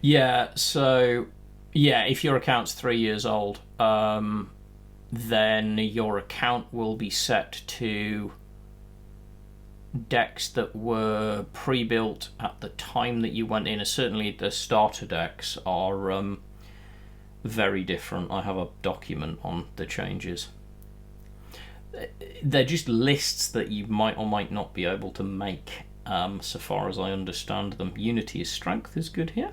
Yeah, so yeah, if your account's 3 years old, then your account will be set to decks that were pre-built at the time that you went in. Certainly the starter decks are very different. I have a document on the changes. They're just lists that you might or might not be able to make, so far as I understand them. Unity is strength is good here.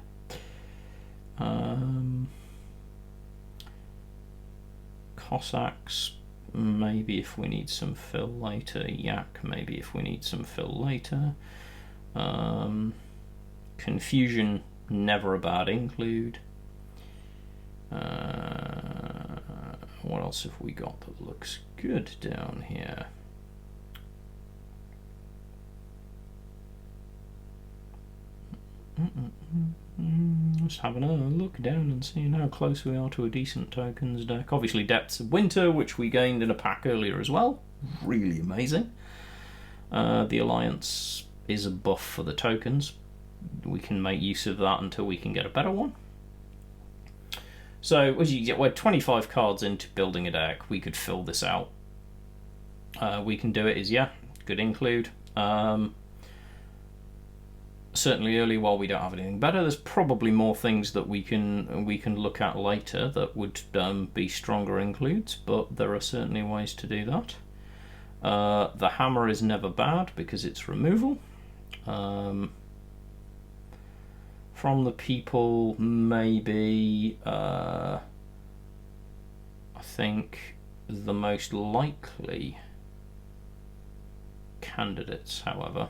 Cossacks, maybe if we need some fill later. Yak, maybe if we need some fill later. Confusion, never a bad include. What else have we got that looks good down here? Just having a look down and seeing how close we are to a decent tokens deck. Obviously Depths of Winter, which we gained in a pack earlier as well. Really amazing. The Alliance is a buff for the tokens. We can make use of that until we can get a better one. So as you get, we're 25 cards into building a deck. We could fill this out. We can do it is, yeah, good include. Certainly early while we don't have anything better. There's probably more things that we can look at later that would be stronger includes, but there are certainly ways to do that. The hammer is never bad because it's removal. From the people, maybe I think the most likely candidates, however.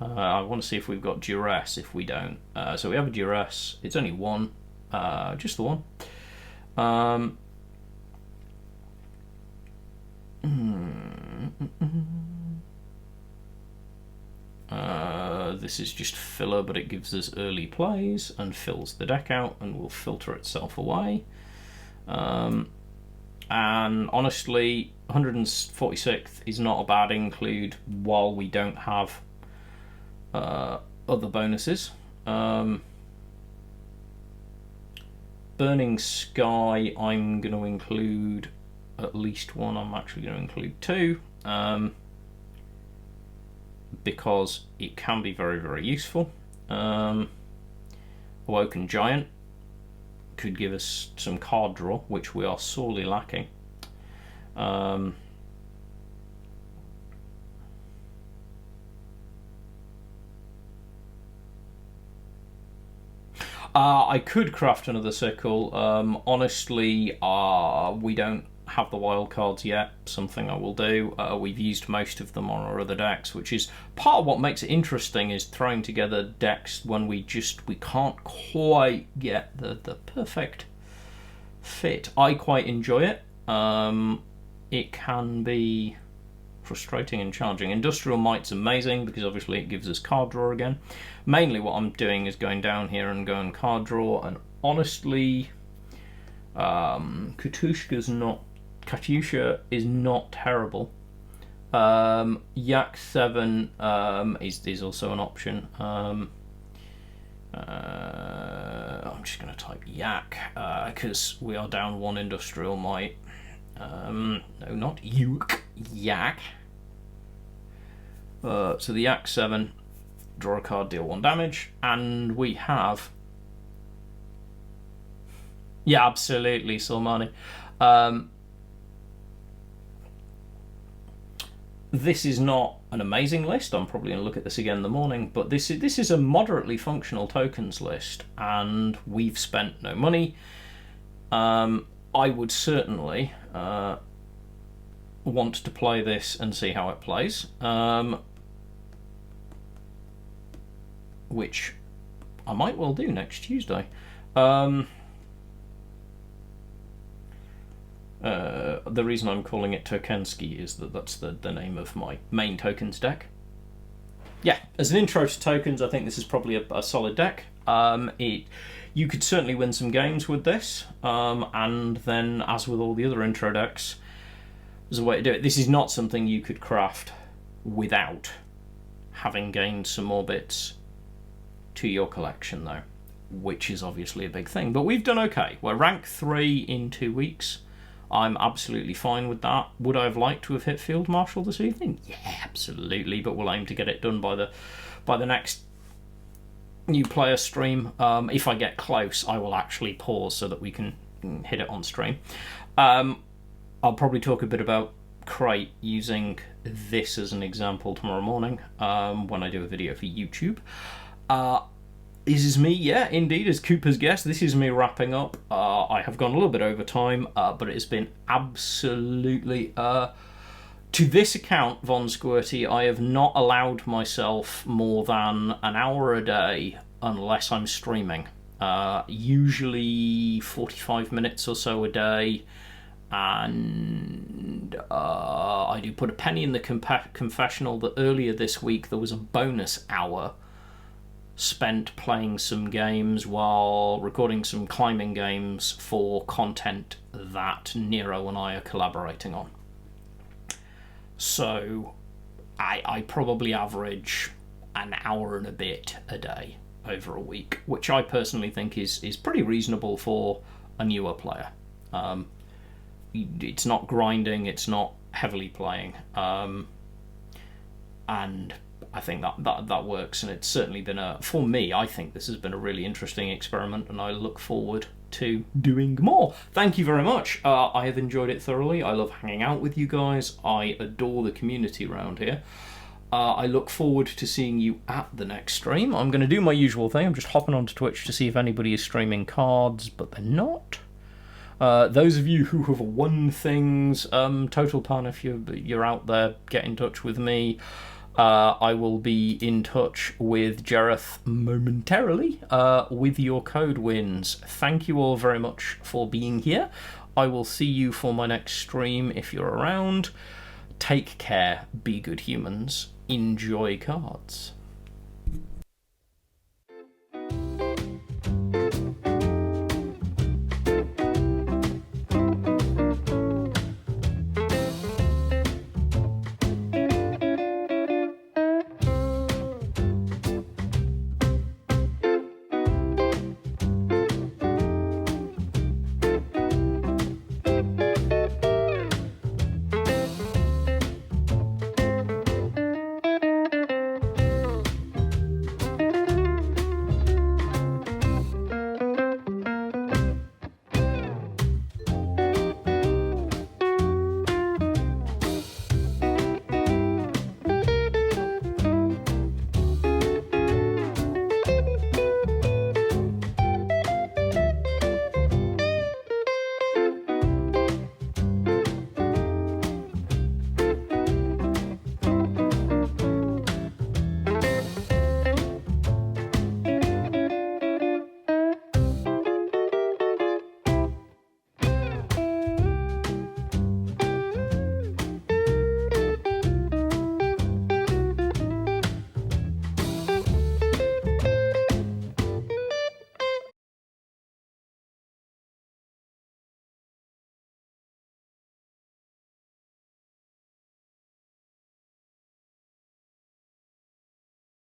I want to see if we've got duress. If we don't, so we have a duress. It's only one, just the one. This is just filler, but it gives us early plays and fills the deck out and will filter itself away. And honestly, 146th is not a bad include while we don't have other bonuses. Burning Sky, I'm going to include at least one. I'm actually going to include two, because it can be very, very useful. Awoken Giant could give us some card draw, which we are sorely lacking. I could craft another sickle. Honestly, we don't have the wild cards yet. Something I will do. We've used most of them on our other decks, which is part of what makes it interesting, is throwing together decks when we can't quite get the perfect fit. I quite enjoy it. It can be frustrating and challenging. Industrial Might's amazing because obviously it gives us card draw again. Mainly what I'm doing is going down here and going card draw, and honestly, Katusha is not terrible. Yak 7 is also an option. I'm just going to type Yak because we are down one Industrial Might. No, not Yak. So the Yak 7, draw a card, deal 1 damage, and we have... Yeah, absolutely, Salmani. This is not an amazing list. I'm probably going to look at this again in the morning, but this is a moderately functional tokens list, and we've spent no money. I would certainly want to play this and see how it plays, which I might well do next Tuesday. The reason I'm calling it Tokensky is that's the name of my main tokens deck. Yeah, as an intro to tokens, I think this is probably a solid deck. You could certainly win some games with this, and then, as with all the other intro decks, there's a way to do it. This is not something you could craft without having gained some more bits to your collection, though, which is obviously a big thing. But we've done okay. We're rank 3 in 2 weeks. I'm absolutely fine with that. Would I have liked to have hit Field Marshal this evening? Yeah, absolutely, but we'll aim to get it done by the next new player stream. If I get close, I will actually pause so that we can hit it on stream. I'll probably talk a bit about Crate using this as an example tomorrow morning when I do a video for YouTube. This is me, yeah, indeed, as Cooper's guessed, this is me wrapping up. I have gone a little bit over time, but it has been absolutely... to this account, Von Squirty, I have not allowed myself more than an hour a day unless I'm streaming. Usually 45 minutes or so a day, and I do put a penny in the confessional that earlier this week there was a bonus hour spent playing some games while recording some climbing games for content that Nero and I are collaborating on. So I probably average an hour and a bit a day over a week, which I personally think is pretty reasonable for a newer player. It's not grinding, it's not heavily playing, and I think that works, and it's certainly been for me, I think this has been a really interesting experiment, and I look forward to doing more. Thank you very much. I have enjoyed it thoroughly. I love hanging out with you guys. I adore the community around here. I look forward to seeing you at the next stream. I'm going to do my usual thing. I'm just hopping onto Twitch to see if anybody is streaming cards, but they're not. Those of you who have won things, Total Pan, if you're out there, get in touch with me. I will be in touch with Jareth momentarily with your code wins. Thank you all very much for being here. I will see you for my next stream if you're around. Take care, be good humans, enjoy cards.